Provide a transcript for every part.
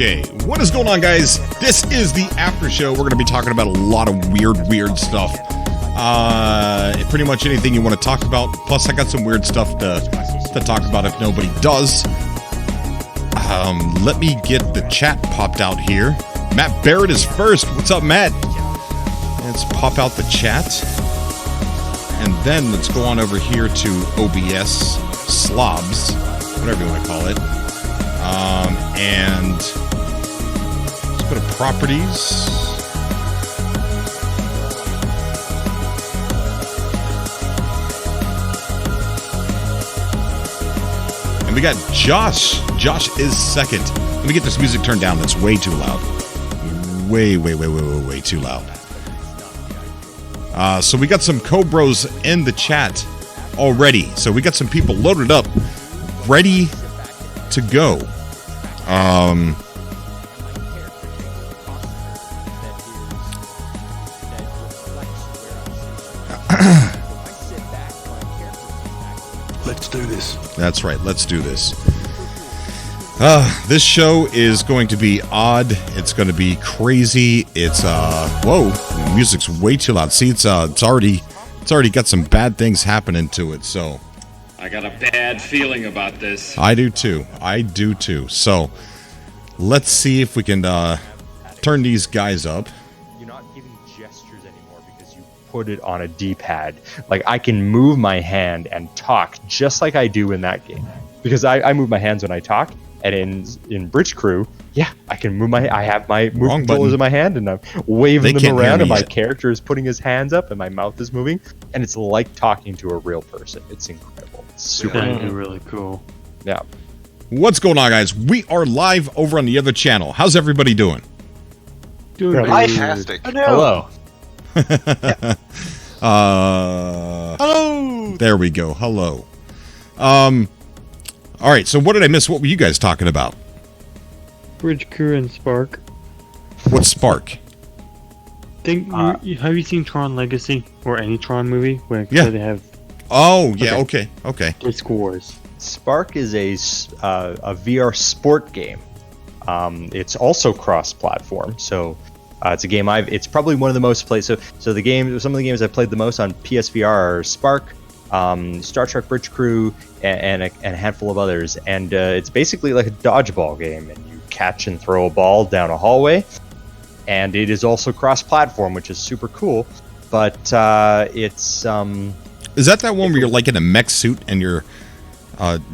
Okay, what is going on, guys? This is the after show. We're going to be talking about a lot of weird stuff. Pretty much anything you want to talk about. Plus, I got some weird stuff to talk about if nobody does. Let me get the chat popped out here. Matt Barrett is first. What's up, Matt? Let's pop out the chat. And then let's go on over here to OBS Slobs, whatever you want to call it. And let's go to properties. And we got Josh. Josh is second. Let me get this music turned down. That's way too loud. Way too loud. So we got some Cobros in the chat already. So we got some people loaded up, ready to go. Let's do this. That's right. Let's do this. This show is going to be odd. It's going to be crazy. It's whoa, the music's way too loud. See, it's already got some bad things happening to it. So I got a bad feeling about this. I do too. So let's see if we can turn these guys up. You're not giving gestures anymore because you put it on a D-pad. Like, I can move my hand and talk just like I do in that game. Because I move my hands when I talk. And in Bridge Crew, yeah, I can move I have my move controllers in my hand and I'm waving them around and my character is putting his hands up and my mouth is moving. And it's like talking to a real person. It's incredible. It's super really cool. Yeah. What's going on, guys? We are live over on the other channel. How's everybody doing? Doing fantastic. Hello. Hello. There we go. Hello. All right, so what did I miss? What were you guys talking about? Bridge Crew and Spark. What's Spark? Have you seen Tron Legacy or any Tron movie where they have? Oh yeah, okay. Disc Wars. Spark is a VR sport game. It's also cross-platform, so it's a game it's probably one of the most played. So some of the games I've played the most on PSVR are Spark, Star Trek Bridge Crew, and a handful of others. And it's basically like a dodgeball game, and you catch and throw a ball down a hallway. And it is also cross-platform, which is super cool. But it's is that one where you're like in a mech suit and you're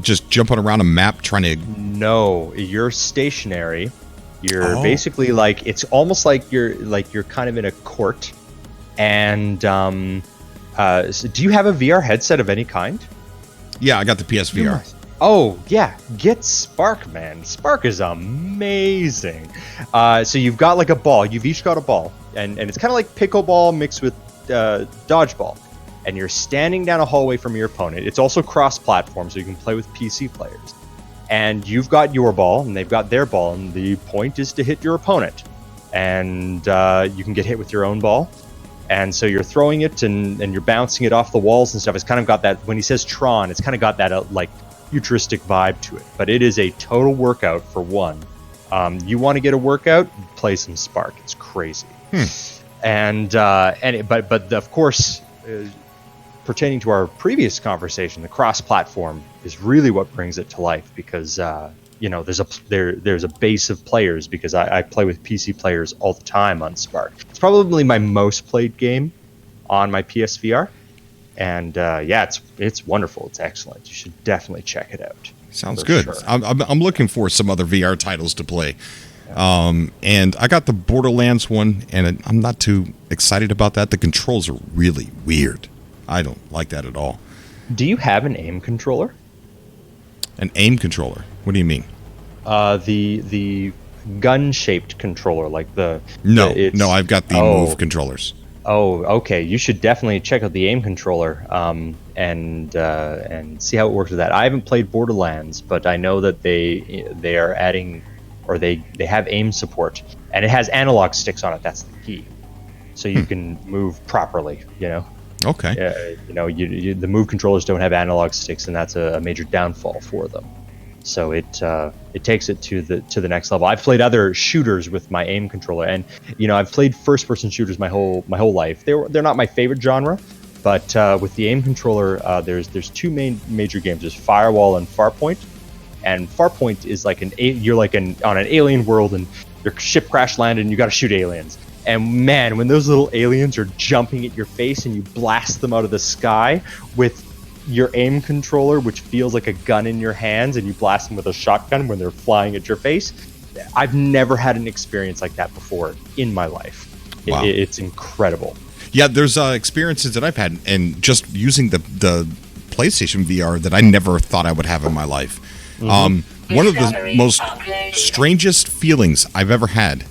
just jumping around a map trying to? No, you're stationary. You're basically like, it's almost like you're kind of in a court. And so do you have a VR headset of any kind? Yeah, I got the PSVR. Oh, yeah. Get Spark, man. Spark is amazing. So you've got like a ball. You've each got a ball. And it's kind of like pickleball mixed with dodgeball. And you're standing down a hallway from your opponent. It's also cross-platform, so you can play with PC players. And you've got your ball, and they've got their ball. And the point is to hit your opponent. And you can get hit with your own ball. And so you're throwing it and you're bouncing it off the walls and stuff. It's kind of got that, when he says Tron, it's kind of got that like futuristic vibe to it. But it is a total workout for one. You want to get a workout, play some Spark. It's crazy. But of course, pertaining to our previous conversation, the cross-platform is really what brings it to life because there's a base of players because I play with PC players all the time on Spark. It's probably my most played game on my PSVR, and it's wonderful. It's excellent. You should definitely check it out. Sounds good. Sure. I'm looking for some other VR titles to play. Yeah. And I got the Borderlands one, and I'm not too excited about that. The controls are really weird. I don't like that at all. Do you have an aim controller? An aim controller? What do you mean? The gun-shaped controller, like the... No, I've got the Move controllers. Oh, okay. You should definitely check out the aim controller and see how it works with that. I haven't played Borderlands, but I know that they are adding, or they have aim support, and it has analog sticks on it. That's the key. So you can move properly, Okay. The Move controllers don't have analog sticks, and that's a major downfall for them. So it takes it to the next level. I've played other shooters with my aim controller, and I've played first-person shooters my whole life. They're not my favorite genre, but with the aim controller, there's two major games. There's Firewall and Farpoint, and Farpoint is like you're on an alien world, and your ship crash landed, and you got to shoot aliens. And man, when those little aliens are jumping at your face, and you blast them out of the sky with your aim controller, which feels like a gun in your hands, and you blast them with a shotgun when they're flying at your face. I've never had an experience like that before in my life. Wow. It's incredible. Yeah, there's experiences that I've had, and just using the PlayStation VR that I never thought I would have in my life. Mm-hmm. One of the most strangest feelings I've ever had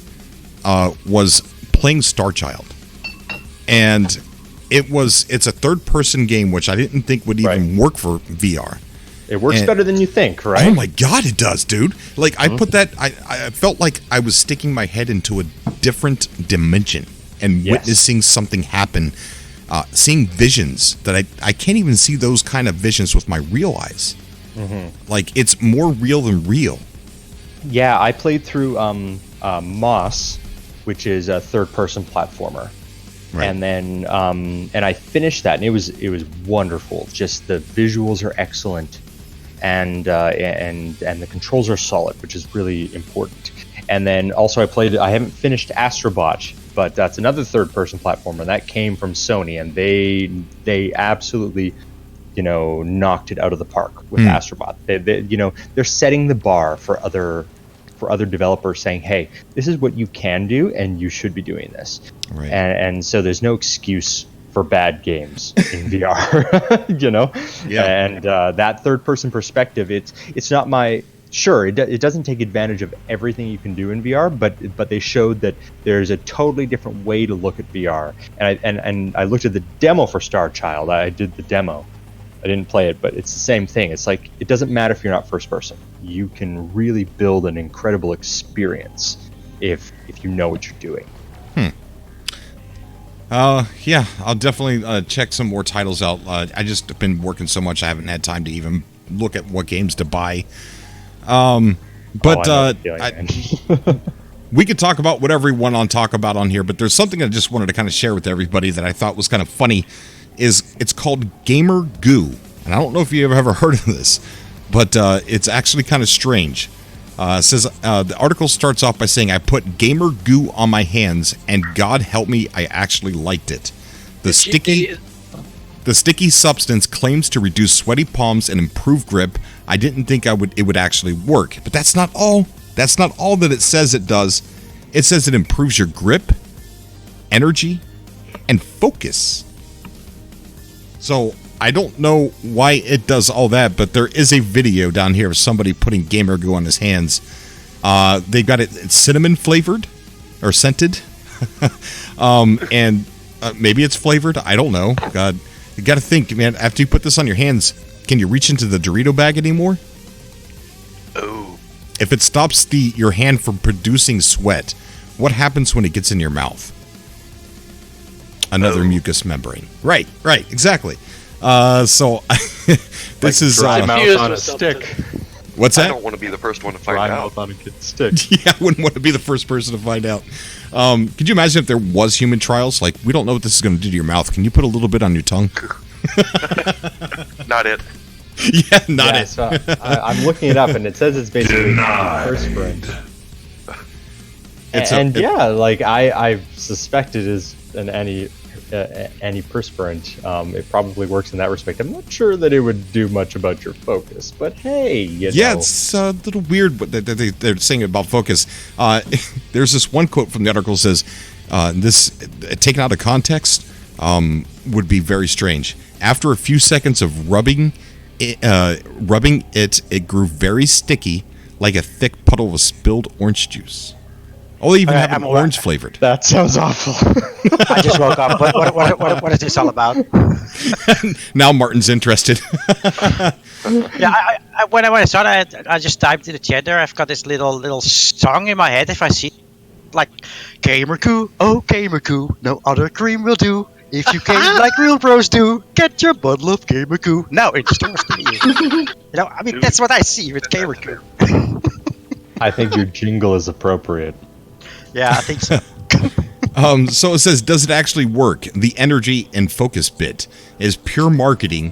was playing Star Child. And it's a third-person game, which I didn't think would even work for VR. It works better than you think, right? Oh my God, it does, dude! Like I put that, I felt like I was sticking my head into a different dimension and witnessing something happen, seeing visions that I can't even see those kind of visions with my real eyes. Mm-hmm. Like it's more real than real. Yeah, I played through Moss, which is a third-person platformer. Right. And then and I finished that, and it was wonderful. Just the visuals are excellent, and the controls are solid, which is really important. And then also I haven't finished Astrobot, but that's another third-person platformer that came from Sony, and they absolutely knocked it out of the park with Astrobot. They're setting the bar for other developers, saying, hey, this is what you can do, and you should be doing this. Right. And so there's no excuse for bad games in VR, Yeah. And that third-person perspective, it's not my... Sure, it doesn't take advantage of everything you can do in VR, but they showed that there's a totally different way to look at VR. And I looked at the demo for Star Child. I did the demo. I didn't play it, but it's the same thing. It's like, it doesn't matter if you're not first person. You can really build an incredible experience if you know what you're doing. Yeah, I'll definitely check some more titles out. I just have been working so much, I haven't had time to even look at what games to buy. We could talk about whatever we want to talk about on here, but there's something I just wanted to kind of share with everybody that I thought was kind of funny. It's called Gamer Goo, and I don't know if you've ever heard of this, but it's actually kind of strange. It says the article starts off by saying, I put gamer goo on my hands, and God help me, I actually liked it. The sticky substance claims to reduce sweaty palms and improve grip. I didn't think it would actually work, but that's not all. That's not all that it says it does. It says it improves your grip, energy, and focus. So I don't know why it does all that, but there is a video down here of somebody putting gamer goo on his hands. They've got it cinnamon flavored or scented, and maybe it's flavored. I don't know. God, you got to think, man. After you put this on your hands, can you reach into the Dorito bag anymore? Oh. If it stops your hand from producing sweat, what happens when it gets in your mouth? Another mucous membrane. Right, exactly. So this is dry mouth on a stick. What's that? I don't want to be the first one to find dry out. Mouth on a stick. Yeah, I wouldn't want to be the first person to find out. Could you imagine if there was human trials? Like, we don't know what this is going to do to your mouth. Can you put a little bit on your tongue? Not it. Yeah, not it. So I'm looking it up, and it says it's basically perspirant. I suspect it is an antiperspirant. It probably works in that respect. I'm not sure that it would do much about your focus, but hey, you know. It's a little weird what they're saying about focus. There's this one quote from the article says, this, taken out of context, would be very strange. After a few seconds of rubbing it grew very sticky, like a thick puddle of spilled orange juice. Oh, they even have an orange flavored. That sounds awful. I just woke up. What is this all about? Now Martin's interested. Yeah, when I saw that, I just typed in the chat there. I've got this little song in my head. If I see, like, Gamer Goo, oh Gamer Goo, no other cream will do. If you game like real pros do, get your bottle of Gamer Goo now in stores to you. You know, I mean, that's what I see with Gamer Goo. I think your jingle is appropriate. Yeah, I think so. So it says, does it actually work? The energy and focus bit is pure marketing.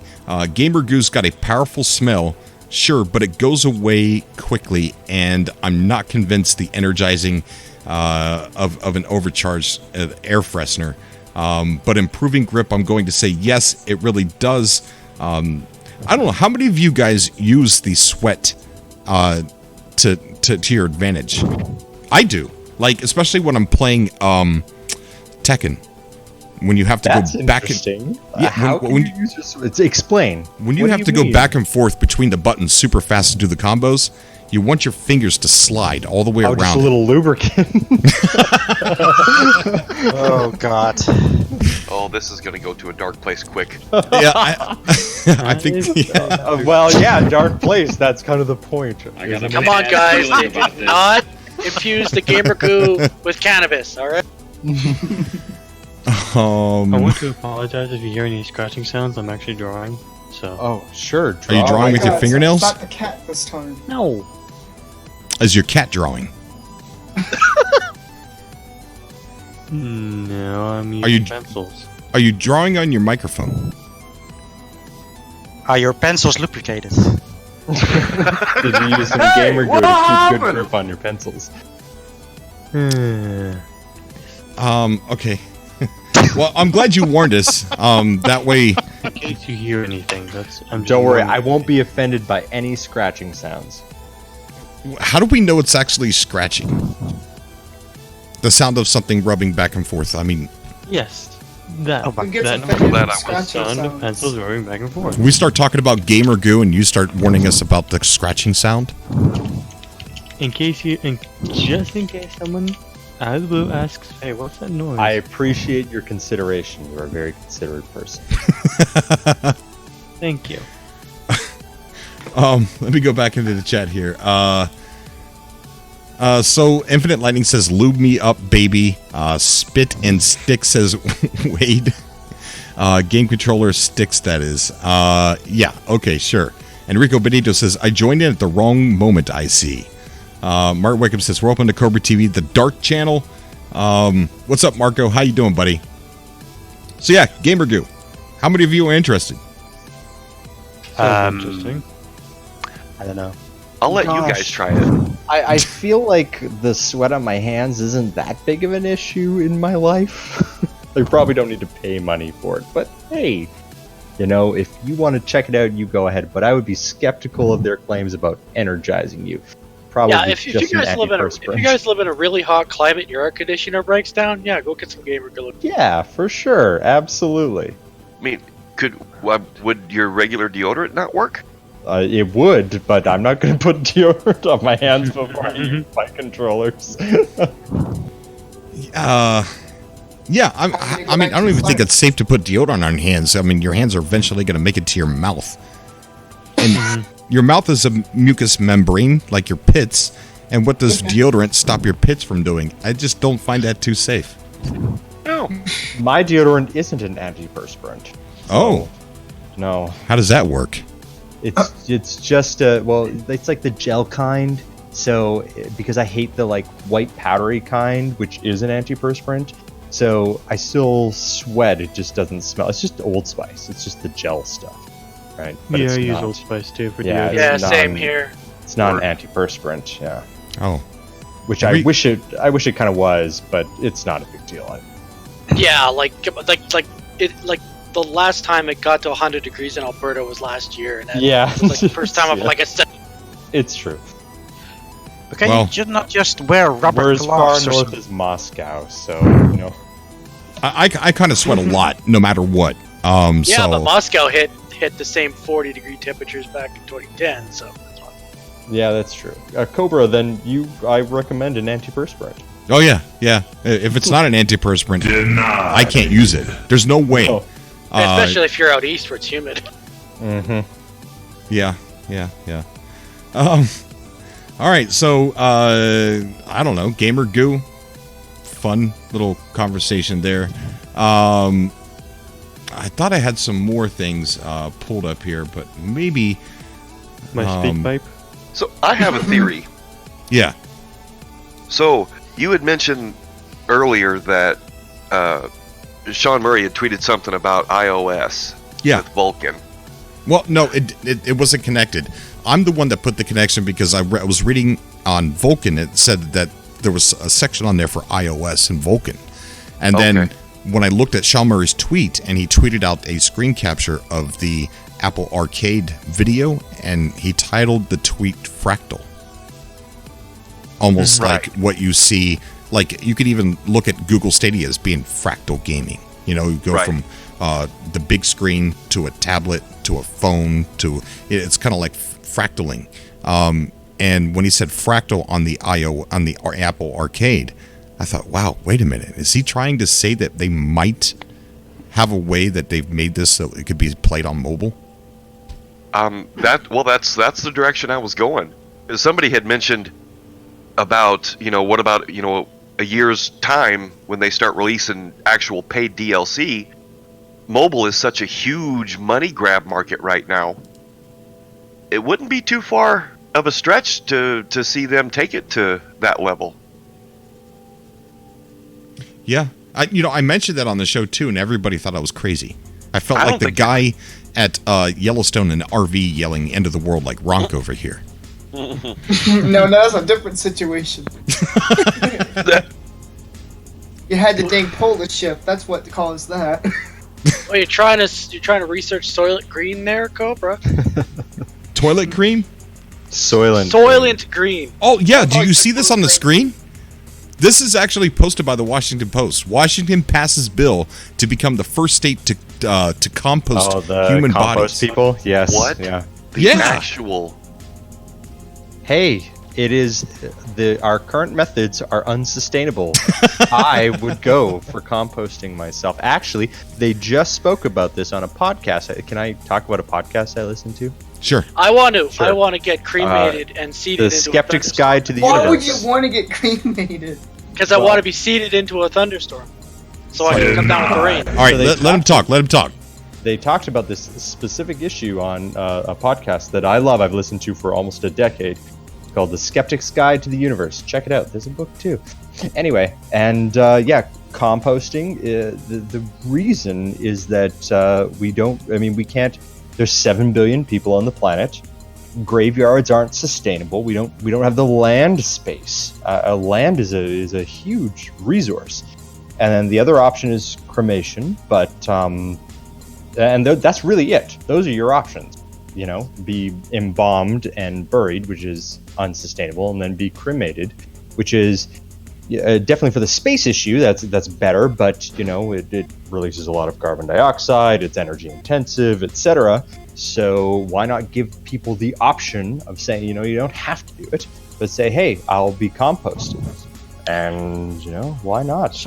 Gamer Goo's got a powerful smell, sure, but it goes away quickly, and I'm not convinced the energizing of an overcharged air freshener. But improving grip, I'm going to say yes, it really does. I don't know, how many of you guys use the sweat to your advantage? I do. Like, especially when I'm playing Tekken, when you have to That's go back interesting. Yeah, How can you use your sweat? Explain. when you What do have to mean? go back and forth between the buttons super fast to do the combos, you want your fingers to slide all the way Oh, just around a little lubricant. Oh, God. Oh, this is gonna go to a dark place quick. Yeah, I think. Yeah. Well, yeah, dark place. That's kind of the point. I got a Come on, bad guys. feeling about Do this. not infuse the Gamer Goo with cannabis, alright? I want to apologize if you hear any scratching sounds. I'm actually drawing, so. Oh, sure. Are you drawing with your God, fingernails? It's not the cat this time. No. Is your cat drawing? No, I'm Are you- using pencils. Are you drawing on your microphone? Are your pencils lubricated? Did you use some gamer glue to keep good grip on your pencils? Okay. Well, I'm glad you warned us. That way. In case you hear anything, I'm just Don't worry, warning I you. won't be offended by any scratching sounds. How do we know it's actually scratching? The sound of something rubbing back and forth. I mean, Yes. That. Who gets that offended glad I with was scratching sound of sounds? pencils rubbing back and forth. we start talking about Gamer Goo and you start warning us about the scratching sound. Just in case someone out of the blue asks, "Hey, what's that noise?" I appreciate your consideration. You're a very considerate person. Thank you. Let me go back into the chat here. So Infinite Lightning says, "Lube me up, baby." Spit and Stick says, "Wade." Game controller sticks. That is. Yeah. Okay. Sure. Enrico Benito says, "I joined in at the wrong moment. I see." Mark Wickham says, "We're open to Cobra TV, the Dark Channel." What's up, Marco? How you doing, buddy? So yeah, Gamer Goo. How many of you are interested? Sounds interesting. I don't know. I'll let you Gosh. guys try it. I feel like the sweat on my hands isn't that big of an issue in my life. I probably don't need to pay money for it, but hey, you know, if you want to check it out, you go ahead. But I would be skeptical of their claims about energizing you. Probably Yeah, if you just an guys live in a really hot climate and your air conditioner breaks down, yeah, go get some Gamer Goo. Yeah, for sure, absolutely. I mean, would your regular deodorant not work? It would, but I'm not going to put deodorant on my hands before I use my controllers. Yeah, I mean, I don't even think it's safe to put deodorant on your hands. I mean, your hands are eventually going to make it to your mouth. And your mouth is a mucous membrane, like your pits. And what does deodorant stop your pits from doing? I just don't find that too safe. No. My deodorant isn't an antiperspirant. Oh, No, how does that work? it's just it's like the gel kind. So because I hate the like white powdery kind, which is an antiperspirant, so I still sweat. It just doesn't smell. It's just Old Spice. It's just the gel stuff, right? But Yeah, it's I use not- Old Spice too for Yeah, deodorant. Yeah, It's same non- here. It's not an antiperspirant. Yeah, Oh, which Every- I wish it kind of was, but it's not a big deal. Yeah, like the last time it got to 100 degrees in Alberta was last year, and that Yeah, was like the first time I've Yeah. like I said. It's true. But can Well- you just not just wear rubber We're as far gloves or north something? as Moscow, so you know. I kind of sweat a lot, no matter what. Yeah, So but Moscow hit the same 40-degree temperatures back in 2010, so that's why. Yeah, that's true. Cobra, then I recommend an antiperspirant. oh yeah. If it's not an antiperspirant, I can't use it. There's no way. Oh. Especially if you're out east where it's humid. Mm-hmm. Yeah. All right, so I don't know, Gamer Goo, fun little conversation there. I thought I had some more things pulled up here, but maybe My speak pipe. So I have a theory. Yeah. So you had mentioned earlier that Sean Murray had tweeted something about iOS Yeah. with Vulkan. Well, no, it wasn't connected. I'm the one that put the connection because I was reading on Vulkan. It said that there was a section on there for iOS and Vulkan. And then when I looked at Sean Murray's tweet, and he tweeted out a screen capture of the Apple Arcade video, and he titled the tweet Fractal. Almost like what you see, like you could even look at Google Stadia as being fractal gaming. You know, you go from the big screen to a tablet to a phone to, it's kind of like fractaling. And when he said fractal on the Apple Arcade, I thought, wow, wait a minute. Is he trying to say that they might have a way that they've made this so it could be played on mobile? That's the direction I was going. Somebody had mentioned about, what about, a year's time when they start releasing actual paid DLC. Mobile is such a huge money grab market right now. It wouldn't be too far of a stretch to see them take it to that level. Yeah. I mentioned that on the show too, and everybody thought I was crazy. I felt like the guy at Yellowstone in RV yelling "End of the world" like Ronk over here. No, that's a different situation. You had the dang polar shift. That's what caused that. Oh, you're trying to research Soylent Green there, Cobra? Toilet cream? Soylent Green. Oh yeah, do you see this on the screen? This is actually posted by the Washington Post. Washington passes bill to become the first state to compost human bodies. People, yes. What? Yeah. The actual. Hey, it is our current methods are unsustainable. I would go for composting myself. Actually, they just spoke about this on a podcast. Can I talk about a podcast I listened to? Sure. I want to get cremated and seated into The Skeptic's Guide to the Why Universe. would you want to get cremated? Because I want to be seated into a thunderstorm, so I can come down with the rain. All right, let him talk. Let him talk. They talked about this specific issue on a podcast that I love. I've listened to for almost a decade, called The Skeptic's Guide to the Universe. Check it out. There's a book too. Anyway, and composting. The reason is that we can't. There's 7 billion people on the planet. Graveyards aren't sustainable. We don't have the land space. Land is a huge resource. And then the other option is cremation, but that's really it. Those are your options. Be embalmed and buried, which is unsustainable, and then be cremated, which is definitely for the space issue. That's better, but it releases a lot of carbon dioxide. It's energy intensive, etc. So why not give people the option of saying, you don't have to do it, but say, hey, I'll be composted, and why not?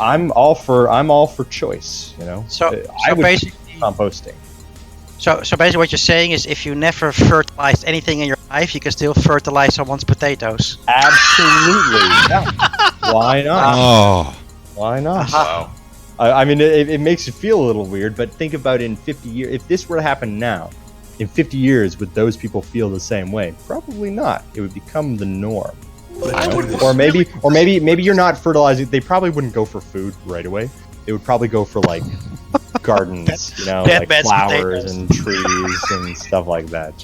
I'm all for choice. I would be composting. So basically what you're saying is if you never fertilize anything in your life, you can still fertilize someone's potatoes. Absolutely. Yeah. Why not? Oh. Why not? Wow. I mean, it makes you feel a little weird, but think about in 50 years, if this were to happen now, in 50 years, would those people feel the same way? Probably not. It would become the norm. Or maybe you're not fertilizing. They probably wouldn't go for food right away. They would probably go for like gardens, like flowers potatoes. and trees and stuff like that.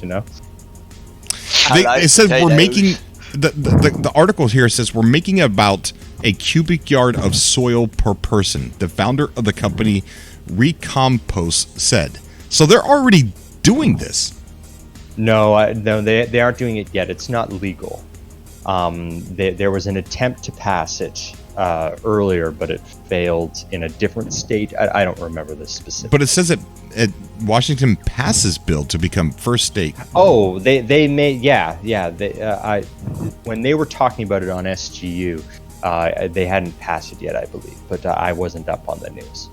It says we're making the article here says we're making about a cubic yard of soil per person. The founder of the company Recompost said. So they're already doing this. No, they aren't doing it yet. It's not legal. There was an attempt to pass it earlier, but it failed in a different state. I don't remember this specific. But it says that Washington passes bill to become first state. Oh, they made when they were talking about it on SGU, they hadn't passed it yet, I believe, but I wasn't up on the news.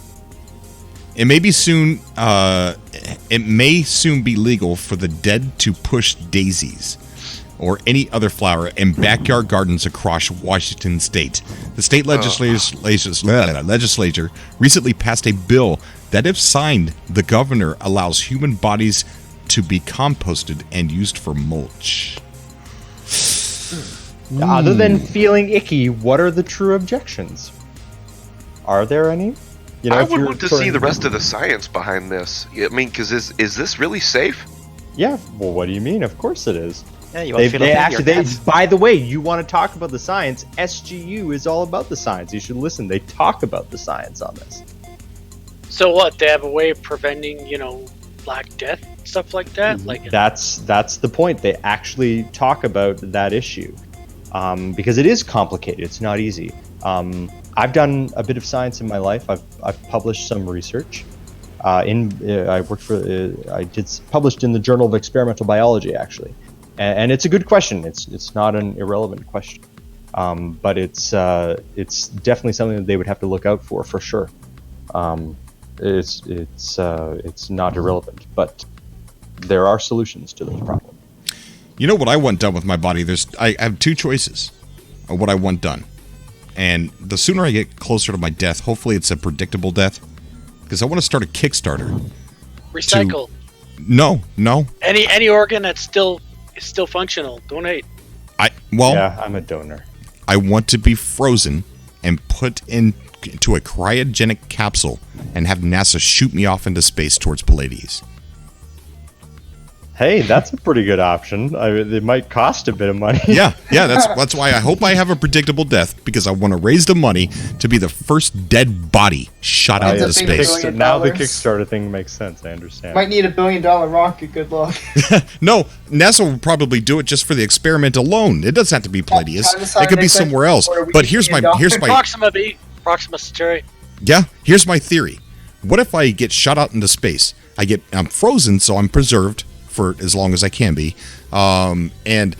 It may be soon. It may soon be legal for the dead to push daisies or any other flower in backyard gardens across Washington state. The state legislature recently passed a bill that, if signed, the governor allows human bodies to be composted and used for mulch. Other than feeling icky, what are the true objections? Are there any? You know, I if would you're want to sort see of- the rest of the science behind this. I mean, because is this really safe? Yeah. Well, what do you mean? Of course it is. Yeah, you want to feel They a actually. figure. By the way, you want to talk about the science? SGU is all about the science. You should listen. They talk about the science on this. So what? They have a way of preventing, Black Death, stuff like that. Like That's the point. They actually talk about that issue because it is complicated. It's not easy. I've done a bit of science in my life. I've published some research. I worked for. Published in the Journal of Experimental Biology, actually, and it's a good question. It's not an irrelevant question, but it's definitely something that they would have to look out for sure. It's not irrelevant, but there are solutions to those problems. You know what I want done with my body? I have two choices of what I want done. And the sooner I get closer to my death, hopefully it's a predictable death, because I want to start a Kickstarter. recycle. No. Any organ that's still functional. Donate. Yeah, I'm a donor. I want to be frozen and put into a cryogenic capsule and have NASA shoot me off into space towards Pallades. Hey, that's a pretty good option. It might cost a bit of money. Yeah, that's why I hope I have a predictable death, because I want to raise the money to be the first dead body shot Ends into up being space. $1 billion. Now the Kickstarter thing makes sense. I understand. Might need $1 billion rocket. Good luck. No, NASA will probably do it just for the experiment alone. It doesn't have to be Palladius. It could be somewhere else. But here's my Proxima B. Proxima Centauri. Yeah, here's my theory. What if I get shot out into space? I'm frozen, so I'm preserved for as long as I can be. And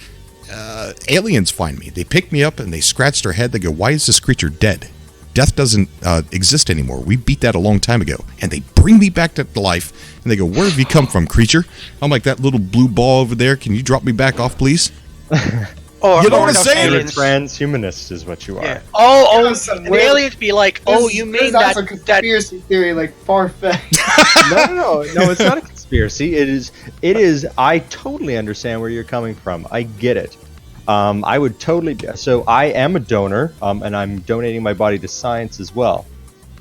aliens find me. They pick me up and they scratch their head. They go, "Why is this creature dead? Death doesn't exist anymore. We beat that a long time ago." And they bring me back to life. And they go, "Where have you come from, creature?" I'm like, "That little blue ball over there. Can you drop me back off, please?" You know what I'm those saying? You're a aliens- transhumanist is what you are. Yeah. The aliens be like, you made that's a that conspiracy theory, like far-fetched. No, it's not a conspiracy. It is. I totally understand where you're coming from. I get it. I would totally. So I am a donor, and I'm donating my body to science as well.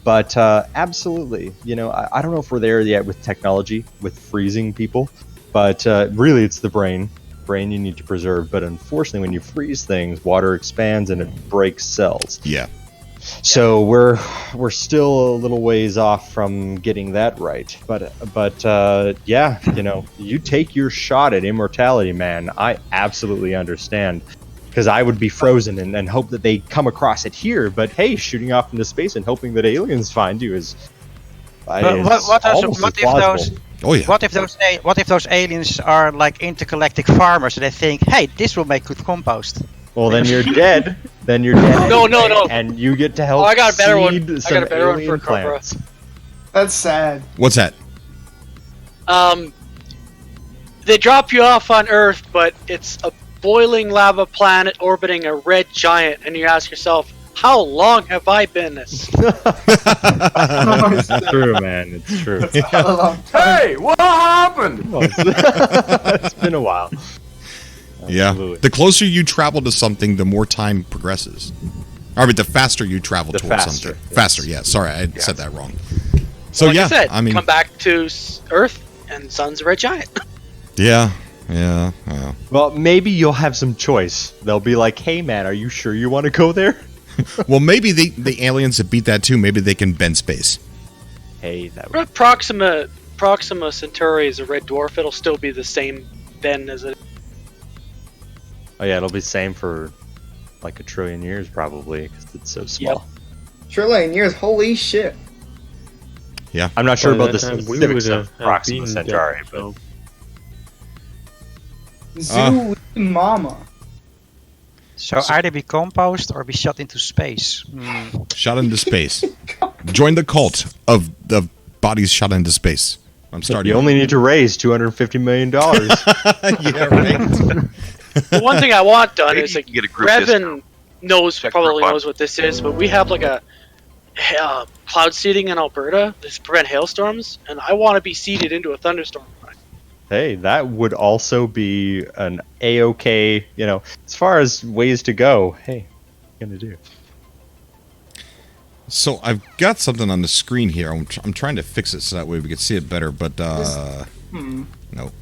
But absolutely, I don't know if we're there yet with technology, with freezing people. But really, it's the brain. Brain you need to preserve. But unfortunately, when you freeze things, water expands and it breaks cells. Yeah. So we're still a little ways off from getting that right, but yeah, you take your shot at immortality, man. I absolutely understand, because I would be frozen and hope that they come across it here. But hey, shooting off into space and hoping that aliens find you is What almost if as plausible. those? Oh yeah. What if those aliens are like intergalactic farmers and they think, hey, this will make good compost? Well, then you're dead. Then you're dead. No. And you get to help. I got a better one. seed I some got a better one alien for Cobra. plants. That's sad. What's that? They drop you off on Earth, but it's a boiling lava planet orbiting a red giant, and you ask yourself, how long have I been this? It's true, man. It's true. Hey, what happened? Well, it's been a while. Yeah. Absolutely. The closer you travel to something, the more time progresses. I mean, the faster you travel The towards faster, something. yes. Faster, yeah. Sorry, I said that wrong. So Like yeah, I said, I mean, come back to Earth, and Sun's a red giant. yeah. Well, maybe you'll have some choice. They'll be like, "Hey, man, are you sure you want to go there?" Well, maybe the aliens that beat that too. Maybe they can bend space. Hey, that would... Proxima Centauri is a red dwarf. It'll still be the same then as it. Oh yeah, it'll be same for like 1 trillion years probably, because it's so small. Trillion years, holy shit. Yeah. I'm not sure By about the that time, we specifics would of have Proxima been Centauri, dead, but so- Zoo mama. So either be compost or be shot into space. Shot into space. Join the cult of the bodies shot into space. I'm starting. you only need to raise $250 million. Yeah, right. The one thing I want done Maybe is you like can get a group Revan Check probably group knows what this is, but we have like a cloud seeding in Alberta to prevent hailstorms, and I want to be seeded into a thunderstorm. Hey, that would also be an A-OK, as far as ways to go. Hey, what are you gonna do? So I've got something on the screen here. I'm trying to fix it so that way we can see it better, but no,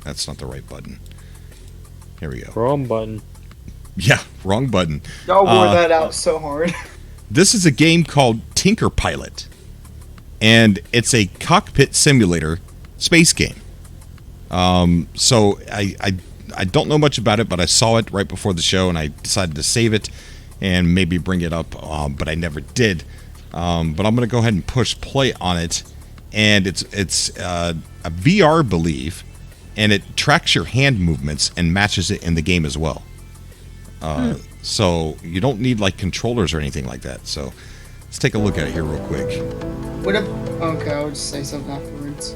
that's not the right button. Here we go. Wrong button. Yeah, wrong button. Y'all wore that out so hard. This is a game called Tinker Pilot, and it's a cockpit simulator space game. So I don't know much about it, but I saw it right before the show, and I decided to save it and maybe bring it up, but I never did. But I'm going to go ahead and push play on it, and it's a VR, believe, and it tracks your hand movements and matches it in the game as well. So you don't need like controllers or anything like that. So let's take a look at it here real quick. What if? Okay, I'll just say something afterwards.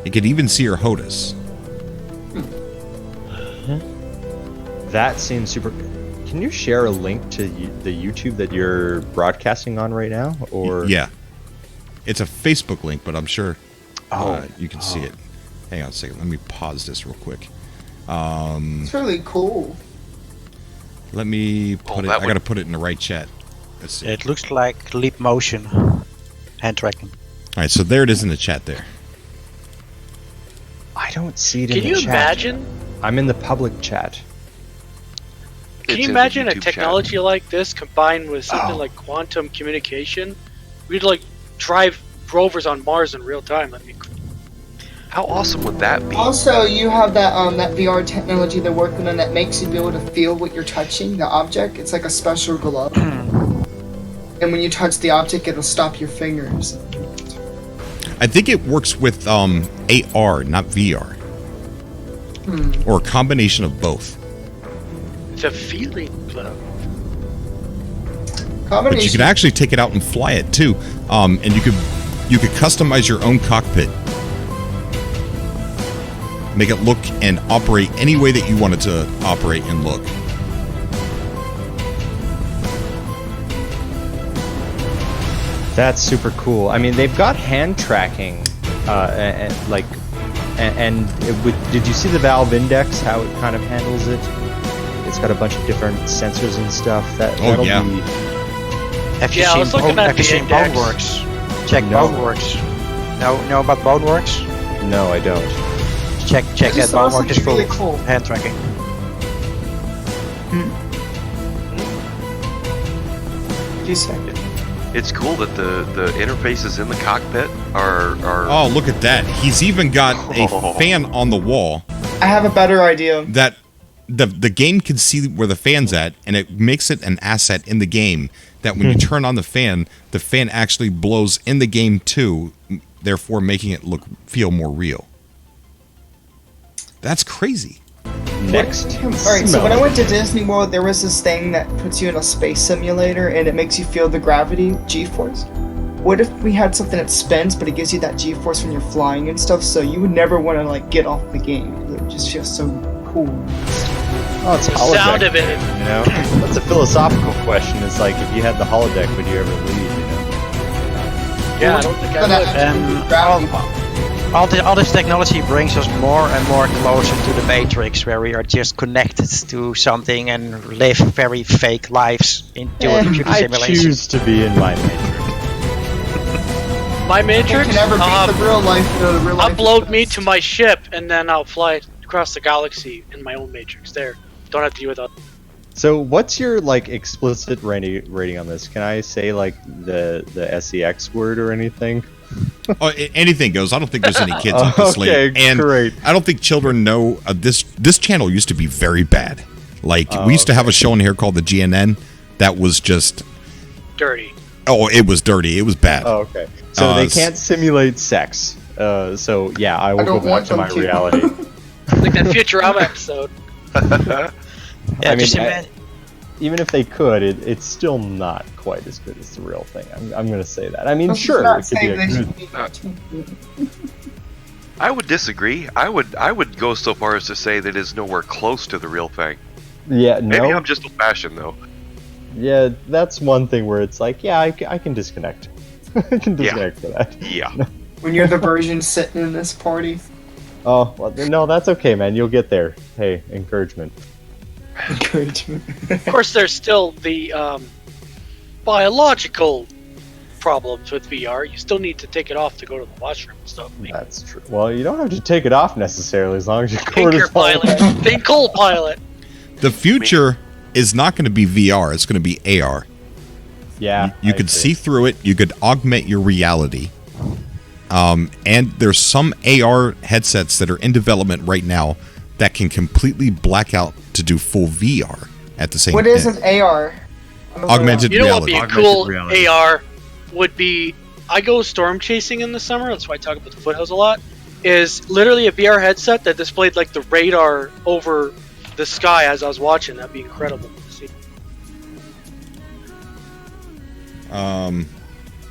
You could even see her HOTAS. That seems super. Can you share a link to the YouTube that you're broadcasting on right now? Or Yeah, it's a Facebook link, but I'm sure you can see it. Hang on a second. Let me pause this real quick. It's really cool. Let me put it. that I got to put it in the right chat. Let's see. It looks like leap motion, hand tracking. All right, so there it is in the chat there. I don't see it Can in the you chat. imagine? I'm in the public chat. Can It's you in the imagine a YouTube technology like this combined with something like quantum communication? We'd like drive rovers on Mars in real time. That'd be cool. How awesome would that be? Also, you have that that VR technology they're working on that makes you be able to feel what you're touching, the object. It's like a special glove. And when you touch the object, it'll stop your fingers. I think it works with AR, not VR, or a combination of both. It's a feeling glove. But you could actually take it out and fly it too, and you could customize your own cockpit, make it look and operate any way that you want it to operate and look. That's super cool. I mean, they've got hand tracking, did you see the Valve Index? How it kind of handles it? It's got a bunch of different sensors and stuff. That'll yeah. be. Have you Yeah, I was looking at have you the seen index. Boneworks? Check No. Boneworks. Know about Boneworks? No, I don't. Check This that is also Boneworks is full really cool. hand tracking. Just a second. It's cool that the interfaces in the cockpit are Oh, look at that! He's even got a fan on the wall I have a better idea. that the game can see where the fan's at, and it makes it an asset in the game that when you turn on the fan actually blows in the game too, therefore making it feel more real. That's crazy. Next. Alright, so when I went to Disney World, there was this thing that puts you in a space simulator and it makes you feel the gravity, G-force. What if we had something that spins, but it gives you that G-force when you're flying and stuff, so you would never want to like get off the game. It would just feel so cool. Oh, it's The sound of it. You know, that's a philosophical question. It's like if you had the holodeck, would you ever leave? You know. Yeah, I don't think I But would. actually, gravity. All this technology brings us more and more closer to the Matrix, where we are just connected to something and live very fake lives into a computer I simulation. choose to be in my Matrix. My You Matrix, can never beat the real life. The real life upload me to my ship, and then I'll fly across the galaxy in my own Matrix. There, don't have to deal with that. So, what's your like explicit rating on this? Can I say like the sex word or anything? Oh, anything goes. I don't think there's any kids on this Okay, late. And great. I don't think children know this channel used to be very bad. Like we used to have a show in here called the GNN that was just Dirty. it was dirty. It was bad. Oh, okay. So they s- can't simulate sex. So yeah, I will don't go back want to my them to. reality. Like that Futurama episode. Yeah, I mean, just imagine. even if they could, it's still not quite as good as the real thing. I'm going to say that. I mean, Let's sure, not it could say be a they good. should be- I would disagree. I would go so far as to say that it's nowhere close to the real thing. Yeah, Maybe no. I'm just old-fashioned though. Yeah, that's one thing where it's like, yeah, I can disconnect. I can disconnect for that. Yeah. When you're the version sitting in this party. Oh, well, no, that's okay, man. You'll get there. Hey, encouragement. Encouragement. Of course, there's still the biological problems with VR. You still need to take it off to go to the washroom and stuff. That's true. Well, you don't have to take it off necessarily, as long as your Tinker cortisol. pilot. Think coal pilot. The future is not going to be VR. It's going to be AR. Yeah, You I could agree. see through it. You could augment your reality. And there's some AR headsets that are in development right now that can completely black out to do full VR at the same time. What is an AR? Augmented You know what would reality. be a cool reality. AR would be, I go storm chasing in the summer, that's why I talk about the foothills a lot, is literally a VR headset that displayed like the radar over the sky as I was watching. That'd be incredible to see.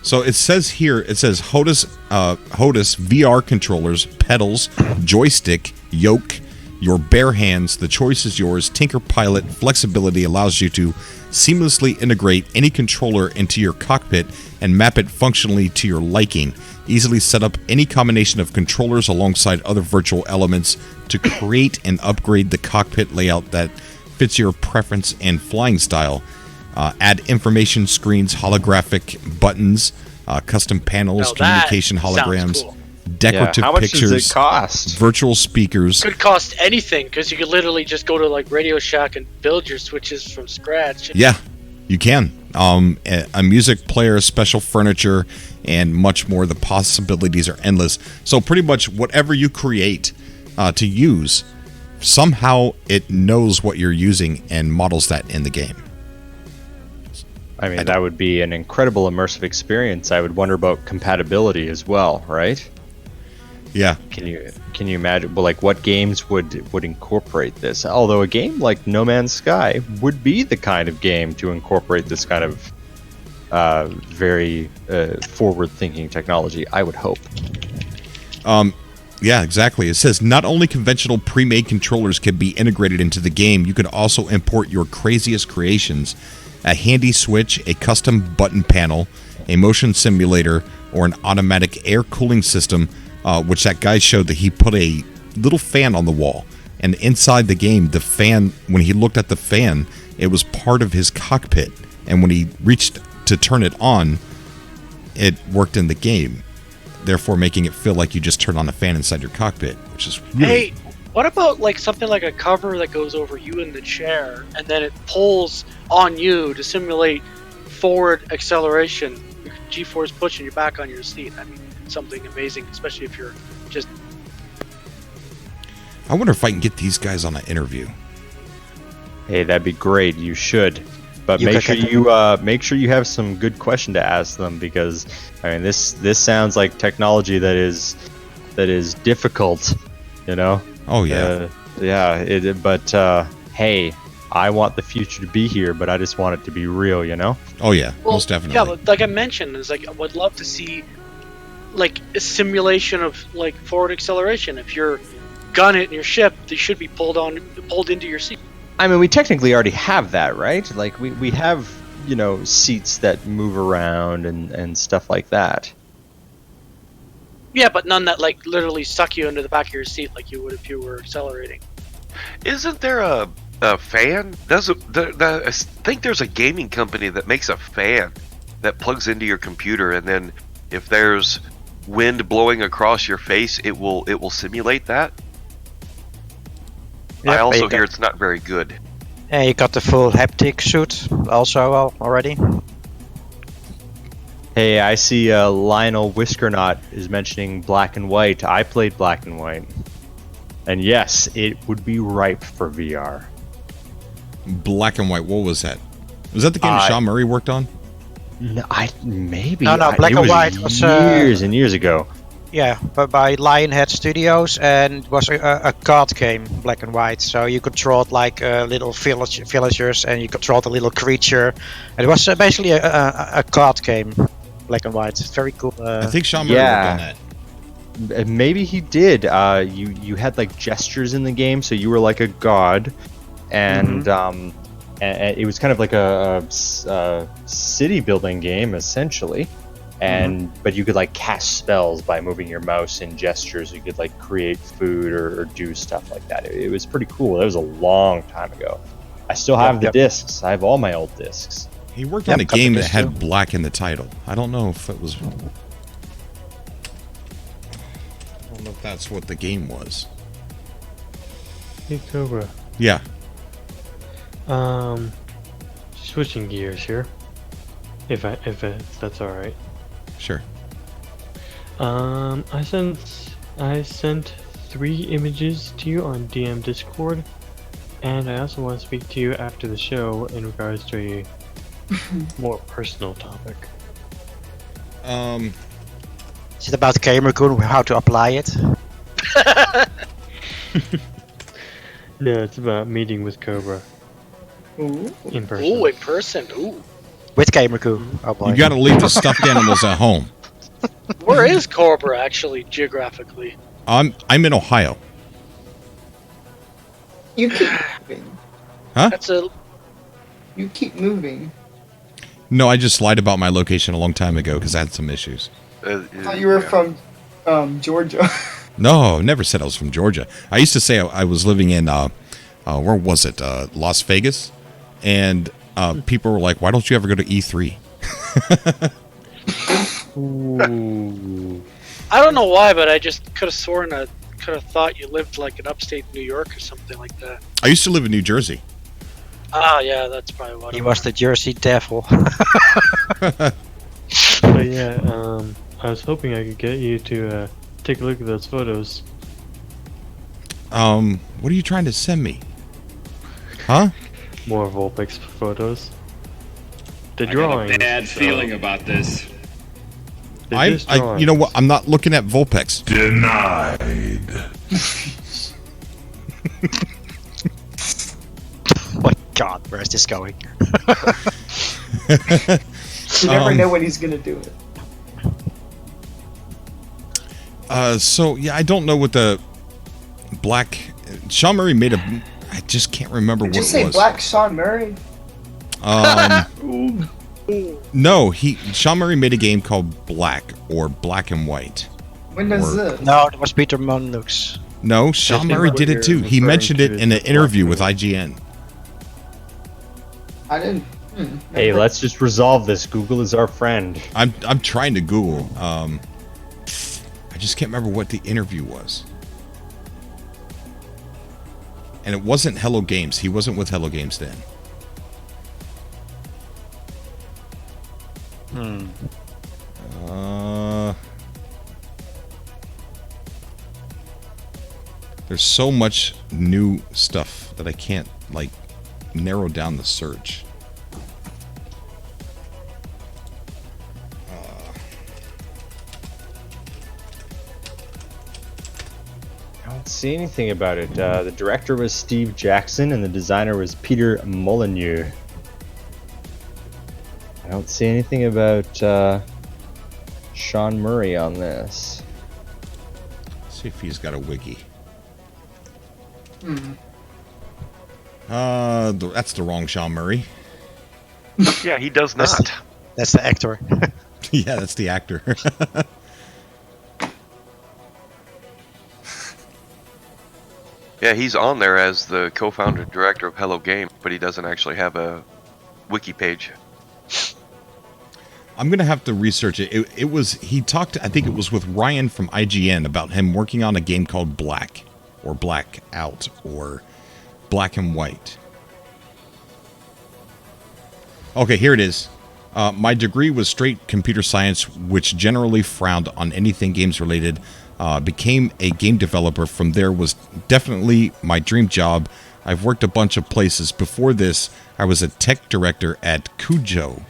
So it says here, it says HOTAS VR controllers, pedals, joystick, yoke, your bare hands. The choice is yours. Tinker Pilot flexibility allows you to seamlessly integrate any controller into your cockpit and map it functionally to your liking. Easily set up any combination of controllers alongside other virtual elements to create and upgrade the cockpit layout that fits your preference and flying style. Add information screens, holographic buttons, custom panels, Now that communication sounds holograms, cool. decorative How much pictures, does it cost? virtual speakers. Could cost anything because you could literally just go to like Radio Shack and build your switches from scratch. Yeah, you can. A music player, special furniture, and much more. The possibilities are endless. So pretty much whatever you create to use, somehow it knows what you're using and models that in the game. I mean, that would be an incredible immersive experience. I would wonder about compatibility as well, right? Yeah. Can you imagine? Well, like, what games would incorporate this? Although a game like No Man's Sky would be the kind of game to incorporate this kind of very forward-thinking technology. I would hope. Yeah, exactly. It says not only conventional pre-made controllers can be integrated into the game, you could also import your craziest creations. A handy switch, a custom button panel, a motion simulator, or an automatic air cooling system, which that guy showed that he put a little fan on the wall. And inside the game, the fan, when he looked at the fan, it was part of his cockpit. And when he reached to turn it on, it worked in the game, therefore making it feel like you just turned on a fan inside your cockpit, which is really... Hey, what about like something like a cover that goes over you in the chair and then it pulls on you to simulate forward acceleration, G-force pushing you back on your seat? I mean, something amazing, especially if you're just... I wonder if I can get these guys on an interview. Hey, that'd be great. You should, but make sure you have some good question to ask them, because I mean this sounds like technology that is difficult, you know. Oh yeah, but hey, I want the future to be here, but I just want it to be real, you know. oh yeah, Well, most definitely. yeah, but like I mentioned, is like I would love to see like a simulation of like forward acceleration. If you're gunning it in your ship, they should be pulled into your seat. I mean, we technically already have that, right? Like we have, you know, seats that move around and stuff like that. Yeah, but none that like literally suck you into the back of your seat like you would if you were accelerating. Isn't there a fan? I think there's a gaming company that makes a fan that plugs into your computer, and then if there's wind blowing across your face, it will simulate that. Yep, I also but hear it's not very good. Yeah, you got the full haptic suit also already. Hey, I see Lionel Whiskernaut is mentioning Black and White. I played Black and White, and yes, it would be ripe for VR. Black and White. What was that? Was that the game Sean Murray worked on? No, maybe. No, Black it and was White was years and years ago. Yeah, but by Lionhead Studios, and it was a card game, Black and White. So you controlled like little villagers, and you controlled a little creature. And it was basically a card game, Black and White. It's very cool. I think Sean Murray worked on that. Maybe he did. You had like gestures in the game, so you were like a god, and and it was kind of like a city building game essentially. and but you could like cast spells by moving your mouse and gestures. You could like create food or do stuff like that. It was pretty cool. That was a long time ago. I still have the discs. I have all my old discs. He worked on a game that had too. black in the title. I don't know if it was. I don't know if that's what the game was. Hey Cobra. Yeah. Switching gears here. If that's all right. Sure. I sent 3 images to you on DM Discord, and I also want to speak to you after the show in regards to a more personal topic. Is it about Gamer-kun, how to apply it? No, it's about meeting with Cobra Ooh. in person. Ooh, in person. Ooh. With Gamer-kun. Oh boy. You got to leave the stuffed animals at home. Where is Cobra actually geographically? I'm in Ohio. You keep moving. That's a. You keep moving. No, I just lied about my location a long time ago because I had some issues. I thought you were from Georgia. No, never said I was from Georgia. I used to say I was living in where was it? Las Vegas, and people were like, "Why don't you ever go to E3?" Ooh. I don't know why, but I just could have sworn I could have thought you lived like in upstate New York or something like that. I used to live in New Jersey. Ah, yeah, that's probably what. He it was the Jersey Devil. But yeah, I was hoping I could get you to take a look at those photos. What are you trying to send me? Huh? More Vulpix photos. The I drawing. got a bad feeling about this. I you know what? I'm not looking at Vulpix. Denied. Oh my god, where is this going? You never know when he's gonna do it. So yeah, I don't know what the black. Sean Murray made a. I just can't remember Did what you it say was. Black Sean Murray? No, Sean Murray made a game called Black or Black and White. When does Or- this? No, it was Peter Monlux. No, Sean Murray what did it too. you're He referring mentioned to it is in the an interview Black with IGN. I didn't. Hey, let's just resolve this. Google is our friend. I'm trying to Google. I just can't remember what the interview was. And it wasn't Hello Games. He wasn't with Hello Games then. There's so much new stuff that I can't like narrow down the search. I don't see anything about it. The director was Steve Jackson and the designer was Peter Molyneux. I don't see anything about Sean Murray on this. See if he's got a wiki. That's the wrong Sean Murray. Yeah, he does That's not. That's the actor. Yeah, that's the actor. Yeah, he's on there as the co-founder and director of Hello Game, but he doesn't actually have a wiki page. I'm gonna have to research it. It was he talked. I think it was with Ryan from IGN about him working on a game called Black, or Blackout, or Black and White. Okay, here it is. My degree was straight computer science, which generally frowned on anything games related. Became a game developer. From there was definitely my dream job. I've worked a bunch of places. Before this, I was a tech director at Kuju,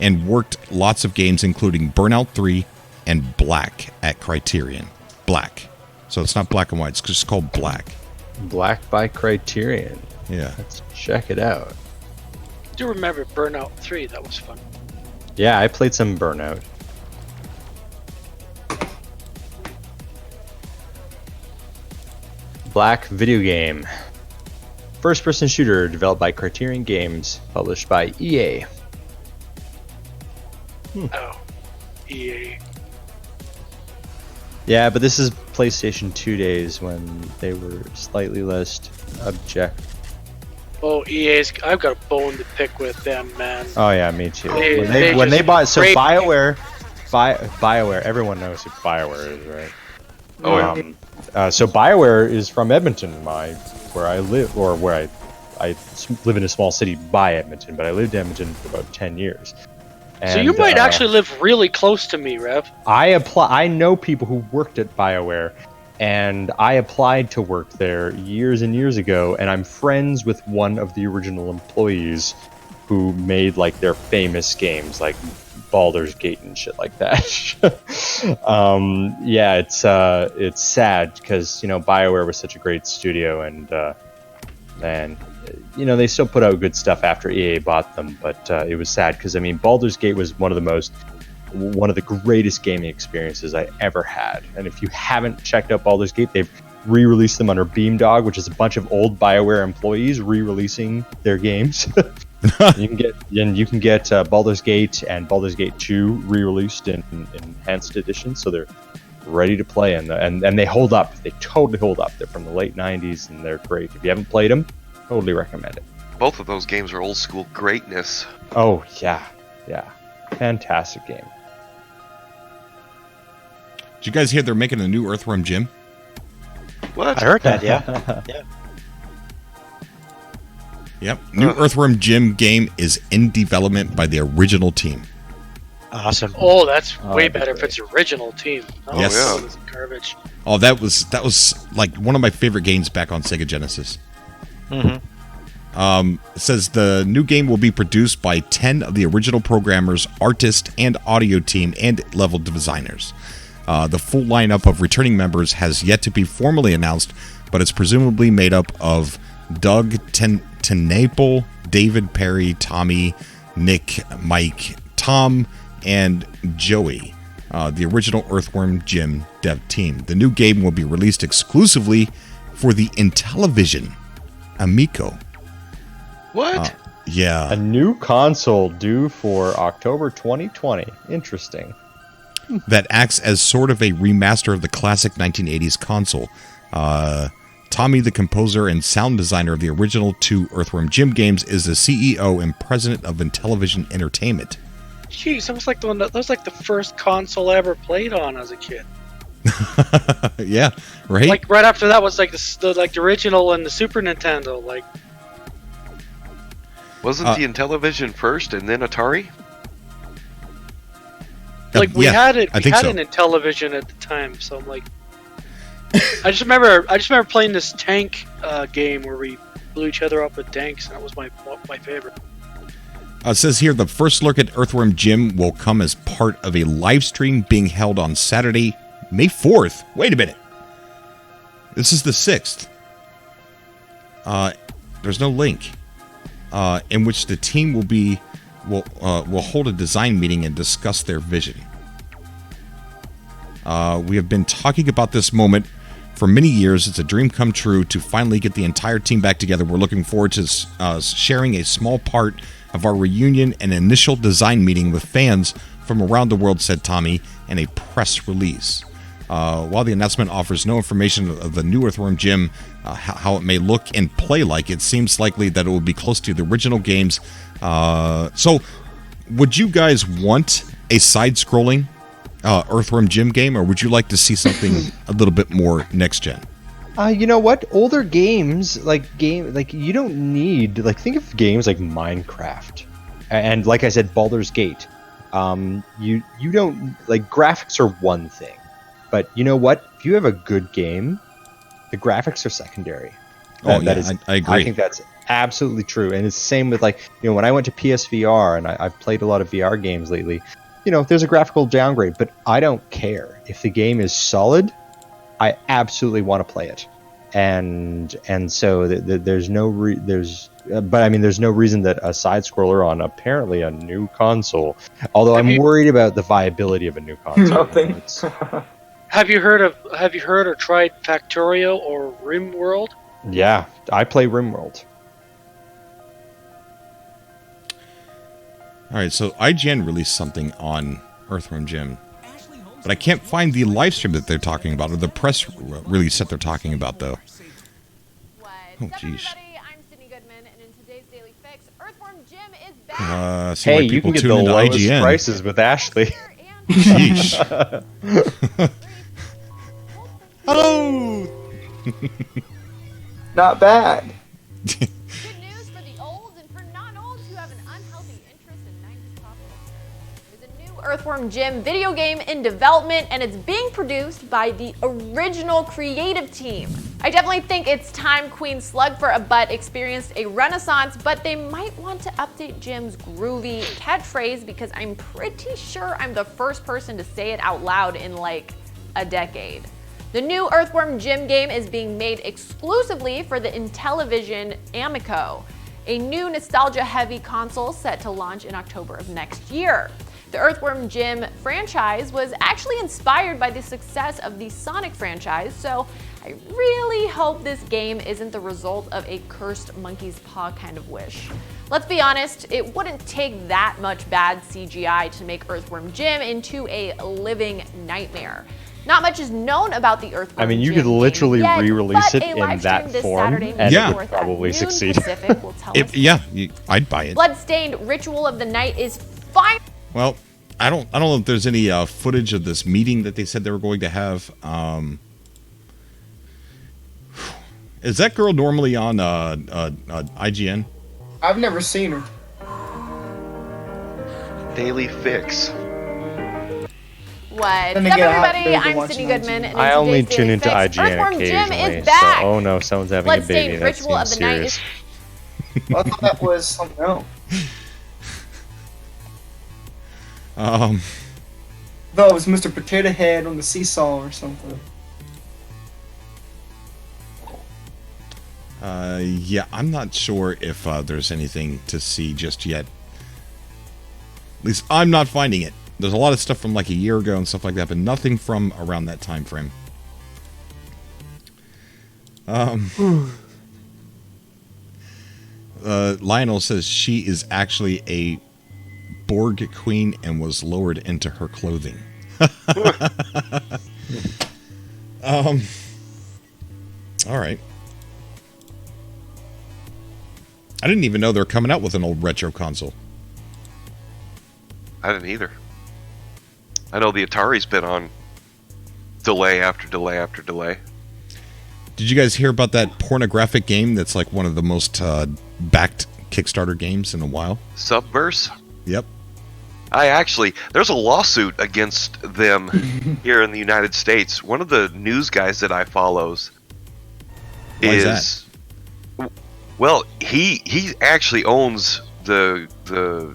and worked lots of games, including Burnout 3 and Black at Criterion. Black. So it's not Black and White. It's just called Black. Black by Criterion. Yeah. Let's check it out. I do remember Burnout 3. That was fun. Yeah, I played some Burnout. Black video game. First-person shooter developed by Criterion Games, published by EA. Oh, EA. Yeah, but this is PlayStation 2 days when they were slightly less object. Oh, EA's. I've got a bone to pick with them, man. Oh yeah, me too. They When they just bought, so rape- BioWare, everyone knows who BioWare is, right? Oh, yeah. So BioWare is from Edmonton, where I live, or where I live in a small city by Edmonton, but I lived in Edmonton for about 10 years. So you might actually live really close to me, Rev. I know people who worked at BioWare, and I applied to work there years and years ago, and I'm friends with one of the original employees who made like their famous games like Baldur's Gate and shit like that. Yeah, it's sad because, you know, BioWare was such a great studio, and man, you know, they still put out good stuff after EA bought them, but it was sad because, I mean, Baldur's Gate was one of the greatest gaming experiences I ever had. And if you haven't checked out Baldur's Gate, they've re-released them under Beamdog, which is a bunch of old BioWare employees re-releasing their games. you can get Baldur's Gate and Baldur's Gate 2 re-released in enhanced edition, so they're ready to play, and they hold up. They totally hold up. They're from the late 90s, and they're great. If you haven't played them, totally recommend it. Both of those games are old school greatness. Oh yeah, fantastic game. Did you guys hear they're making a new Earthworm Jim? What? I heard that, yeah. Yeah. Yep. New Earthworm Jim game is in development by the original team. Awesome. Oh, that's way that'd be better if great. it's original team. Oh, Yes. that was garbage. Oh, that was like one of my favorite games back on Sega Genesis. Mm-hmm. It says the new game will be produced by 10 of the original programmers, artists, and audio team and level designers. The full lineup of returning members has yet to be formally announced, but it's presumably made up of Doug Tenaple, David Perry, Tommy, Nick, Mike, Tom, and Joey, the original Earthworm Jim dev team. The new game will be released exclusively for the Intellivision Amico. What? Yeah. A new console due for October 2020. Interesting. That acts as sort of a remaster of the classic 1980s console. Tommy, the composer and sound designer of the original two Earthworm Jim games, is the CEO and president of Intellivision Entertainment. Jeez, that was like that was like the first console I ever played on as a kid. Yeah, right? Like right after that was like the original and the Super Nintendo. Like, Wasn't the Intellivision first and then Atari? like we yeah, had it. I We think had so. an Intellivision at the time, so I'm like, I just remember playing this tank game where we blew each other up with tanks, and that was my favorite. It says here the first look at Earthworm Jim will come as part of a live stream being held on Saturday, May 4th. Wait a minute. This is the 6th. There's no link. In which the team will hold a design meeting and discuss their vision. We have been talking about this moment for many years. It's a dream come true to finally get the entire team back together. We're looking forward to sharing a small part of our reunion and initial design meeting with fans from around the world, said Tommy in a press release. While the announcement offers no information of the new Earthworm Jim, how it may look and play like, it seems likely that it will be close to the original games. So, would you guys want a side-scrolling Earthworm Jim game, or would you like to see something a little bit more next-gen? You know what? Older games, you don't need, think of games like Minecraft. And like I said, Baldur's Gate. You don't, graphics are one thing. But you know what? If you have a good game, the graphics are secondary. I agree. I think that's absolutely true. And it's the same with, when I went to PSVR, and I've played a lot of VR games lately, there's a graphical downgrade, but I don't care. If the game is solid, I absolutely want to play it. And so there's no reason that a side scroller on apparently a new console. Although I'm worried about the viability of a new console. Nothing. Have you heard or tried Factorio or RimWorld? Yeah, I play RimWorld. All right, so IGN released something on Earthworm Jim, but I can't find the live stream that they're talking about, or the press release that they're talking about, though. Oh, jeez. See why Hey, you people can get tune the into lowest IGN. prices with Ashley. Sheesh. Hello. Not bad. Good news for the olds and for non-olds who have an unhealthy interest in 90s pop culture. There's a new Earthworm Jim video game in development, and it's being produced by the original creative team. I definitely think it's time Queen Slug for a Butt experienced a renaissance, but they might want to update Jim's groovy catchphrase because I'm pretty sure I'm the first person to say it out loud in like a decade. The new Earthworm Jim game is being made exclusively for the Intellivision Amico, a new nostalgia-heavy console set to launch in October of next year. The Earthworm Jim franchise was actually inspired by the success of the Sonic franchise, so I really hope this game isn't the result of a cursed monkey's paw kind of wish. Let's be honest, it wouldn't take that much bad CGI to make Earthworm Jim into a living nightmare. Not much is known about the Earthworm I mean, you Jim could literally game yet, re-release but it a in live that stream this form, Saturday, and May it would 4th at probably noon succeed. Pacific will tell us. I'd buy it. Bloodstained Ritual of the Night is fine. Well, I don't know if there's any footage of this meeting that they said they were going to have. Is that girl normally on IGN? I've never seen her. Daily Fix. What's Then up, again, I everybody? haven't been I'm watching Sydney Goodman, and in I only today's tune Daily into Fix, IGN Earthworm Jim occasionally. is back. So, oh no, someone's having a baby. Bloodstained That Ritual of seems the Night serious. is I thought that was something else. No, it was Mr. Potato Head on the seesaw or something. Yeah, I'm not sure if there's anything to see just yet. At least I'm not finding it. There's a lot of stuff from like a year ago and stuff like that, but nothing from around that time frame. Lionel says she is actually a Borg queen and was lowered into her clothing. All right. I didn't even know they were coming out with an old retro console. I didn't either. I know the Atari's been on delay after delay after delay. Did you guys hear about that pornographic game that's like one of the most backed Kickstarter games in a while? Subverse? Yep. There's a lawsuit against them here in the United States. One of the news guys that I follows Why is well, he actually owns the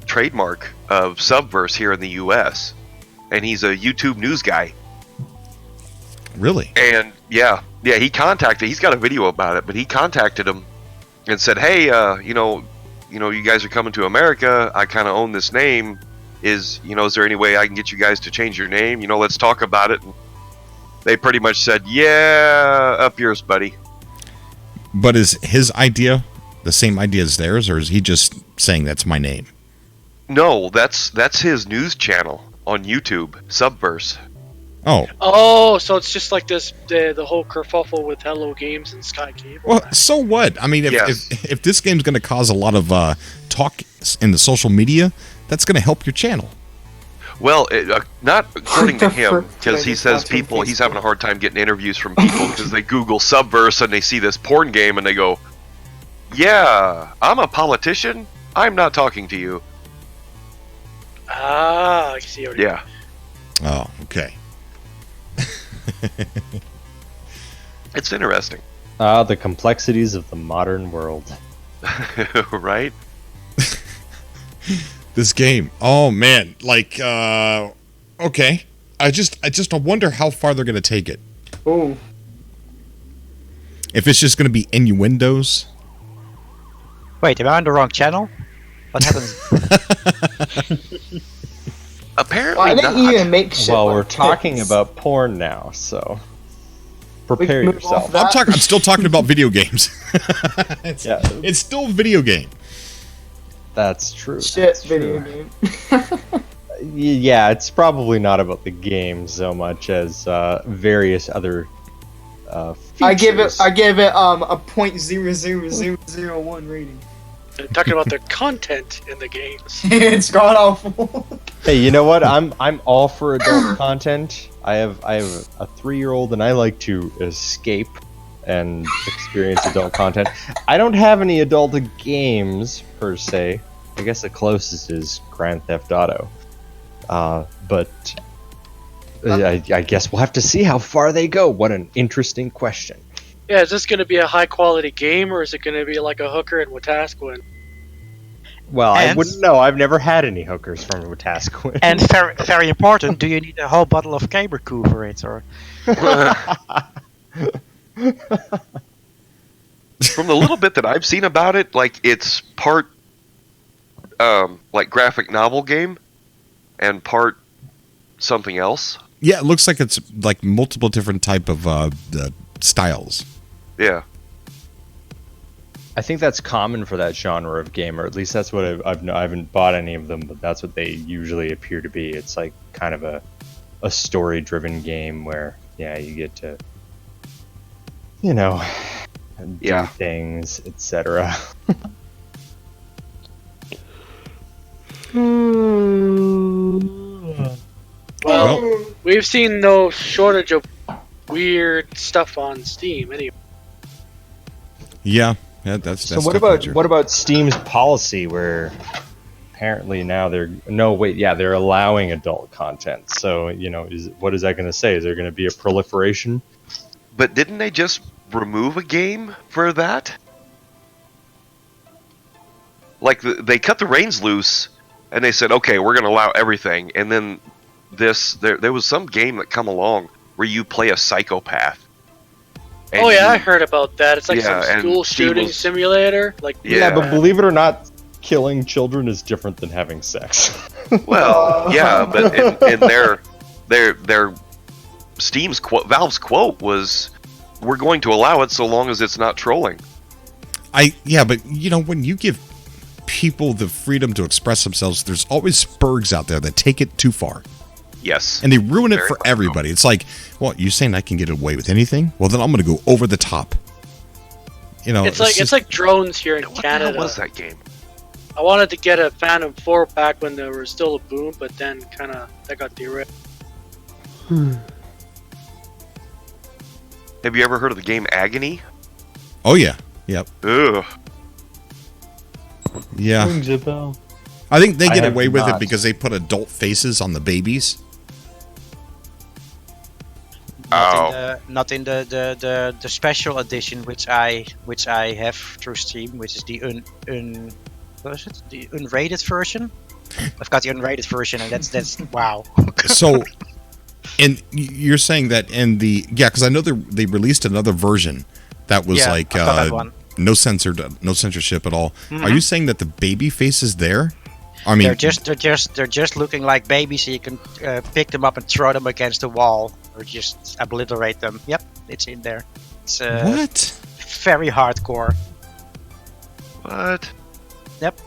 trademark of Subverse here in the US, and he's a YouTube news guy. Really? And yeah, he's got a video about it, but he contacted him and said, "Hey, you guys are coming to America. I kind of own this name. Is there any way I can get you guys to change your name? Let's talk about it." And they pretty much said, "Yeah, up yours, buddy." But is his idea the same idea as theirs, or is he just saying that's my name? No, that's his news channel on YouTube, Subverse. Oh, so it's just like this the whole kerfuffle with Hello Games and Sky Cable. Well, so what? I mean, if this game's going to cause a lot of talk in the social media, that's going to help your channel. Well, not according to him, because he says he's having a hard time getting interviews from people because they Google Subverse and they see this porn game and they go, "Yeah, I'm a politician. I'm not talking to you." Ah, I see. Yeah. Oh, okay. It's interesting. The complexities of the modern world. Right? This game. Oh man, like okay. I just wonder how far they're going to take it. Oh. If it's just going to be innuendos. Wait, am I on the wrong channel? What happens? Apparently Why not. didn't you even make shit Well, like we're talking this? about porn now, so prepare move off yourself. that. I'm still talking about video games. Yeah. It's still a video game. That's true. Shit, that's video true. game. Yeah, it's probably not about the game so much as various other features. I give it a .00001 rating. They're talking about the content in the games. It's god awful. Hey, you know what? I'm all for adult content. I have a 3-year-old and I like to escape and experience adult content. I don't have any adult games per se. I guess the closest is Grand Theft Auto. But I guess we'll have to see how far they go. What an interesting question. Yeah, is this going to be a high quality game, or is it going to be like a hooker in Wetaskiwin? Well, I And- wouldn't know. I've never had any hookers from Wetaskiwin. And very, very important, do you need a whole bottle of Gamercoo for it, or? From the little bit that I've seen about it, like it's part like graphic novel game and part something else. Yeah, it looks like it's like multiple different type of styles. Yeah. I think that's common for that genre of game, or at least that's what I haven't bought any of them, but that's what they usually appear to be. It's like kind of a story-driven game where, yeah, you get to, you know, do things, etc. Well, we've seen no shortage of weird stuff on Steam anyway. Yeah, that's So what about Steam's policy where apparently now they're allowing adult content. So, you know, what is that going to say? Is there going to be a proliferation? But didn't they just remove a game for that? Like they cut the reins loose and they said, "Okay, we're going to allow everything." And then there was some game that come along where you play a psychopath. And Oh yeah, I heard about that. It's like Yeah, some and school Steve shooting was- simulator. Like Yeah, but believe it or not, killing children is different than having sex. Well, yeah, but in their Steam's Valve's quote was, "We're going to allow it so long as it's not trolling." But you know, when you give people the freedom to express themselves, there's always spurgs out there that take it too far. Yes. And they ruin it Very for much everybody. It's like, well, you saying I can get away with anything? Well, then I'm going to go over the top. You know, it's like drones here in What the Canada. hell was that game? I wanted to get a Phantom 4 back when there was still a boom, but then that got derailed. Have you ever heard of the game Agony? Oh yeah, yep, Ugh. yeah. Rings a bell. I think they I get have away with it not. because they put adult faces on the babies. Not in the special edition, which I have through Steam, which is the what is it? The unrated version. I've got the unrated version, and that's wow. So, and you're saying that in because I know they released another version that was Yeah, like I've got that one. no censorship at all. Mhm. Are you saying that the baby faces there? I mean, they're just looking like babies, so you can pick them up and throw them against the wall, or just obliterate them. Yep, it's in there. It's what? very hardcore. What? Yep.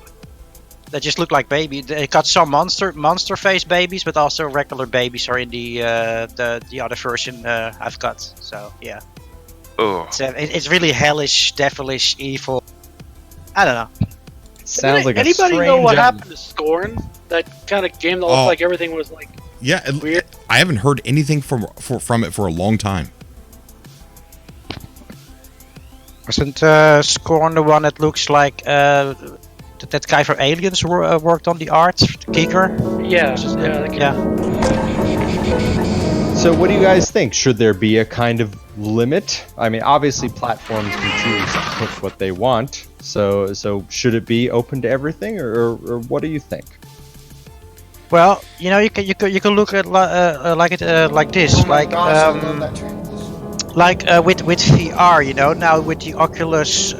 They just look like babies. They got some monster face babies, but also regular babies are in the other version I've got. So yeah, Oh. it's really hellish, devilish, evil. I don't know. Sounds like Anybody a know what strange- happened to Scorn? That kind of game that looked like everything was like Yeah, weird. I haven't heard anything from it for a long time. Wasn't Scorn the one that looks like that guy from Aliens worked on the art, Giger? Yeah, Yeah. So what do you guys think? Should there be a kind of limit? I mean, obviously platforms can choose to pick what they want. So should it be open to everything, or what do you think? Well, you know, you can look at like this, Oh my like gosh, I love that transition. with VR, you know, now with the Oculus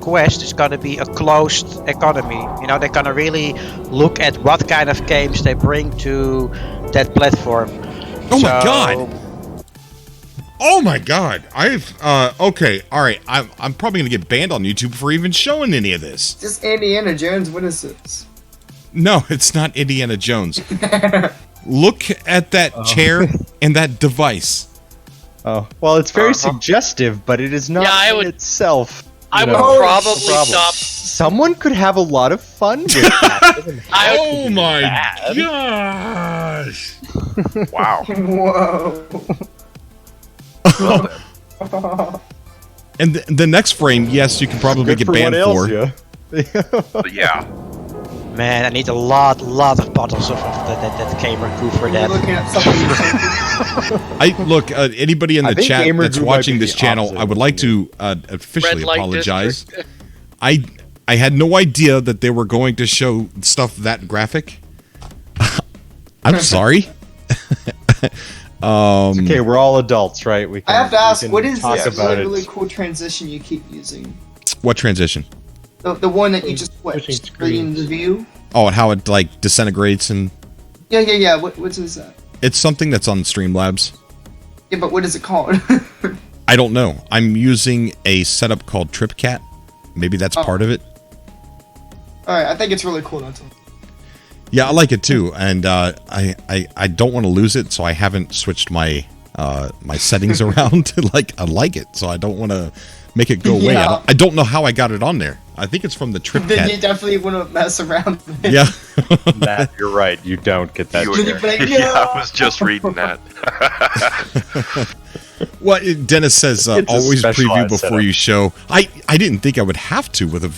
Quest, it's gonna be a closed economy. You know, they're gonna really look at what kind of games they bring to that platform. Oh my God! Oh my God! Okay, all right. I'm probably gonna get banned on YouTube for even showing any of this. Just Indiana Jones. What is this? No, it's not Indiana Jones. Look at that chair and that device. Oh, well, it's very suggestive, but it is not in itself. I would know, probably problem. stop. Someone could have a lot of fun with that. It doesn't have to Oh be my bad. gosh! Wow. Whoa. And the next frame, yes, you can probably Good get for banned what ails for. ya. But yeah. Man, I need a lot of bottles of that gamer goo for You're that. looking at something. Look, anybody in I the think chat Gamer that's Goo might watching be this the channel, opposite I would of like you. to officially Red light apologize. district. I had no idea that they were going to show stuff that graphic. I'm sorry. Okay, we're all adults, right? We can, I have to we ask, can what is talk this about really, it. really cool transition you keep using? What transition? The one that you just Switching switched in the screens. view? Oh, and how it like disintegrates, and Yeah. What is that? it's something that's on Streamlabs. Yeah, but what is it called? I don't know. I'm using a setup called TripCat. Maybe that's part of it. Alright, I think it's really cool. That's all. Yeah, I like it too, and I don't want to lose it, so I haven't switched my my settings around. I like it, so I don't want to make it go away. Yeah. I don't know how I got it on there. I think it's from the Then you TripCat. definitely wouldn't mess around with it. Yeah. Matt, you're right. You don't get that. You Then you'd be like, yeah, "No." I was just reading that. Well, Dennis says It's a always preview specialized before setup. you show. I didn't think I would have to with a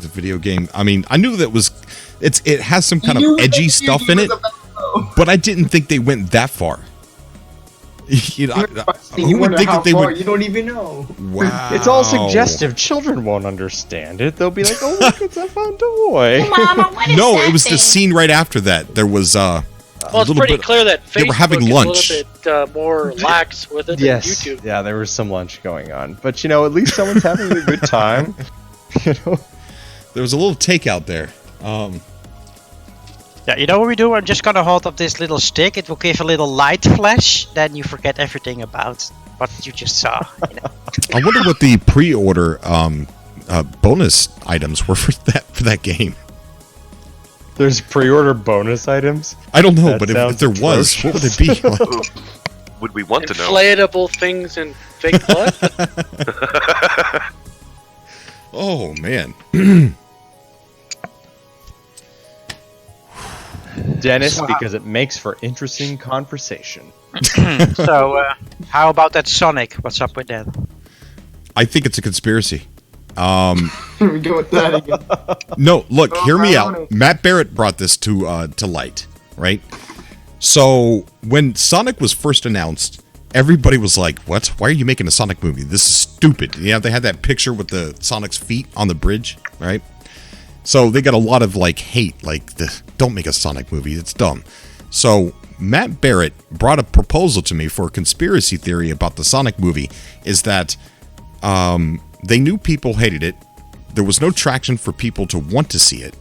video game. I mean, I knew that it has some kind You of knew edgy that stuff you in was it, about to know. but I didn't think they went that far. You know, You who would wonder think how that they far, would? you don't even know. Wow, It's all suggestive. Children won't understand it. They'll be like, "Oh, look, it's a fun toy." Mama, what is No, that it was the thing? scene right after that. There was Well, it's little pretty bit- clear that Facebook they were having is lunch. a little bit more lax with it Yes. than YouTube. Yeah, there was some lunch going on, but at least someone's having a good time. there was a little takeout there. Yeah, you know what we do? I'm just gonna hold up this little stick. It will give a little light flash. Then you forget everything about what you just saw. You know? I wonder what the pre-order bonus items were for that game. There's pre-order bonus items. I don't know, That but if sounds there was, what would it be? Like, Would we want to know? Inflatable things and fake blood. oh man. Dennis, because it makes for interesting conversation. So, how about that Sonic? What's up with that? I think it's a conspiracy. Here we go with that again. No, look, Oh, hear me Brownie. out. Matt Barrett brought this to light, right? So when Sonic was first announced, everybody was like, "What? Why are you making a Sonic movie? This is stupid." Yeah, they had that picture with the Sonic's feet on the bridge, right? So they got a lot of hate, don't make a Sonic movie, it's dumb. So Matt Barrett brought a proposal to me for a conspiracy theory about the Sonic movie, is that they knew people hated it. There was no traction for people to want to see it.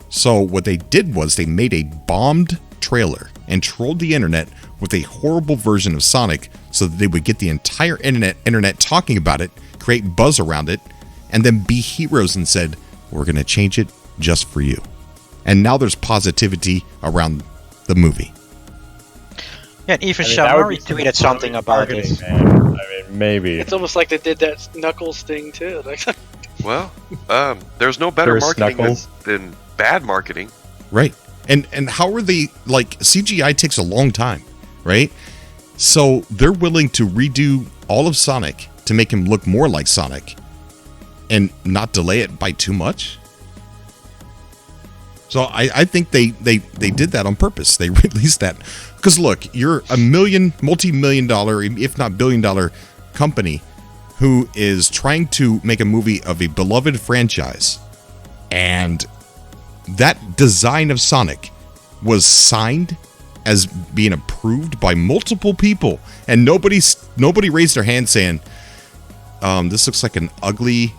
So what they did was they made a bombed trailer and trolled the internet with a horrible version of Sonic so that they would get the entire internet talking about it, create buzz around it, and then be heroes and said, "We're going to change it just for you." And now there's positivity around the movie. Yeah, and even that Summer would be tweeted something about marketing, it. man. I mean, maybe. It's almost like they did that Knuckles thing too. Like, Well, there's no better There's marketing Snuggles. than bad marketing. Right. And how are they, CGI takes a long time, right? So they're willing to redo all of Sonic to make him look more like Sonic and not delay it by too much. So I think they did that on purpose. They released that because look, you're a multi-million dollar, if not billion-dollar company who is trying to make a movie of a beloved franchise, and that design of Sonic was signed as being approved by multiple people, and nobody raised their hand saying, "This looks like an ugly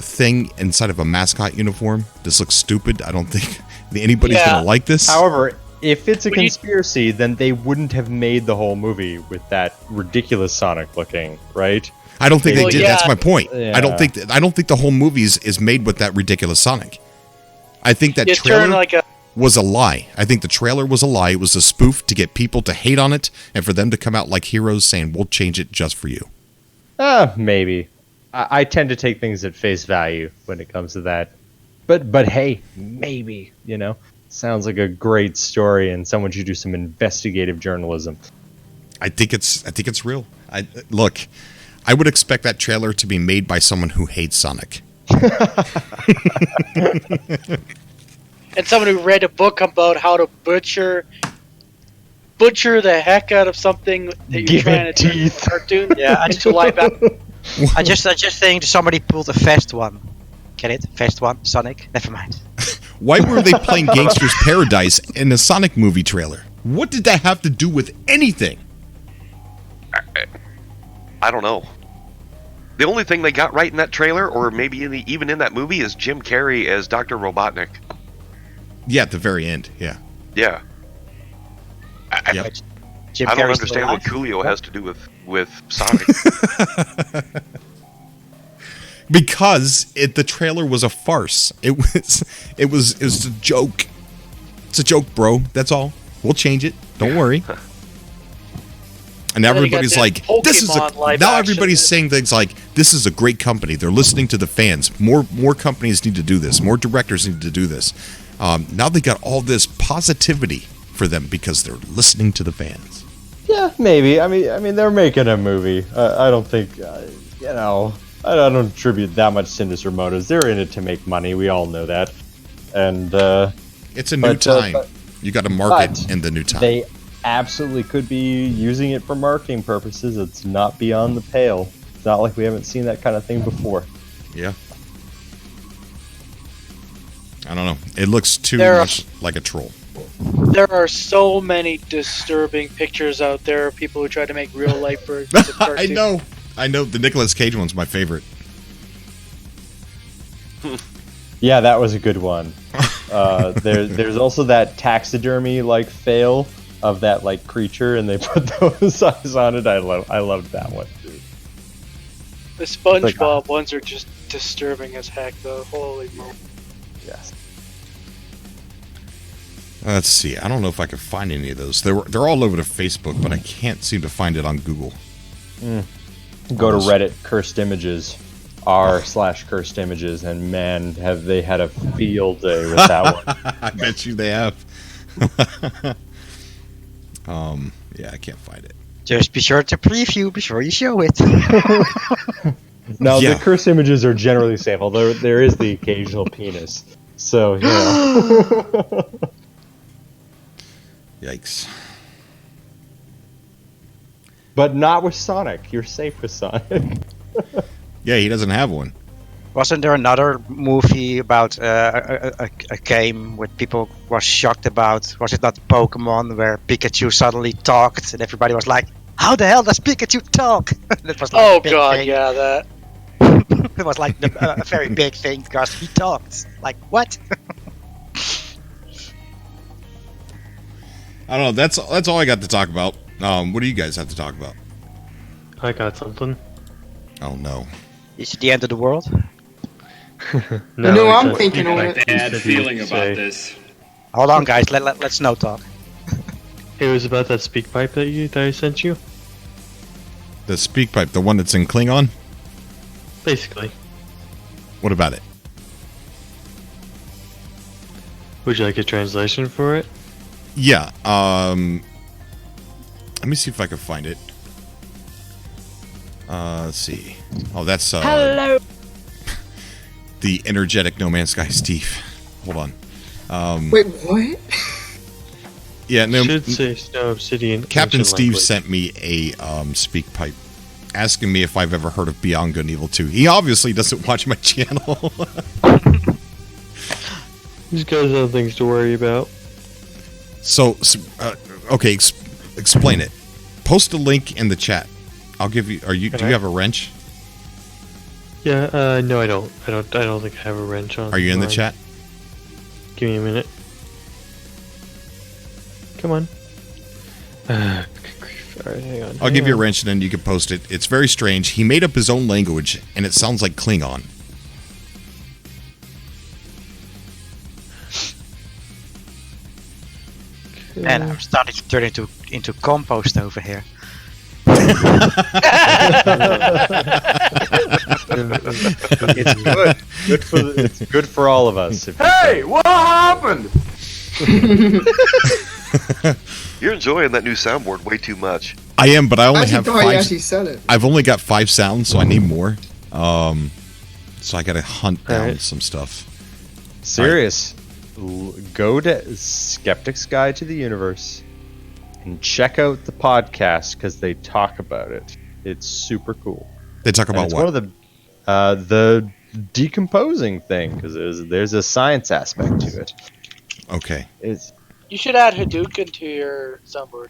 thing inside of a mascot uniform. This looks stupid. I don't think anybody's gonna like this." However, if it's a But you- conspiracy, then they wouldn't have made the whole movie with that ridiculous Sonic looking, right? I don't think Well, they did. yeah. That's my point. Yeah. I don't think the whole movie is made with that ridiculous Sonic. I think that You trailer turn like a was a lie. I think the trailer was a lie. It was a spoof to get people to hate on it and for them to come out like heroes saying, "We'll change it just for you." Maybe. I tend to take things at face value when it comes to that. But hey, maybe, Sounds like a great story and someone should do some investigative journalism. I think it's real. Look, I would expect that trailer to be made by someone who hates Sonic. and someone who read a book about how to butcher the heck out of something that you're Give trying it to turn teeth. into a cartoon. Yeah, into live action. I just think somebody pulled a fast one. Get it? Fast one, Sonic. Never mind. Why were they playing Gangster's Paradise in a Sonic movie trailer? What did that have to do with anything? I don't know. The only thing they got right in that trailer, or maybe even in that movie, is Jim Carrey as Dr. Robotnik. Yeah, at the very end. Yeah. Yeah. Yep. Jim I don't Carrey's understand what still alive? Coolio has to do with Sonic. Because the trailer was a farce. It was a joke. It's a joke, bro. That's all. We'll change it. Don't worry. And now And then you got everybody's that like, "This is Pokemon live now action everybody's that- saying things like, "This is a great company. They're listening to the fans. More companies need to do this. More directors need to do this." Now they got all this positivity for them because they're listening to the fans. Yeah, maybe. I mean, they're making a movie. I don't think, I don't attribute that much sinister motives. They're in it to make money. We all know that. And It's a new time. You got to market but in the new time. they absolutely could be using it for marketing purposes. It's not beyond the pale. It's not like we haven't seen that kind of thing before. Yeah. I don't know. It looks too There are- much like a troll. There are so many disturbing pictures out there of people who try to make real life versions of I cartoons. know. The Nicolas Cage one's my favorite. Yeah, that was a good one. There's also that taxidermy fail of that creature, and they put those eyes on it. I loved that one too. The SpongeBob ones are just disturbing as heck, though. Holy moly. Yes. Let's see. I don't know if I could find any of those. They're all over the Facebook, but I can't seem to find it on Google. Go to Reddit, cursed images, r/cursed images, and man, have they had a field day with that one. I bet you they have. Yeah, I can't find it. Just be sure to preview before you show it. No, Yeah. the cursed images are generally safe, although there is the occasional penis. So, Yikes. But not with Sonic. You're safe with Sonic. Yeah, he doesn't have one. Wasn't there another movie about a game where people were shocked about? Was it not Pokemon where Pikachu suddenly talked and everybody was like, "How the hell does Pikachu talk?" That was Oh a big god, thing. yeah, that. It was a very big thing because he talked. Like what? I don't know. That's all I got to talk about. What do you guys have to talk about? I got something. Oh no. Is it the end of the world? No, it's I'm a thinking speak on back it. that you Bad said you feeling would about say. this. Hold on, guys. Let's no talk. It was about that speak pipe that I sent you. The speak pipe, the one that's in Klingon? Basically, What about it? would you like a translation for it? Yeah. Let me see if I can find it. Let's see. Oh, that's Hello. the energetic No Man's Sky Steve. Hold on. Wait, what? Yeah, no. Should say Snow Obsidian. Captain ancient Steve language. sent me a speak pipe, asking me if I've ever heard of Beyond Good and Evil 2. He obviously doesn't watch my channel. He's got his own things to worry about. So, okay, explain it. Post a link in the chat. I'll give you. Do you have a wrench? Yeah. No, I don't. I don't think I have a wrench on. Are you in the mine. chat? Give me a minute. Come on. Alright, hang on. I'll give you a wrench and then you can post it. It's very strange. He made up his own language and it sounds like Klingon. And I'm starting to turn into compost over here. It's good. It's good for all of us. Hey, what happened? You're enjoying that new soundboard way too much. I am, but I only have thought you five. actually said it. I've only got 5 sounds, so I need more. So I gotta hunt down Alright. some stuff. Serious. Go to Skeptic's Guide to the Universe and check out the podcast because they talk about it. It's super cool. They talk And about it's what? one of the decomposing thing because there's a science aspect to it. Okay. It's You should add Hadouken to your soundboard.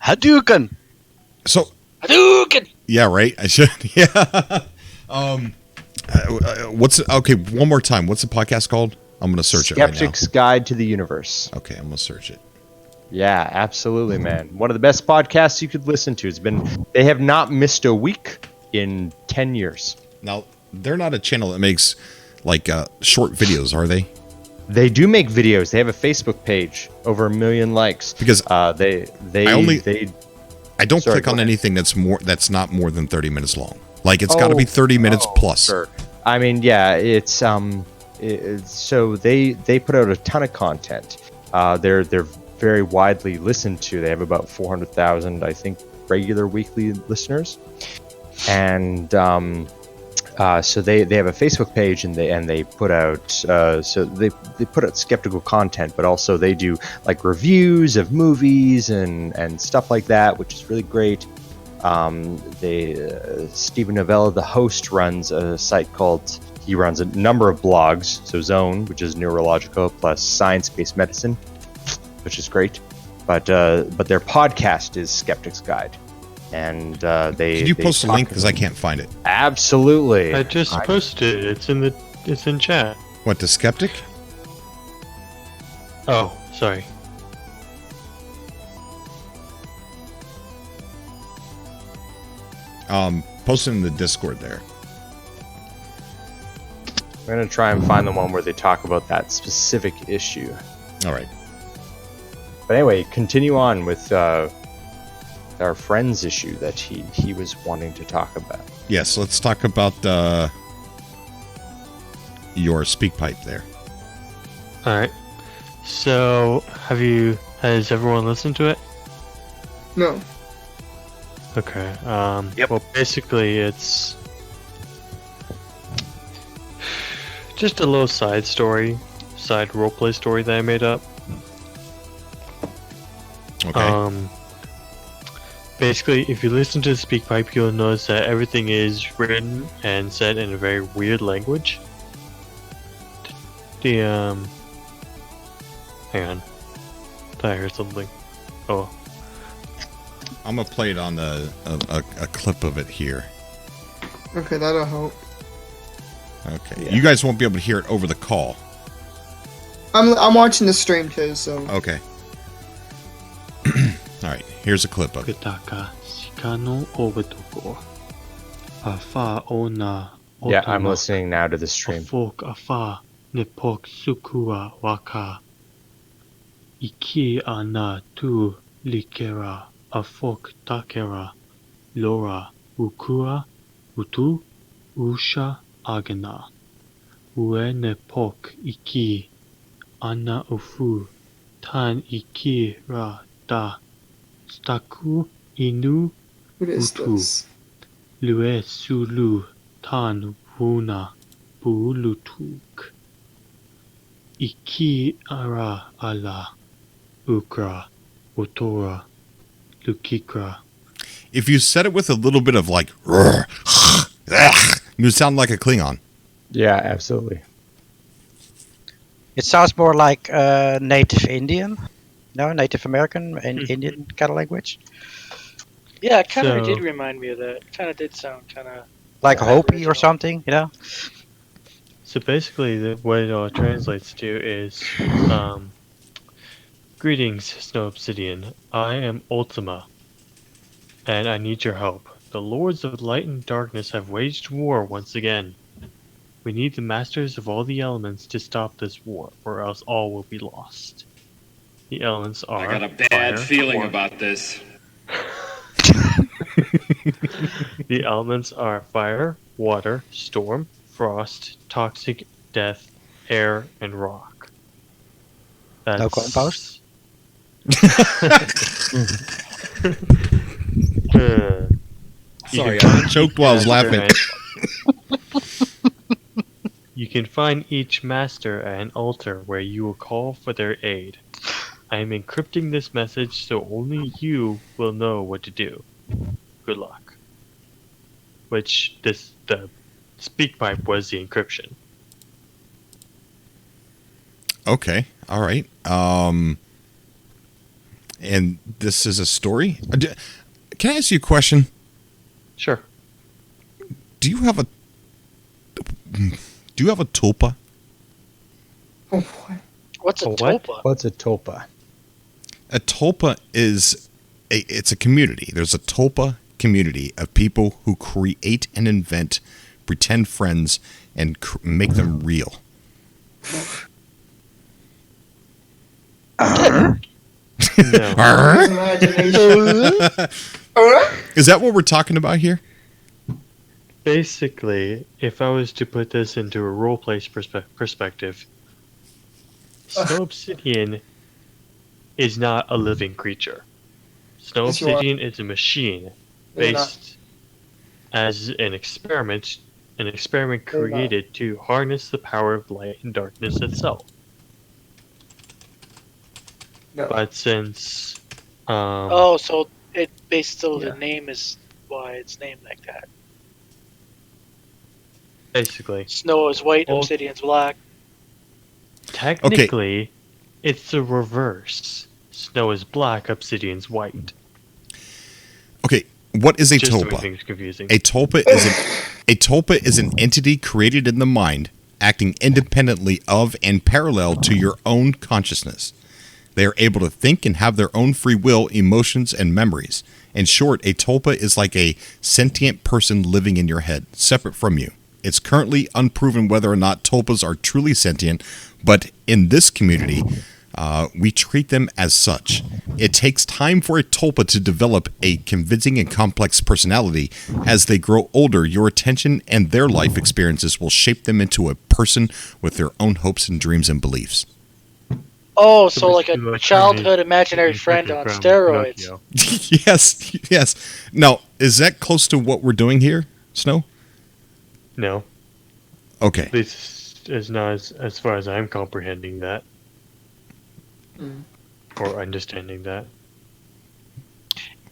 Hadouken! So Hadouken! yeah, right. I should. Yeah. What's okay? One more time. What's the podcast called? I'm gonna search it right now. Skeptic's Guide to the Universe. Okay, I'm gonna search it. Yeah, absolutely, man. One of the best podcasts you could listen to. They have not missed a week in 10 years. Now they're not a channel that makes like short videos, are they? They do make videos. They have a Facebook page, over 1 million likes. Because they I don't Sorry, click go on ahead. anything that's not more than 30 minutes long. Like it's got to be 30 minutes plus. Sure. I mean, yeah, it's so they put out a ton of content. They're very widely listened to. They have about 400,000, I think, regular weekly listeners, and so they have a Facebook page and they put out they put out skeptical content, but also they do like reviews of movies and stuff like that, which is really great. Stephen Novella, the host, runs a site called. He runs a number of blogs. So Zone, which is neurological, plus science-based medicine, which is great. But their podcast is Skeptic's Guide, and they. Could you they post a talk link because I can't find it? Absolutely. I just posted it. It's in chat. What, the Skeptic? Oh, sorry. Post it in the Discord there. I'm gonna try and find the one where they talk about that specific issue. All right. But anyway, continue on with our friend's issue that he was wanting to talk about. Yes, let's talk about your speak pipe there. Alright. So, has everyone listened to it? No. Okay. Yep. Well, basically, it's just a little side roleplay story that I made up. Okay. Basically, if you listen to the speak pipe, you'll notice that everything is written and said in a very weird language. Hang on. Thought I heard something. Oh. I'm gonna play it on a clip of it here. Okay, that'll help. Okay. Yeah. You guys won't be able to hear it over the call. I'm watching the stream too, so. Okay. All right. Here's a clip of it. Kutaka shikano obetoko. Afa ona. Yeah, I'm listening now to the stream. Afok afa nepok sukua waka. Iki ana tu likera afok takera lora ukua utu usha agena. Ue nepok iki ana ufu tan iki ra da staku inu What is Utu. this? lue sulu tan wuna bulutuk. Iki ara ala ukra utora lukikra. If you said it with a little bit of like, you sound like a Klingon. Yeah, absolutely. It sounds more like Native Indian, no, Native American and Indian kind of language, Yeah, it kind of So- did remind me of that. Kind of did sound kind of. like Yeah, Hopi or original. something, you know. So basically, what it all translates to is, Greetings, Snow Obsidian. I am Ultima, and I need your help. The Lords of Light and Darkness have waged war once again. We need the Masters of all the elements to stop this war, or else all will be lost. The elements are I got a bad fire, feeling about this. The elements are fire, water, storm, frost, toxic, death, air, and rock. That's... No compost? Sorry, I choked while I was laughing. You can find each master at an altar where you will call for their aid. I am encrypting this message so only you will know what to do. Good luck. Which the speak pipe was the encryption. Okay, all right. And this is a story? Can I ask you a question? Sure. Do you have a tulpa? What's a what? tulpa? What's a tulpa? A tulpa is it's a community. There's a tulpa community of people who create and invent pretend friends and make them real. No. Is that what we're talking about here? Basically, if I was to put this into a roleplay perspective, Snow Obsidian is not a living creature. Snow Yes, you are. Obsidian is a machine based as an experiment created to harness the power of light and darkness itself. No. But since Oh, so it based so Yeah. the name is why it's named like that. basically, Snow is white, Oh. obsidian's black. technically, it's the reverse. Snow is black, obsidian's white. Okay, what is a Just to make tulpa? things confusing. A tulpa is an entity created in the mind, acting independently of and parallel to your own consciousness. They are able to think and have their own free will, emotions, and memories. In short, a tulpa is like a sentient person living in your head, separate from you. It's currently unproven whether or not tulpas are truly sentient, but in this community, we treat them as such. It takes time for a tulpa to develop a convincing and complex personality. As they grow older, your attention and their life experiences will shape them into a person with their own hopes and dreams and beliefs. Oh, so like basically a like childhood Chinese- imaginary Chinese friend working on from steroids. Pinocchio. Yes. Now, is that close to what we're doing here, Snow? No, Okay. this is not as far as I'm comprehending that. Or understanding that.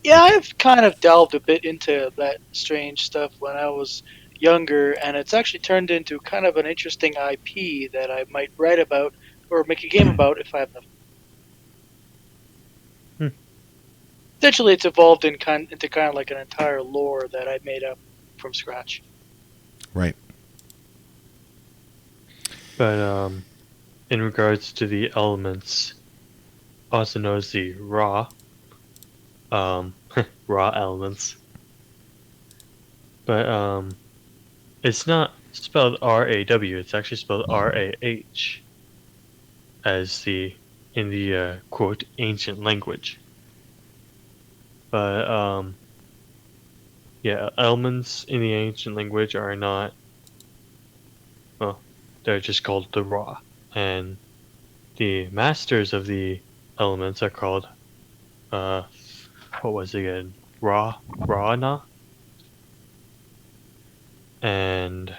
Yeah, I've kind of delved a bit into that strange stuff when I was younger, and it's actually turned into kind of an interesting IP that I might write about or make a game about if I have enough. Essentially, it's evolved into kind of like an entire lore that I made up from scratch. Right. But in regards to the elements, also known as the raw raw elements. But it's not spelled R-A-W, it's actually spelled R-A-H as in the quote ancient language. But yeah, elements in the ancient language are not, well, they're just called the raw, and the masters of the elements are called what was it again? Rana? And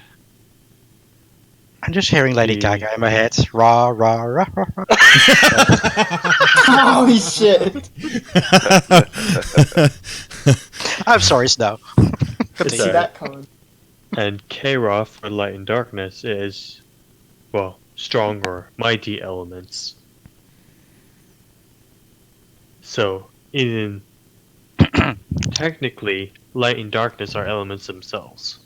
I'm just hearing Lady The- Gaga in my head. Rah, rah, rah, rah, rah. Holy shit! I'm sorry, Snow. Good to see that coming. and K-Ra for light and darkness is, well, strong or mighty elements. So, technically, light and darkness are elements themselves.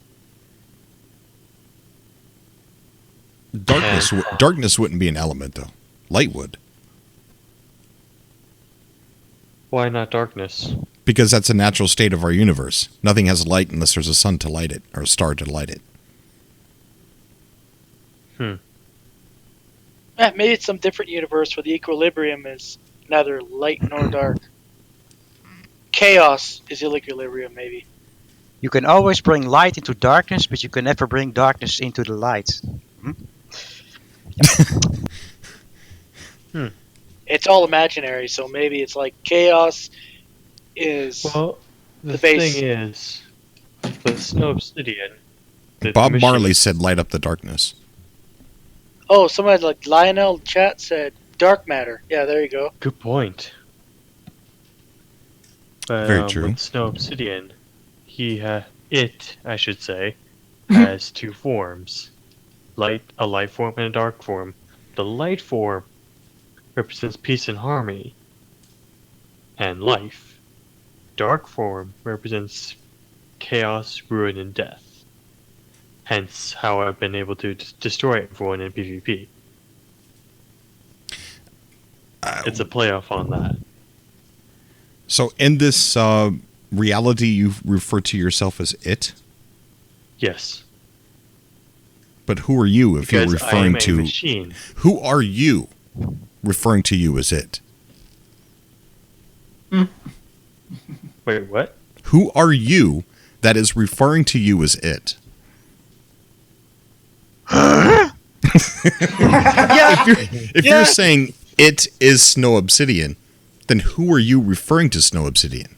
Darkness wouldn't be an element, though. Light would. Why not darkness? Because that's a natural state of our universe. Nothing has light unless there's a sun to light it, or a star to light it. Maybe it's some different universe where the equilibrium is neither light nor dark. Chaos is equilibrium, maybe. You can always bring light into darkness, but you can never bring darkness into the light. It's all imaginary, so maybe it's like chaos is Well, the base. thing is, the snow obsidian. the Bob machine- Marley said, "Light up the darkness." Oh, somebody like Lionel chat said dark matter. Yeah, there you go. Good point. But, Very true. With snow obsidian, I should say, has two forms: a light form and a dark form. The light form represents peace and harmony and life. Dark form represents chaos, ruin, and death. Hence, how I've been able to destroy everyone in PvP. It's a playoff on that. So, in this reality, you refer to yourself as it. Yes. But who are you if Because you're I am referring a to? machine. Who are you referring to you as it? Wait, what? Who are you that is referring to you as it? If you're saying it is Snow Obsidian, then who are you referring to Snow Obsidian?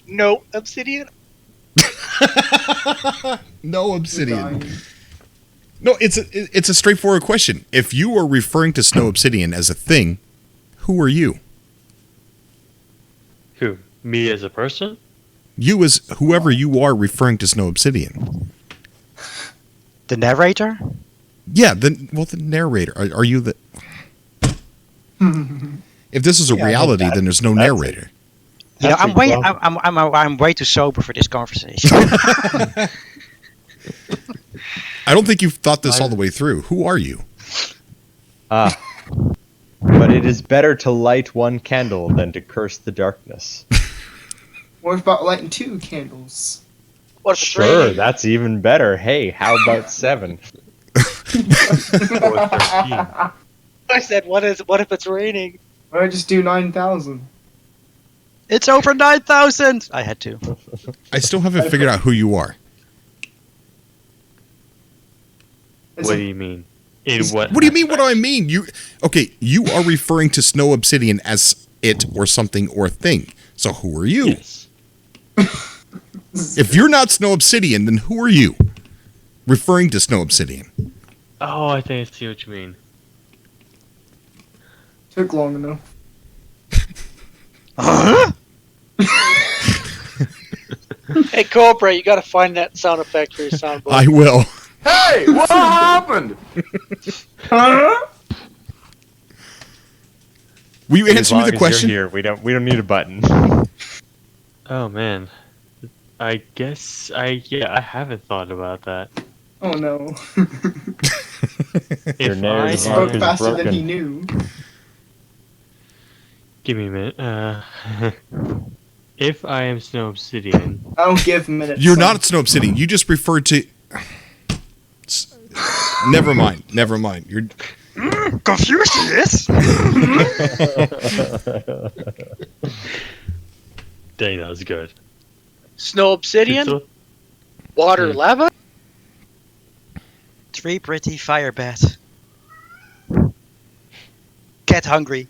No obsidian. No Obsidian. No, it's a straightforward question. If you are referring to Snow Obsidian as a thing, who are you? Who? Me as a person? You as whoever you are referring to Snow Obsidian. The narrator? Yeah, the narrator. Are you the... If this is a reality, then there's no narrator. You know, I'm way too sober for this conversation. I don't think you've thought this all the way through. Who are you? But it is better to light one candle than to curse the darkness. What about lighting 2 candles? What if it's Sure, raining? that's even better. Hey, how about 7? I said, what if it's raining? Why don't I just do 9,000? It's over 9,000! I had to. I still haven't figured out who you are. What do you mean? In what? What do you mean? What do I mean? You are referring to Snow Obsidian as it or something or thing. So who are you? Yes. If you're not Snow Obsidian, then who are you? Referring to Snow Obsidian. Oh, I think I see what you mean. Took long enough. Hey, Cobra, you gotta find that sound effect for your soundboard. I will. Hey, what happened? Will you answer me the question? Here, we don't need a button. Oh man, I guess I haven't thought about that. Oh no. If narrative He I spoke is faster broken. than he knew. give me a minute. If I am Snow Obsidian, I don't give minutes. You're not Snow Obsidian. You just referred to. Never mind. You're. Confucius? dang, that was good. Snow obsidian? So- Water Yeah. lava? 3 pretty fire bats. Cat hungry.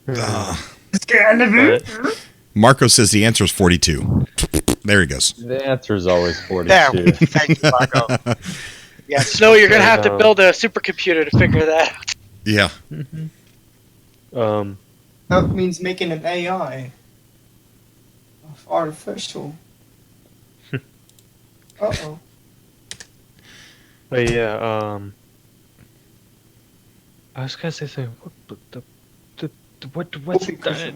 Let's get out of it. Marco says the answer is 42. There he goes. The answer is always 42. There. Thank you, Marco. Yeah, Snow, you're gonna have to Um, build a supercomputer to figure that out. Yeah. That means making an AI. Artificial. Uh-oh. But yeah, I was gonna say something. What's that?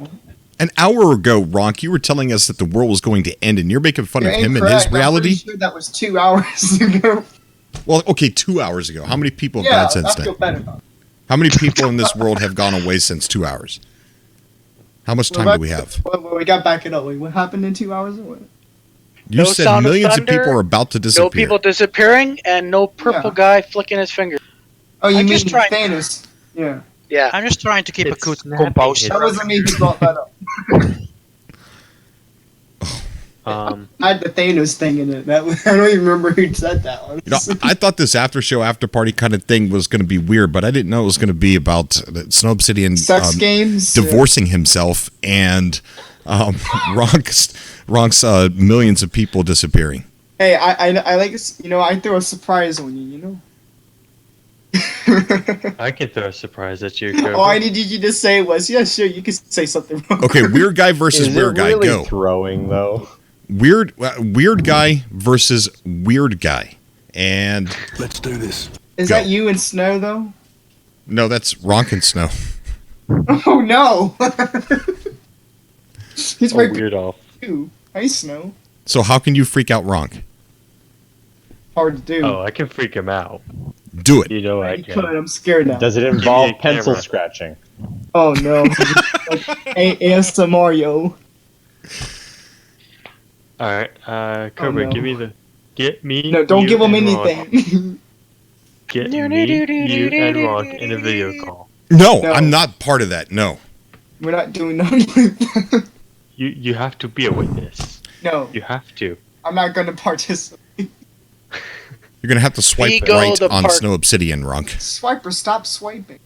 An hour ago, Ronk, you were telling us that the world was going to end, and you're making fun You're of him and incorrect. his reality. I'm pretty sure that was 2 hours ago. Well, okay, 2 hours ago. How many people have Yeah, died since I feel then? better about it. How many people in this world have gone away since 2 hours? How much time do we have? We got back it up. Wait, what happened in 2 hours? Or what? You No said sound of millions of thunder, people are about to No disappear. people disappearing, and no purple guy flicking his finger. Oh, you I'm mean just trying- Thanos? Yeah. Yeah. I'm just trying to keep It's a good snapping. composure. That wasn't me who brought that up. I had the Thanos thing in it. I don't even remember who said that. Honestly. I thought this after show, after party kind of thing was going to be weird, but I didn't know it was going to be about Snow Obsidian Sex games, divorcing himself and Ronk's millions of people disappearing. Hey, I like I throw a surprise on you. I can throw a surprise at you. All I needed you to say was, yeah, sure, you can say something wrong. Okay, weird guy versus Is weird it guy. really Go. throwing though? Weird guy versus weird guy. And Let's do this. Is Go. that you and Snow though? no, that's Ronk and Snow. Oh no! He's right weird off. too. Hey, Snow. So how can you freak out Ronk? Hard to do. Oh, I can freak him out. Do it. You know I You could, can. I'm scared now. Does it me involve a pencil camera. scratching? Oh no! Like ASMR, yo. Alright, Cobra, no. get me. No, don't you, give him and Ronk. anything. Get me, you, and Ronk in a video call. No, No. I'm not part of that. No. We're not doing nothing like that. You have to be a witness. No, You have to. I'm not gonna participate. You're going to have to swipe Vigo right the on park. Snow Obsidian, Ronk. Swiper, stop swiping.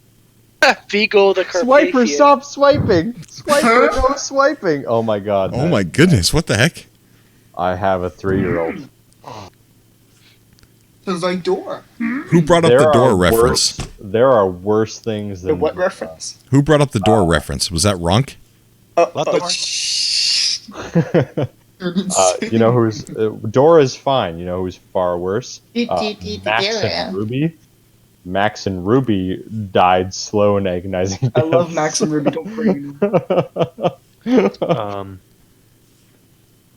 Vigo the Carpathian. Swiper, stop swiping! Swiper, no swiping! Oh my god. Oh my goodness, what the heck? I have a 3-year-old. Sounds like door. Who brought up There the are door reference? There are worse things The than what reference? Who brought up the door reference? Was that Ronk? What door? Shh. you know who's Dora's fine. You know who's far worse? Max and Ruby. Max and Ruby died slow and agonizing. I love Max and Ruby. Don't bring me.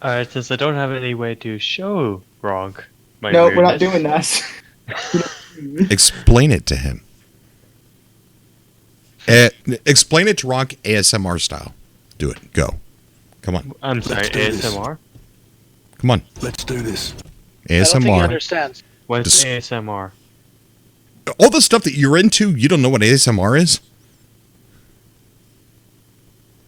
Alright, since I don't have any way to show Ronk my No, we're not weirdness, doing that. Explain it to him. Explain it to Ronk ASMR style. Do it. Go. Come on. I'm sorry, Let's do this. ASMR? Come on. Let's do this. I don't think he ASMR. understands. What's Dis- ASMR? All the stuff that you're into, you don't know what ASMR is?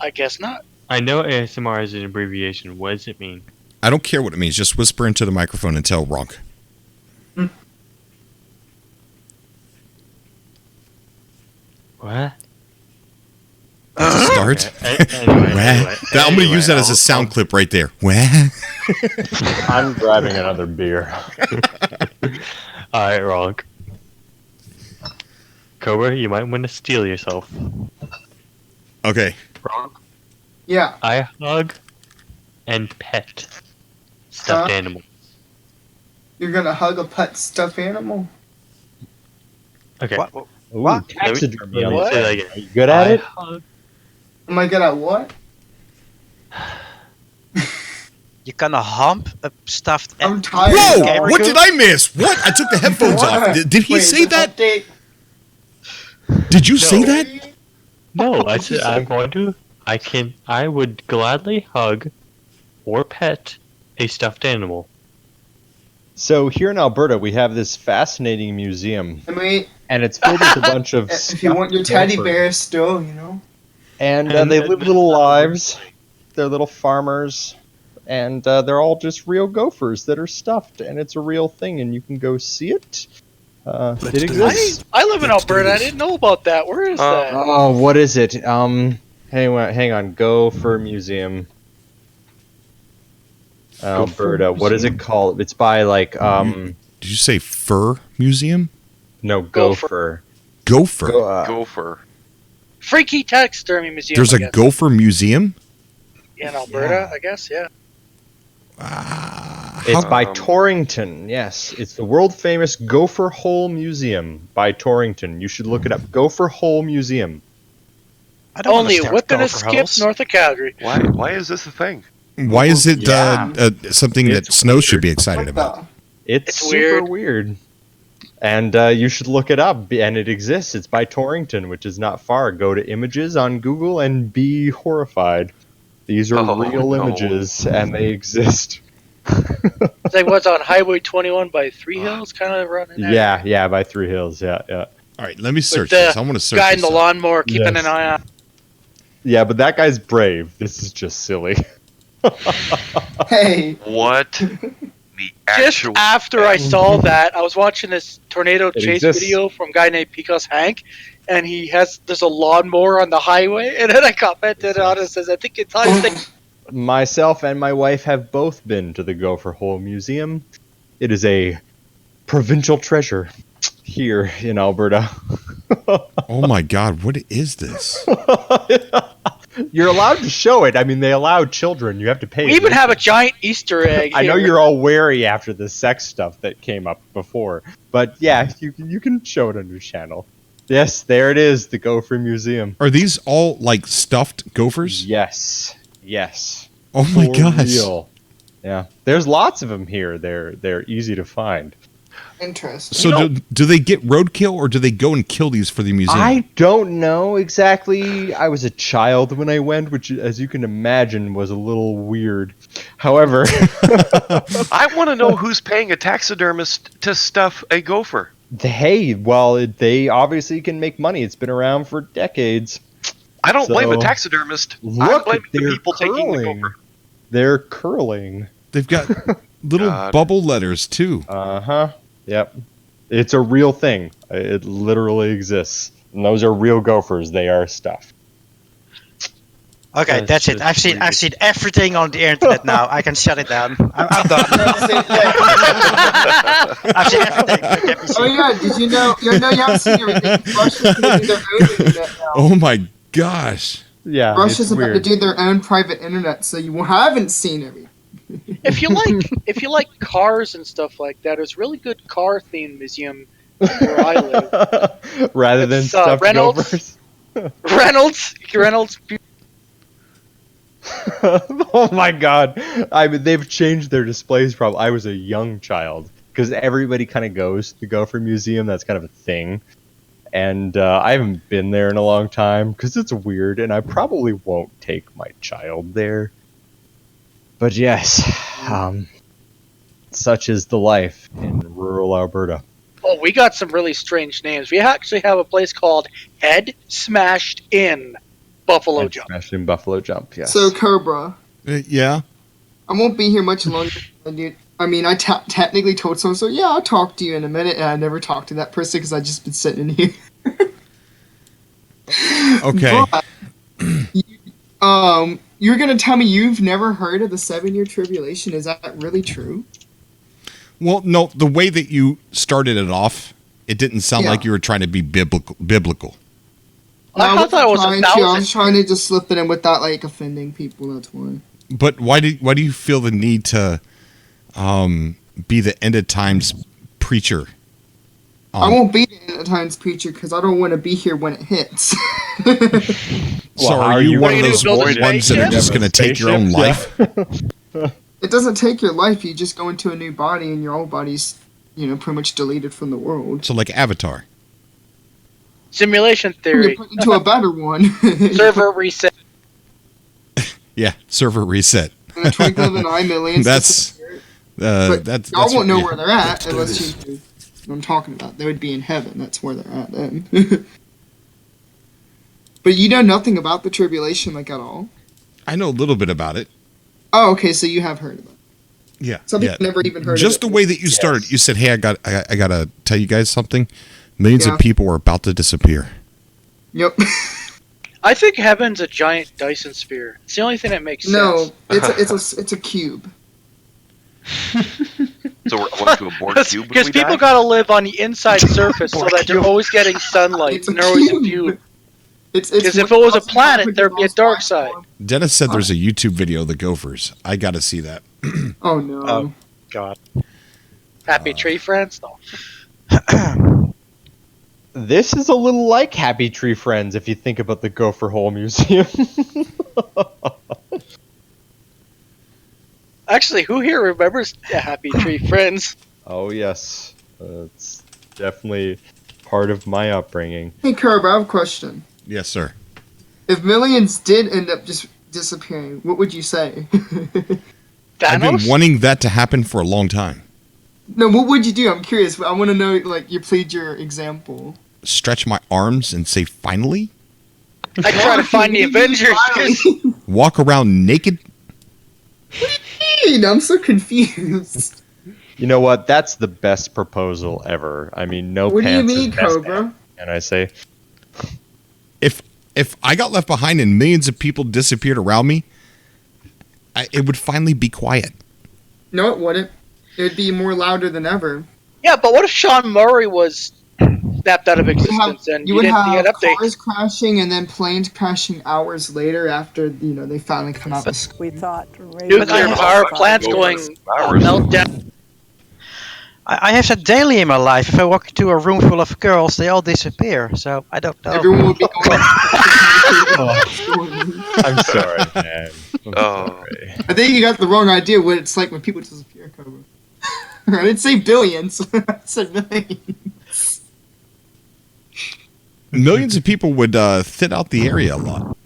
I guess not. I know ASMR is an abbreviation. What does it mean? I don't care what it means. Just whisper into the microphone and tell Ronk. What? Start. Anyway, I'm going to use that as a sound clip right there. Wah. I'm grabbing another beer. Alright, Ronk. Cobra, you might want to steal yourself. Okay. Ronk, Yeah. I hug and pet stuffed Huh? animals. You're gonna hug a pet stuffed animal? Okay. What? Ooh, taxidermy. Let me What? say that again. Are you good at I it? hug- Am I good at what? You gonna hump a stuffed? I'm tired. Whoa! Gamer What Goo? did I miss? What? I took the headphones off. Did he Wait, say the that? update- Did you say that? No, I said I'm going to. I would gladly hug or pet a stuffed animal. So here in Alberta, we have this fascinating museum, I mean, and it's filled with a bunch of. if you want your stuffed teddy gophers. bear still, you know. And And they the- live little lives. They're little farmers, and they're all just real gophers that are stuffed, and it's a real thing, and you can go see it. It do exists. I live in Let's do Alberta. I this. didn't know about that. Where is that? Oh, what is it? Hang on. Gopher Museum. Alberta. What is it called? It's by like Did you say fur museum? no Gopher. Gopher. Gopher. Gopher. Freaky Taxidermy Museum. There's I a guess. gopher museum? in Alberta, I guess. Yeah. It's by Um, Torrington. Yes, it's the world famous Gopher Hole Museum by Torrington. You should look it up. Gopher Hole Museum. I don't Only a understand whip and a gopher skip holes. north of Calgary. Why is this a thing? Why is it Yeah. something that It's Snow should be What excited the- about? It's It's super weird. And you should look it up, and it exists. It's by Torrington, which is not far. Go to images on Google and be horrified. These are real images, and they exist. It's like what's on Highway 21 by Three Hills, kind of running there. Yeah, by Three Hills, yeah. All right, let me search With the this. I want to search guy in this the up. lawnmower keeping an eye on. Yeah, but that guy's brave. This is just silly. Hey. What? The Just actual. after I saw that, I was watching this tornado It chase exists. video from a guy named Picos Hank, and there's a lawnmower on the highway, and then I commented on it and says, I think it's time to Myself and my wife have both been to the Gopher Hole Museum. It is a provincial treasure here in Alberta. Oh my God, what is this? You're allowed to show it. I mean, they allow children. You have to pay. We even have a giant Easter egg. I know here. you're all wary after the sex stuff that came up before, but yeah, you can show it on your channel. Yes, there it is, the Gopher Museum. Are these all like stuffed gophers? Yes. Oh my For gosh. real. Yeah, there's lots of them here. They're easy to find. Interesting. So do they get roadkill or do they go and kill these for the museum? I don't know exactly. I was a child when I went, which, as you can imagine, was a little weird. However, I want to know who's paying a taxidermist to stuff a gopher. they obviously can make money. It's been around for decades. I don't blame the So, taxidermist. I'm Look, blaming the they're people taking the curling. gopher. They're curling. They've got little God. bubble letters too. Yep. It's a real thing. It literally exists. And those are real gophers. They are stuffed. Okay, that's it. I've seen everything on the internet now. I can shut it down. I'm done. I've seen everything. Get me Oh yeah, did you know? You haven't seen everything. Russia's gonna do their own internet now. Oh my gosh. Yeah, Russia's it's about to weird. do their own private internet, so you haven't seen everything. If you like cars and stuff like that, there's a really good car themed museum where I live. Rather than It's, stuffed Reynolds. gophers. Reynolds. Oh my god. I mean, they've changed their displays probably. I was a young child. Because everybody kind of goes to the Gopher Museum. That's kind of a thing. And I haven't been there in a long time because it's weird. And I probably won't take my child there. But yes, such is the life in rural Alberta. Oh, we got some really strange names. We actually have a place called Head Smashed In Buffalo Jump. Smashed in Buffalo Jump, yes. So Cobra, Yeah. I won't be here much longer. Dude. I mean, I technically told someone, so yeah, I'll talk to you in a minute, and I never talked to that person because I just been sitting in here. Okay. But, you're gonna tell me you've never heard of the 7-year tribulation? Is that really true? Well, no, the way that you started it off, it didn't sound like you were trying to be biblical. I thought it was I was trying to just slip it in without like offending people. That's why. But why do you feel the need to be the end of times preacher? I won't be the end of times preacher because I don't want to be here when it hits. So are you one of those ones that are just going to take your own life? It doesn't take your life. You just go into a new body, and your old body's, pretty much deleted from the world. So like Avatar. Simulation theory. You put into a better one. Server reset. Yeah, server reset. In a twinkle of an eye, millions. That's but that's y'all won't know yeah. where they're at unless you do what I'm talking about. They would be in heaven. That's where they're at then. But you know nothing about the tribulation, like, at all? I know a little bit about it. Oh, okay, so you have heard of it. Yeah. Some people never even heard Just of it. the way that you started, you said, "Hey, I gotta tell you guys something. Millions Yeah. of people are about to disappear." Yep. I think heaven's a giant Dyson sphere. It's the only thing that makes No, sense. it's a cube. So we're going to a board cube when Because we people die? gotta live on the inside surface so that they're always getting sunlight It's a and they're always cube. imbued. It's Because if it was a planet, there'd be a dark side. Dennis said there's a YouTube video of the Gophers. I gotta see that. Oh no. Oh, God. Happy tree friends? No. This is a little like Happy Tree Friends if you think about the Gopher Hole Museum. Actually, who here remembers the Happy Tree Friends? Oh yes, definitely part of my upbringing. Hey, Cobra, I have a question. Yes, sir. If millions did end up just disappearing, what would you say? I've been wanting that to happen for a long time. No, what would you do? I'm curious. I want to know, like, you plead your example. Stretch my arms and say, finally? I try to find the Avengers. Walk around naked? What do you mean? I'm so confused. You know what? That's the best proposal ever. I mean, no What do you pants mean, is best Cobra? pants. And I say, If I got left behind and millions of people disappeared around me, it would finally be quiet. No, it wouldn't. It would be more louder than ever. Yeah, but what if Sean Murray was snapped out of existence and You you would didn't have get an update? cars crashing and then planes crashing hours later after, they finally come out of school. We thought Nuclear power plants going meltdown. I have that daily in my life. If I walk into a room full of girls, they all disappear. So I don't know. Everyone would be going. I'm sorry, man. I'm sorry. I think you got the wrong idea what it's like when people disappear, Cobra. I didn't say billions. I said millions. Millions of people would thin out the area a lot.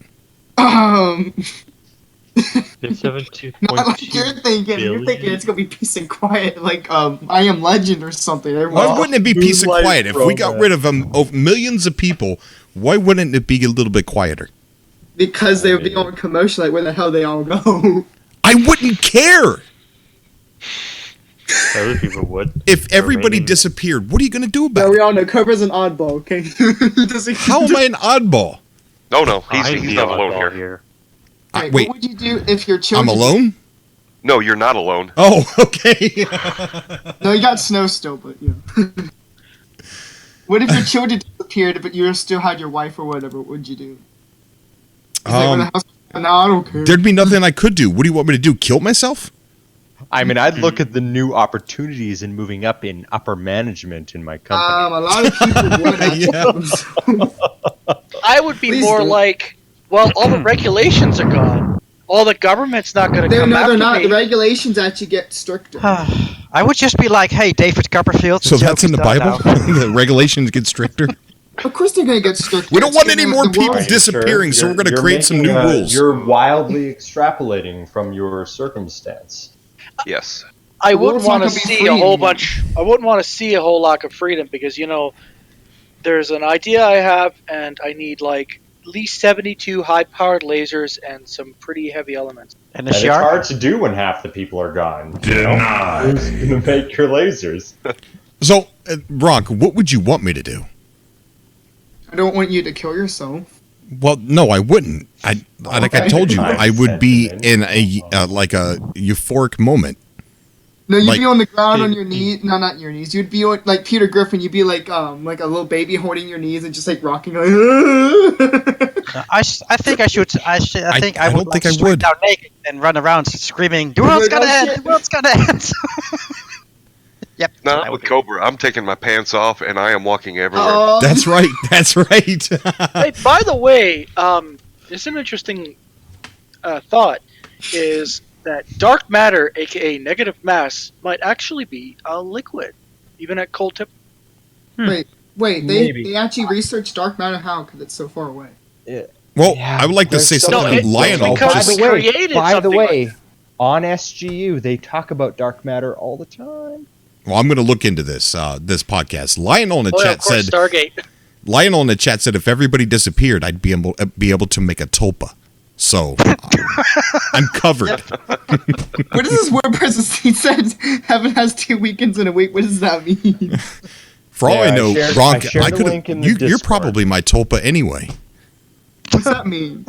There's 72.2 Not like you're thinking. You're thinking it's gonna be peace and quiet, like I Am Legend or something. Why wouldn't it be peace and Moonlight quiet? If we got rid of millions of people, why wouldn't it be a little bit quieter? Because they would be on commotion, like where the hell they all go. I wouldn't care. Other people would. If everybody disappeared, what are you going to do about Now it? we all know Cobra's an oddball, okay? How am I an oddball? No, he's not alone here. Wait, Wait, what would you do if your I'm children... alone? No, you're not alone. Oh, okay. No, you got snow still, but yeah. What if your children disappeared, but you still had your wife or whatever? What would you do? No, I don't care. There'd be nothing I could do. What do you want me to do? Kill myself? I mean, I'd look at the new opportunities in moving up in upper management in my company. A lot of people would. I would be Please more do. like, well, all the regulations are gone. All the government's not going to come after They're not. me. The regulations actually get stricter. I would just be like, hey, David Copperfield. So that's in the Bible? The regulations get stricter? Of course they're going to get stricter. We don't want any more The people world- disappearing, so we're going to create some new rules. You're wildly extrapolating from your circumstance. Yes. I wouldn't world's not want to gonna be see free a whole anymore. bunch. I wouldn't want to see a whole lack of freedom because there's an idea I have, and I need like at least 72 high-powered lasers and some pretty heavy elements. And a And it's shark. hard to do when half the people are gone. Who's going to make your lasers? So, Bronk, what would you want me to do? I don't want you to kill yourself. Well, no, I wouldn't. Like I told you, I would be in a like a euphoric moment. No, you'd Like- be on the ground on your knees. No, not your knees. You'd be on, like Peter Griffin. You'd be like a little baby holding your knees and just like rocking. Like, I think I should. I think I I would don't think like I straight would. down naked and run around screaming, "The world's gonna end! The world's gonna end!" Yep. Not with Cobra. I'm taking my pants off and I am walking everywhere. Oh. That's right. That's right. Hey, by the way, it's an interesting thought is that dark matter, aka negative mass, might actually be a liquid, even at cold temp. Wait, Maybe. they actually researched dark matter how? Because it's so far away. Well, I would like to say something No, on Lionel. because Just- we created by the something way, like on SGU they talk about dark matter all the time. well, I'm going to look into this this podcast. Lionel in the of chat course, said. Stargate. Lionel in the chat said if everybody disappeared, I'd be able to make a tulpa. So I'm covered. What is this word person? He said heaven has 2 weekends in a week. What does that mean? For all Yeah, I know, I shared Bronk, the I could. link in the You're Discord. probably my tulpa anyway. What's that mean?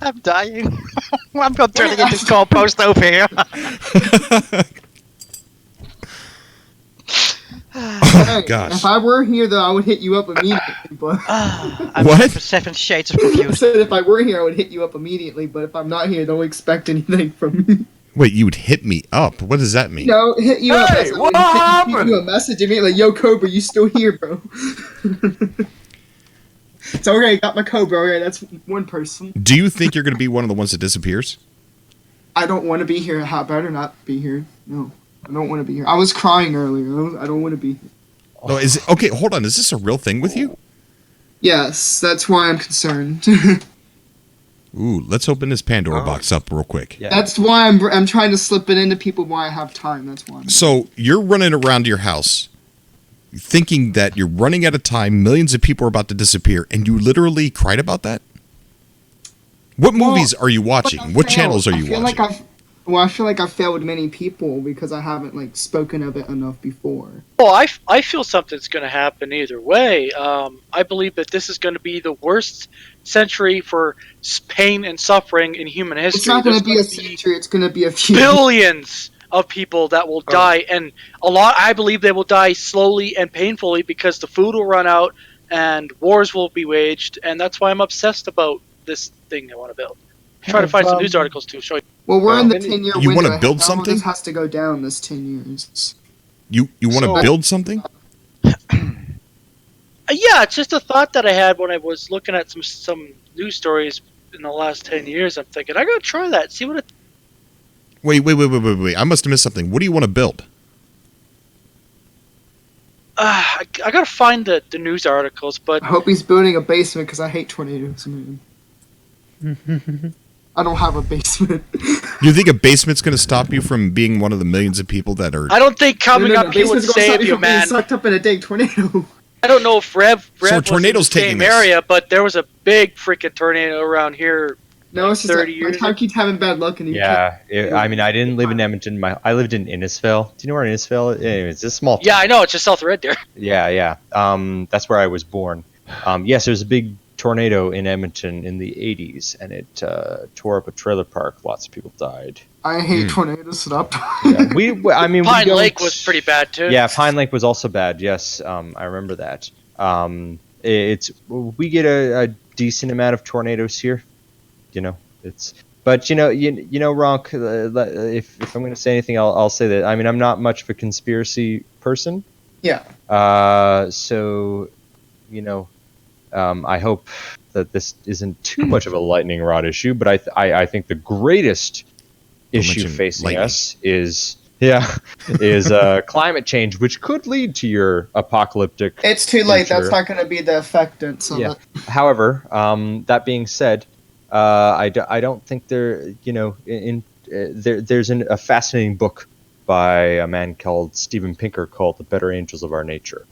I'm dying. I'm going turning into compost over here. Hey, gosh. If I were here, though, I would hit you up immediately. But I'm What? for 7 shades of I confused. said if I were here, I would hit you up immediately. But if I'm not here, don't expect anything from me. Wait, you would hit me up? What does that mean? No, hit you up. Hey, as in, what like, happened? Hit you a message immediately, like, yo, Cobra, you still here, bro? It's okay, got my Cobra. Okay, that's one person. Do you think you're going to be one of the ones that disappears? I don't want to be here. How better not be here? No, I don't want to be here. I was crying earlier. I don't want to be here. No, is it, okay, hold on. Is this a real thing with you? Yes, that's why I'm concerned. Ooh, let's open this Pandora box up real quick. Yeah. That's why I'm trying to slip it into people while I have time. That's why. So you're running around your house thinking that you're running out of time, millions of people are about to disappear, and you literally cried about that? What movies are you watching? What channels are you watching? I feel like I've failed many people because I haven't like spoken of it enough before. Well, I feel something's going to happen either way. I believe that this is going to be the worst century for pain and suffering in human history. It's not going to be a century. It's going to be a few billions of people that will die, and I believe they will die slowly and painfully because the food will run out and wars will be waged, and that's why I'm obsessed about this thing I want to build. Trying to find some news articles to show you. Well, we're in the 10-year window. You want to build something? This has to go down this 10 years. You want to build something? Yeah, it's just a thought that I had when I was looking at some news stories in the last 10 years. I'm thinking, I gotta try that, see what it... Wait. I must have missed something. What do you want to build? I gotta find the news articles, but... I hope he's building a basement because I hate tornadoes, man. I don't have a basement. You think a basement's going to stop you from being one of the millions of people that are... I don't think coming up here would save you, man. Sucked up in a dang tornado. I don't know if Rev So was in the same area, but there was a big freaking tornado around here. No, it's just 30 years. I keep having bad luck. Yeah, I mean, I didn't live in Edmonton. I lived in Innisfail. Do you know where Innisfail is? Anyways, it's a small town. Yeah, I know. It's just south of Red Deer. Yeah. That's where I was born. Yes, there was a big tornado in Edmonton in the 80s, and it tore up a trailer park. Lots of people died. I hate tornadoes. Stop. Yeah, Pine Lake was pretty bad too. Yeah, Pine Lake was also bad. Yes, I remember that. We get a decent amount of tornadoes here. But you know, Ronk. If I'm going to say anything, I'll say that. I mean, I'm not much of a conspiracy person. Yeah. So, I hope that this isn't too much of a lightning rod issue. But I think the greatest issue facing us is climate change, which could lead to your apocalyptic. It's too late. future. That's not going to be the affectant. So Yeah. However, that being said, I don't think there's a fascinating book by a man called Steven Pinker called The Better Angels of Our Nature.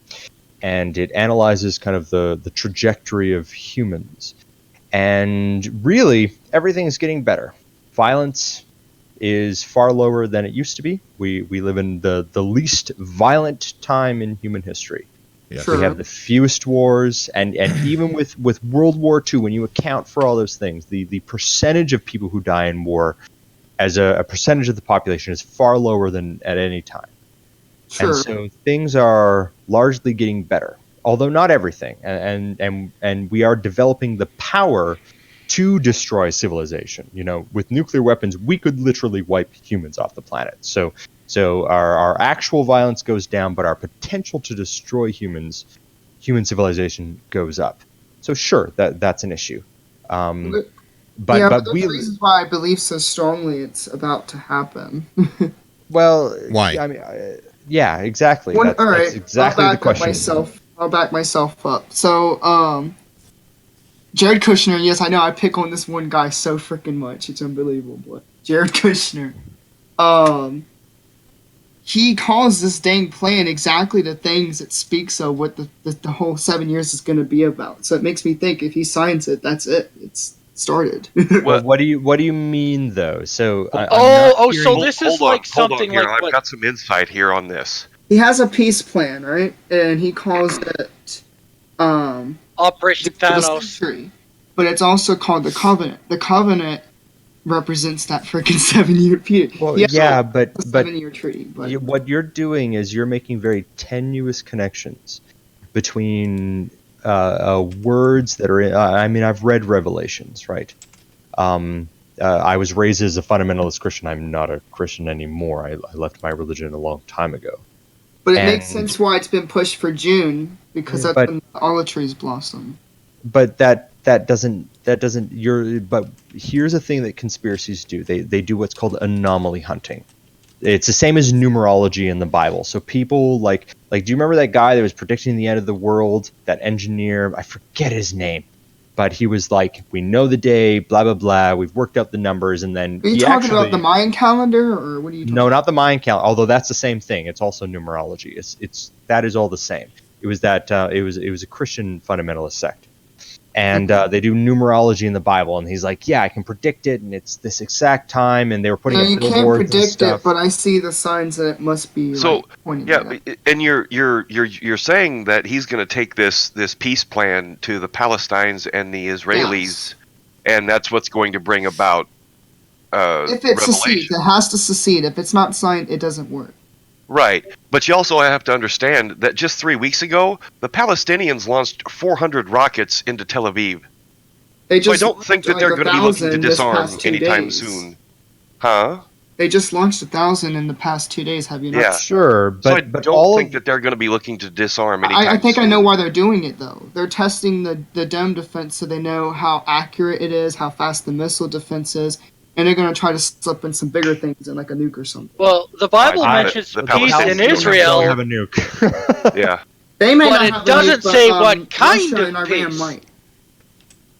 And it analyzes kind of the trajectory of humans. And really, everything is getting better. Violence is far lower than it used to be. We live in the least violent time in human history. Yeah. Sure. We have the fewest wars, and even with World War II, when you account for all those things, the percentage of people who die in war as a percentage of the population is far lower than at any time. Sure. And so things are largely getting better, although not everything. And we are developing the power to destroy civilization. With nuclear weapons, we could literally wipe humans off the planet. So our actual violence goes down, but our potential to destroy human civilization goes up. So sure, that's an issue. But the reasons why I believe so strongly it's about to happen. Well, why? I mean, yeah, exactly. That's exactly the question. I'll back myself up. So, Jared Kushner, yes, I know I pick on this one guy so freaking much. It's unbelievable, but Jared Kushner, he calls this dang plan exactly the things it speaks of what the whole 7 years is going to be about. So it makes me think if he signs it, that's it. It's started. Well, what do you mean though? So so this is like something like I've got some insight here on this. He has a peace plan, right? And he calls it Operation Thanos. Century. But it's also called the Covenant. The Covenant represents that freaking 7-year period. Well, yeah, but 7-year treaty. But what you're doing is you're making very tenuous connections between words that are. I've read Revelations, right? I was raised as a fundamentalist Christian. I'm not a Christian anymore. I left my religion a long time ago. But it makes sense why it's been pushed for June because that's when all the trees blossom. But that doesn't. But here's a thing that conspiracies do. They do what's called anomaly hunting. It's the same as numerology in the Bible. So people like do you remember that guy that was predicting the end of the world? That engineer, I forget his name, but he was like, we know the day, blah blah blah. We've worked out the numbers, and then Are you talking about the Mayan calendar, or what are you talking No, about? not the Mayan calendar. Although that's the same thing. It's also numerology. It's that is all the same. It was that it was a Christian fundamentalist sect, and they do numerology in the Bible. And he's like, yeah, I can predict it, and it's this exact time. And they were putting No, up you can't billboards and predict stuff. it, but I see the signs that it must be. So like, pointing yeah, to that. and you're saying that he's going to take this peace plan to the Palestinians and the Israelis, Yes. and that's what's going to bring about If it secedes, revelation. it has to secede. If it's not signed, it doesn't work. Right, but you also have to understand that just 3 weeks ago, the Palestinians launched 400 rockets into Tel Aviv. They So I just don't think that launched, they're like, going to be looking to 1,000 this disarm past 2 anytime days. soon. Huh? They just launched 1,000 in the past 2 days. Have you not? Yeah. Sure, So I but don't all think of that they're going to be looking to disarm anytime I think soon. I know why they're doing it though. They're testing the dome defense so they know how accurate it is, how fast the missile defense is, and they're going to try to slip in some bigger things in like a nuke or something. Well, the Bible I- mentions the peace in Palestinians don't Israel, have a nuke. Yeah. They may But not it have a doesn't nuke, but, say what kind Russia of and Iran peace. might.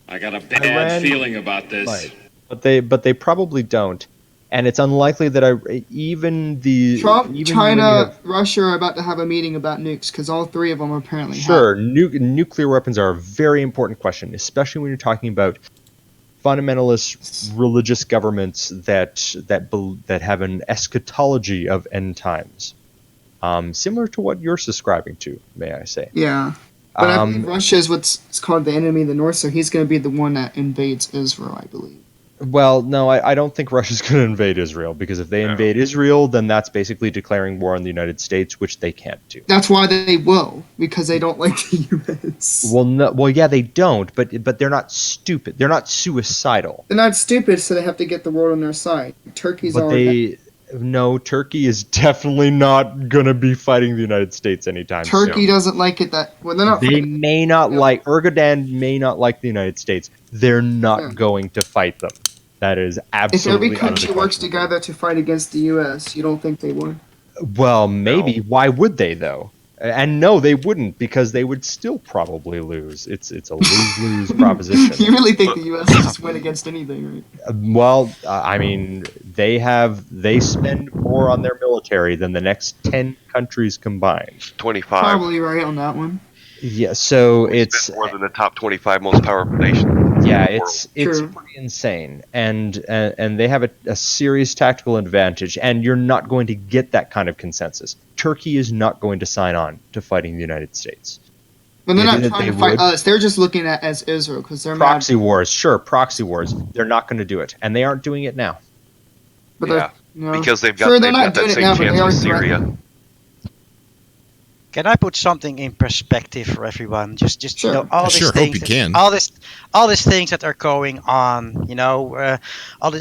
I got a bad Iran- feeling about this. Right. But they probably don't, and it's unlikely that even the Trump, even China, when you have- Russia are about to have a meeting about nukes because all three of them apparently Sure, nuclear weapons are a very important question, especially when you're talking about fundamentalist religious governments that have an eschatology of end times, similar to what you're subscribing to, may I say? Yeah. But I believe Russia is what's called the enemy of the North, so he's going to be the one that invades Israel, I believe. Well, no, I don't think Russia's going to invade Israel, because if they invade Israel, then that's basically declaring war on the United States, which they can't do. That's why they will, because they don't like the U.S. Well, yeah, they don't, but they're not stupid. They're not suicidal. They're not stupid, so they have to get the world on their side. Turkey's But already... no, Turkey is definitely not going to be fighting the United States anytime soon. Turkey doesn't like it that... Well, they're not... They may not like... Erdogan may not like the United States. They're not going to fight them. That is If absolutely every country works unquestionable. together to fight against the U.S., you don't think they would? Well, maybe. No. Why would they, though? And no, they wouldn't, because they would still probably lose. It's a lose-lose proposition. You really think the U.S. will just win against anything, right? Well, I mean, they spend more on their military than the next 10 countries combined. 25. Probably right on that one. Yeah, so it's more than the top 25 most powerful nations. Yeah, it's pretty insane, and they have a serious tactical advantage, and you're not going to get that kind of consensus. Turkey is not going to sign on to fighting the United States. But they're not trying to fight us. They're just looking at as Israel because they're proxy wars. Sure, proxy wars. They're not going to do it, and they aren't doing it now. But because they've got that same chance with Syria. Can I put something in perspective for everyone? Just sure. You know, all these things. Hope you can. All these things that are going on. You know,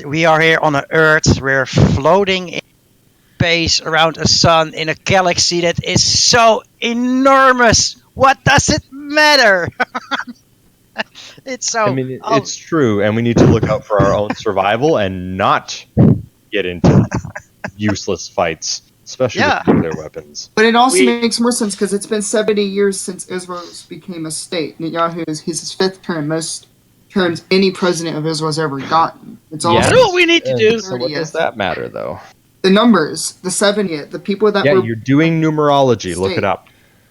we are here on Earth. We're floating in space around a sun in a galaxy that is so enormous. What does it matter? It's so. I mean, it's true, and we need to look out for our own survival and not get into useless fights. Especially with nuclear weapons. But it also makes more sense because it's been 70 years since Israel became a state. Netanyahu is his fifth term, most terms any president of Israel has ever gotten. It's all. You know what we need to do? So what does that matter, though? The numbers, the 70th, the people that were... Yeah, you're doing numerology. Look it up.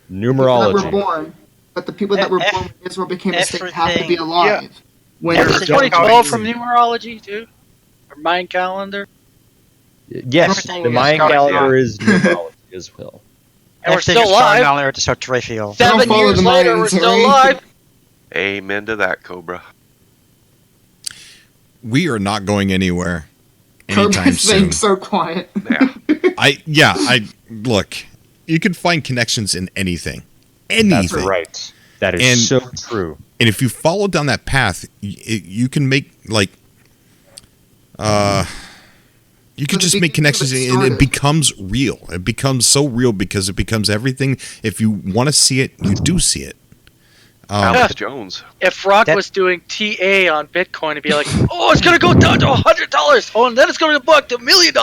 Numerology. The people that were born, but the people that were born when Israel became a state have to be alive. Yeah. When 2012 from numerology, too? Or Mayan calendar? Yes, the Mayan calendar is numerology as well. And we're still alive. On Earth is so trivial. 7 years later, we're still alive. Amen to that, Cobra. We are not going anywhere anytime soon. So quiet. Yeah. I look. You can find connections in anything. Anything. That's right. That is so true. And if you follow down that path, you can make you can just make connections, and it becomes real. It becomes so real because it becomes everything. If you want to see it, you do see it. Alex Jones. If Rock was doing TA on Bitcoin, it'd be like, oh, it's going to go down to $100. Oh, and then it's going to go back to $1 million.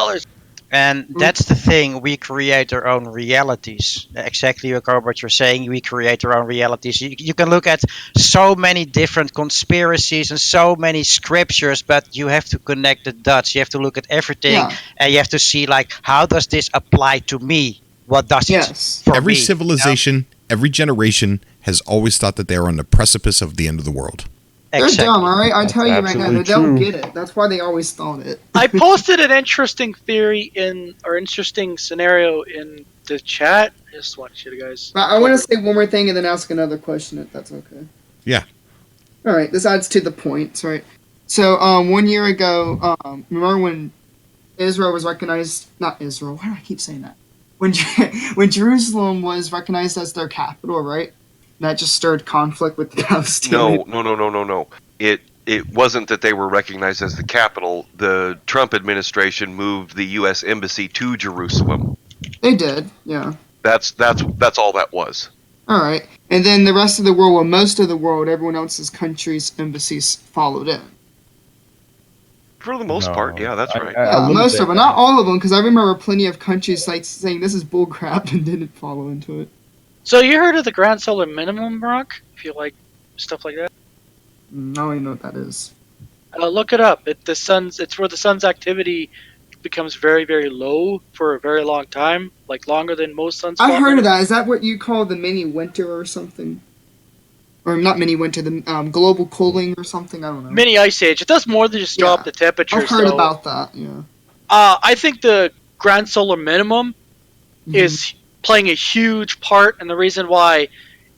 And that's the thing, we create our own realities. Exactly what you're saying, we create our own realities. You can look at so many different conspiracies and so many scriptures, but you have to connect the dots. You have to look at everything, Yeah. and you have to see, like, how does this apply to me? What does Yes. it for Every me? civilization, every generation has always thought that they are on the precipice of the end of the world. They're Exactly. dumb, alright? I tell you right now, absolutely they don't true. get it. That's why they always thought it. I posted an interesting theory or interesting scenario in the chat. I just want you guys. But I want to say one more thing and then ask another question, if that's okay. Yeah. Alright, this adds to the points, right? So, 1 year ago, remember when Israel was recognized... Not Israel, why do I keep saying that? When Jerusalem was recognized as their capital, right? That just stirred conflict with the Palestinians. No. It wasn't that they were recognized as the capital. The Trump administration moved the U.S. embassy to Jerusalem. They did, yeah. That's all that was. Alright. And then the rest of the world, well, most of the world, everyone else's countries' embassies followed in. For the most No, part, yeah, that's right. Yeah, most of them. Not all of them, because I remember plenty of countries like saying this is bullcrap and didn't follow into it. So you heard of the grand solar minimum, Brock? If you like stuff like that, I don't even know what that is. look it up. It's where the sun's activity becomes very, very low for a very long time, like longer than most sunspots. I heard of that. Is that what you call the mini winter or something? Or not mini winter, the global cooling or something? I don't know. Mini ice age. It does more than just drop the temperature. I've heard about that. Yeah. I think the grand solar minimum is playing a huge part, and the reason why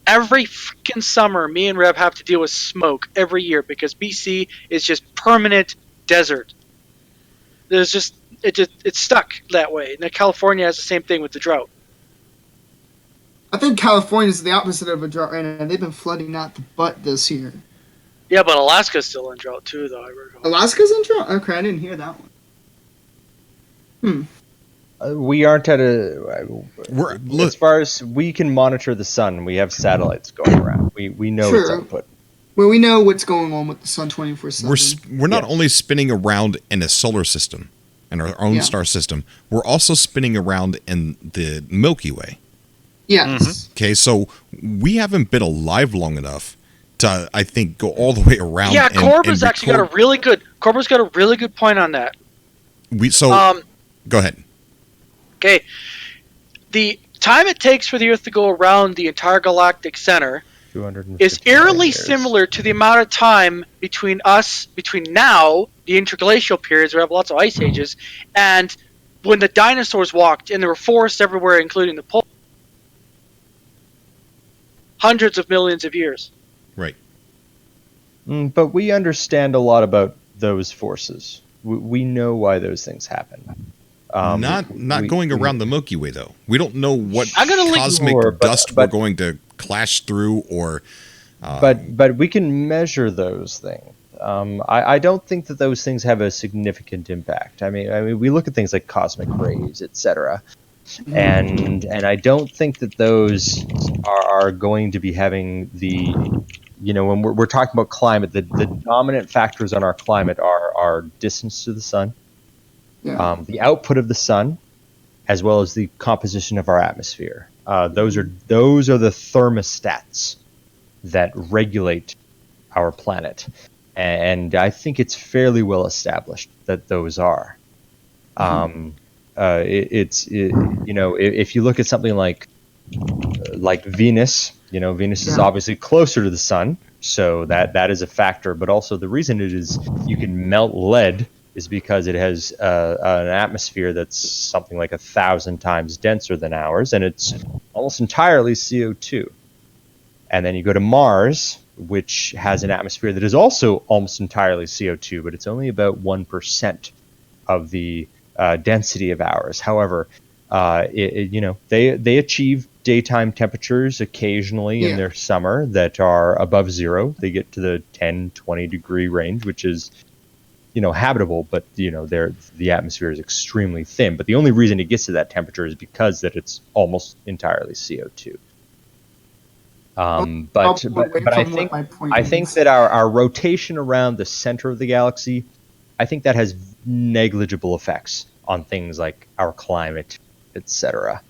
every freaking summer me and Reb have to deal with smoke every year because BC is just permanent desert. There's just it's stuck that way. And then California has the same thing with the drought. I think California's the opposite of a drought right now. They've been flooding out the butt this year. Yeah, but Alaska's still in drought too, though. I recall. Alaska's in drought? Okay, I didn't hear that one. We aren't at a. As far as we can monitor the sun, we have satellites going around. We know its output. Well, we know what's going on with the sun 24/7. We're not only spinning around in a solar system, in our own star system, we're also spinning around in the Milky Way. Yes. Okay, so we haven't been alive long enough to, I think, go all the way around. Yeah, Corba's actually got a really good. Corba's got a really good point on that. Go ahead. Okay, the time it takes for the Earth to go around the entire galactic center is eerily similar to the amount of time between now, the interglacial periods where we have lots of ice ages, and when the dinosaurs walked and there were forests everywhere, including the poles. Hundreds of millions of years. Right. But we understand a lot about those forces. We know why those things happen. Not going around the Milky Way, though. We don't know what cosmic dust we're going to clash through, or. But we can measure those things. I don't think that those things have a significant impact. I mean, we look at things like cosmic rays, etc., and I don't think that those are going to be having the. When we're talking about climate, the dominant factors on our climate are our distance to the sun. Yeah. The output of the sun, as well as the composition of our atmosphere. Those are the thermostats that regulate our planet, and I think it's fairly well established that those are. If you look at something like Venus, Venus is obviously closer to the sun, so that is a factor. But also the reason you can melt lead is because it has an atmosphere that's something like 1,000 times denser than ours, and it's almost entirely CO2. And then you go to Mars, which has an atmosphere that is also almost entirely CO2, but it's only about 1% of the density of ours. However, they achieve daytime temperatures occasionally in their summer that are above zero. They get to the 10, 20 degree range, which is habitable, but the atmosphere is extremely thin. But the only reason it gets to that temperature is because that it's almost entirely CO2. But I think that our rotation around the center of the galaxy, I think that has negligible effects on things like our climate, etc.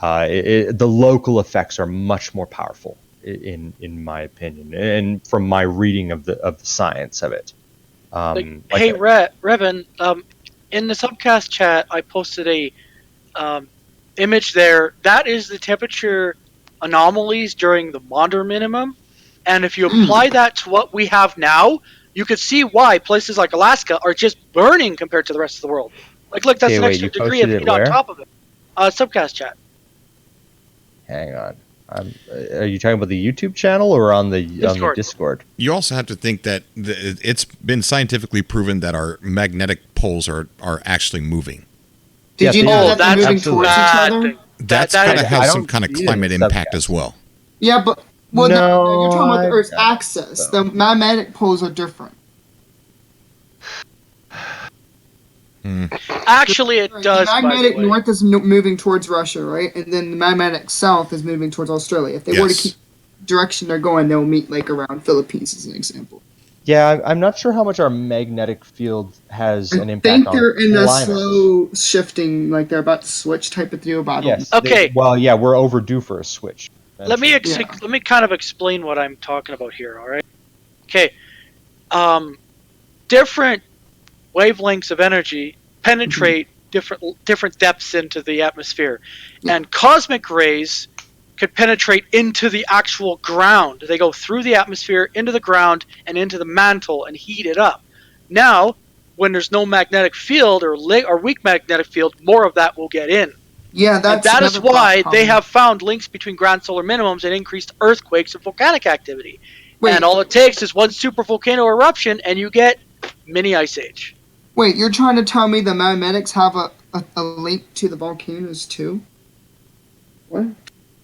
The local effects are much more powerful, in my opinion, and from my reading of the science of it. Hey, Revan, in the subcast chat, I posted a image there. That is the temperature anomalies during the Maunder minimum, and if you apply that to what we have now, you could see why places like Alaska are just burning compared to the rest of the world. Like, look, that's an extra degree of heat on top of it. Subcast chat. Hang on. Are you talking about the YouTube channel or on the Discord? You also have to think that it's been scientifically proven that our magnetic poles are actually moving. Did you know that they're moving towards each other? That's got to have some kind of climate impact as well. Yeah, but you're talking about the Earth's axis. The magnetic poles are different. Actually, it does. The magnetic north is moving towards Russia, right? And then the magnetic south is moving towards Australia. If they were to keep direction they're going, they'll meet like around Philippines as an example. Yeah, I'm not sure how much our magnetic field has an impact on I think they're in a climate. slow shifting, like they're about to switch type of deal. Yes. Okay. We're overdue for a switch. Let me kind of explain what I'm talking about here. All right. Okay. Different wavelengths of energy penetrate different depths into the atmosphere, and cosmic rays could penetrate into the actual ground. They go through the atmosphere, into the ground, and into the mantle and heat it up. Now, when there's no magnetic field or weak magnetic field, more of that will get in. Yeah, that is why they have found links between grand solar minimums and increased earthquakes and volcanic activity. And all it takes is one super volcano eruption, and you get mini ice age. Wait, you're trying to tell me the magnetics have a link to the volcanoes too? What?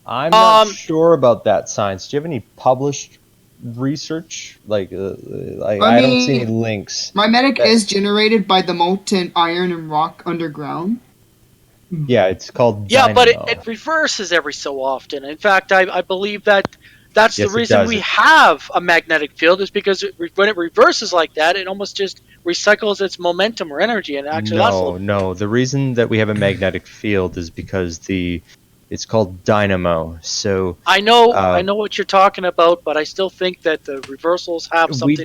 I'm not sure about that science. Do you have any published research? I don't see any links. Magnetic is generated by the molten iron and rock underground. Yeah, it's called dynamo. But it reverses every so often. In fact, I believe that's the reason we have a magnetic field, is because when it reverses like that, it almost just recycles its momentum or energy, and actually No. The reason that we have a magnetic field is because it's called dynamo. So I know what you're talking about, but I still think that the reversals have something to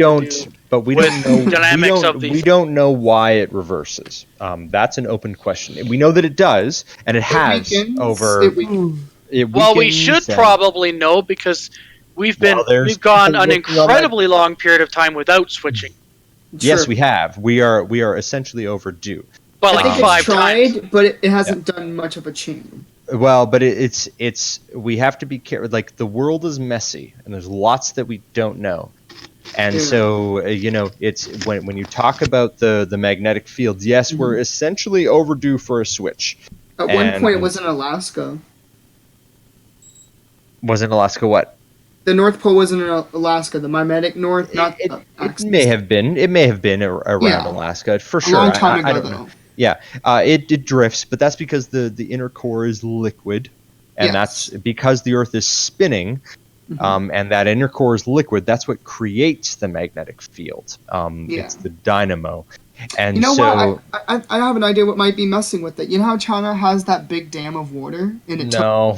do with dynamics of these. We don't know why it reverses. That's an open question. We know that it does, and it has over. Well, we should probably know, because we've gone an incredibly long period of time without switching. Yes, we have. We are essentially overdue. But I think it's tried, but it hasn't done much of a change. Well, but it's we have to be careful. Like, the world is messy, and there's lots that we don't know. And so, it's when you talk about the magnetic fields, yes, we're essentially overdue for a switch. At one point, it was in Alaska. Wasn't Alaska what? The North Pole wasn't in Alaska. The magnetic north, it may have been. It may have been around Alaska for sure. A long time ago, I don't know. Yeah, it drifts, but that's because the inner core is liquid, and that's because the Earth is spinning, and that inner core is liquid. That's what creates the magnetic field. It's the dynamo. And you know what? I have an idea what might be messing with it. You know how China has that big dam of water? And No.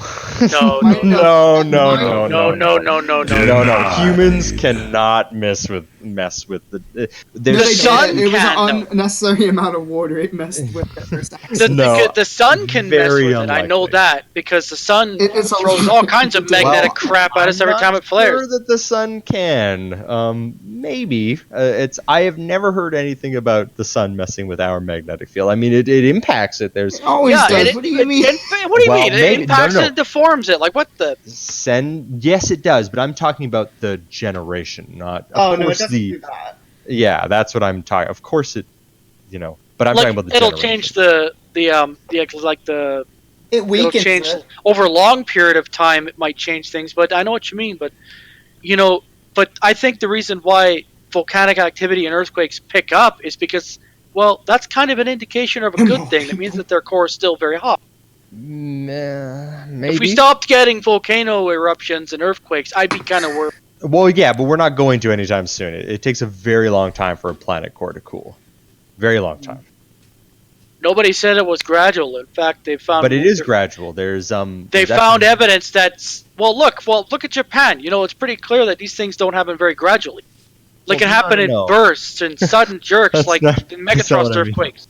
Humans cannot mess with the. The sun it was an unnecessary amount of water. It messed with it. The sun can mess with it. I know that, because the sun throws all kinds of magnetic crap at us every time it flares. I'm not sure that the sun can. Maybe I have never heard anything about the sun messing with our magnetic field. I mean, it impacts it. There's it always does. What do you mean? What do you mean? It impacts it, deforms it. Like, what the? Yes, it does. But I'm talking about the generation, not. Of course, it doesn't do that. Yeah, that's what I'm talking. Of course, it. But I'm talking about the. It'll change the It weakens change it. Over a long period of time. It might change things, but I know what you mean. But but I think the reason why volcanic activity and earthquakes pick up is because, well, that's kind of an indication of a good thing. It means that their core is still very hot. Maybe. If we stopped getting volcano eruptions and earthquakes, I'd be kind of worried. Well, yeah, but we're not going to anytime soon. It takes a very long time for a planet core to cool. Very long time. Nobody said it was gradual. In fact, they found. But it is gradual. There's They found evidence that's look at Japan. You know, it's pretty clear that these things don't happen very gradually. Like it happened in bursts and sudden jerks, like the Megatron earthquakes.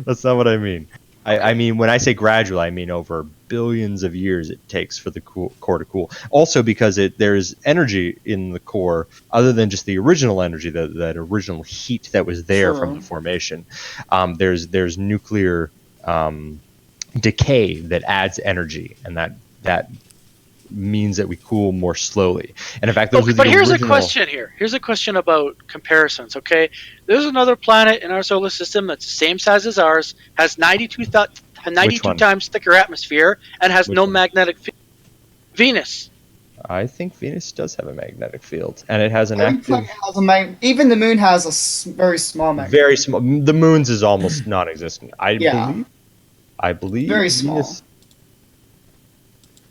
That's not what I mean. I mean, when I say gradual, I mean over billions of years it takes for the core to cool. Also because there's energy in the core other than just the original energy, that original heat that was there from the formation. There's nuclear decay that adds energy, and that means that we cool more slowly. And in fact, those are the here's original... a question here. Here's a question about comparisons, okay? There's another planet in our solar system that's the same size as ours, has 92 times thicker atmosphere, and has no magnetic field. Venus. I think Venus does have a magnetic field, and it has an active... Even the moon has a very small magnetic field. Very small. The moon's is almost non-existent. I believe very Venus... small.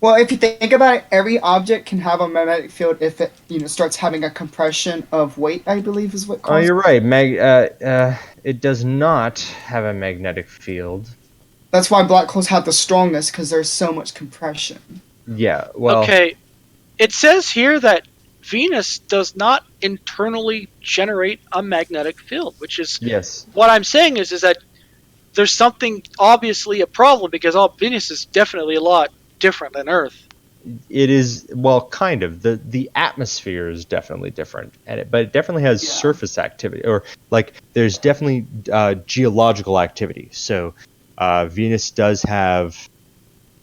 Well, if you think about it, every object can have a magnetic field if it, starts having a compression of weight, I believe is what causes it. Oh, you're right. It does not have a magnetic field. That's why black holes have the strongest, because there's so much compression. Yeah, well... Okay, it says here that Venus does not internally generate a magnetic field, which is... Yes. What I'm saying is that there's something obviously a problem, because Venus is definitely a lot different than Earth. It is, well, kind of. The atmosphere is definitely different, but it definitely has surface activity, or like there's definitely geological activity. So Venus does have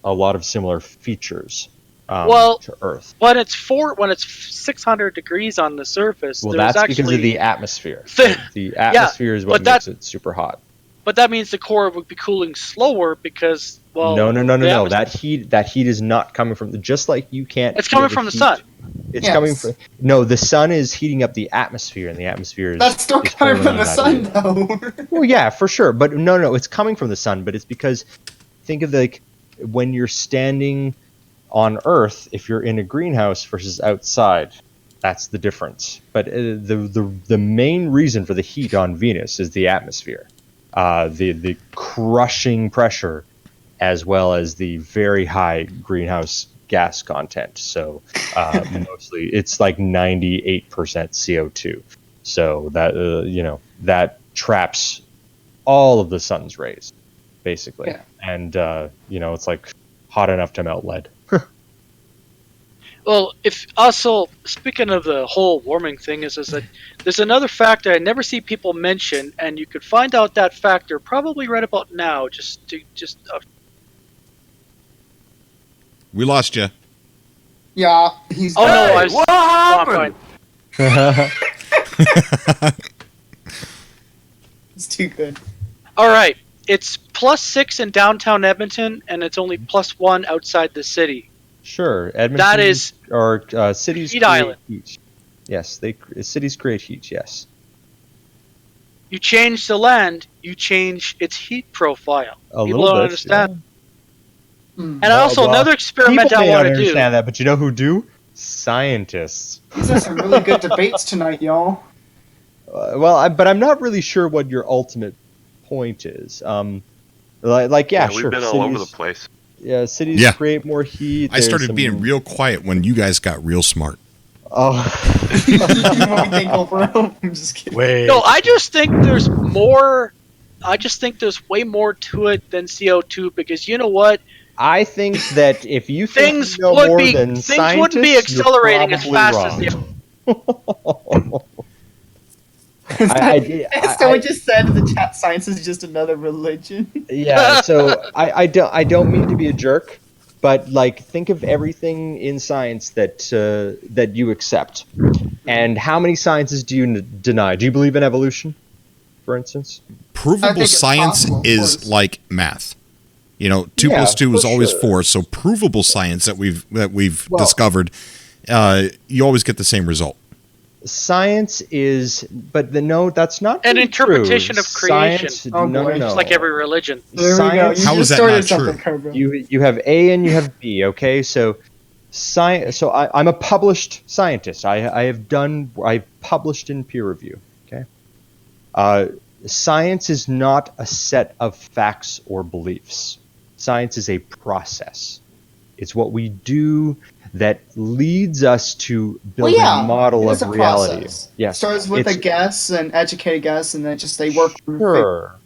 a lot of similar features to Earth. When it's 600 degrees on the surface, well, that's because of the atmosphere. The atmosphere is what makes it super hot. But that means the core would be cooling slower because, well... No. That heat is not coming from... Just like you can't... It's coming from the sun. It's coming from... No, the sun is heating up the atmosphere, and the atmosphere is... That's still coming from the sun, though. Well, yeah, for sure. But no, it's coming from the sun, but it's because... Think of, like, when you're standing on Earth, if you're in a greenhouse versus outside, that's the difference. But the main reason for the heat on Venus is the atmosphere. The crushing pressure, as well as the very high greenhouse gas content. So mostly it's like 98% CO2. So that that traps all of the sun's rays, basically. Yeah. And it's like hot enough to melt lead. Well, if also speaking of the whole warming thing, is that there's another factor I never see people mention, and you could find out that factor probably right about now. We lost you. Yeah, he's. Oh no! What happened? It's too good. All right, it's +6 in downtown Edmonton, and it's only +1 outside the city. Sure, Edmonton. That is, or cities heat create island. Heat. Yes, cities create heat. Yes. You change the land, you change its heat profile. A People little don't bit, understand. Yeah. And also another experiment I want to do. Understand that, but you know who do? Scientists. These are some really good debates tonight, y'all. But I'm not really sure what your ultimate point is. Sure. We've been all over the place. Yeah, cities create more heat. I started being real quiet when you guys got real smart. Oh. I'm just kidding. Wait. No, I just think there's more. I just think there's way more to it than CO2, because you know what? I think that if you think things you know would more be than things wouldn't be accelerating as fast as they. Someone just said in the chat, science is just another religion. Yeah, so I don't mean to be a jerk, but like think of everything in science that you accept, and how many sciences do you deny? Do you believe in evolution, for instance? Provable science is like math. 2 + 2 is always 4. So provable science that we've discovered, you always get the same result. Science is, but that's not an interpretation true. of creation. Science, no. It's like every religion. Science, how is that not true? You have A and you have B. Okay, so science. So I'm a published scientist. I've published in peer review. Okay. Science is not a set of facts or beliefs. Science is a process. It's what we do that leads us to build a model it is of a reality. process. Yes. Starts with a guess, an educated guess, and then just they work. Sure.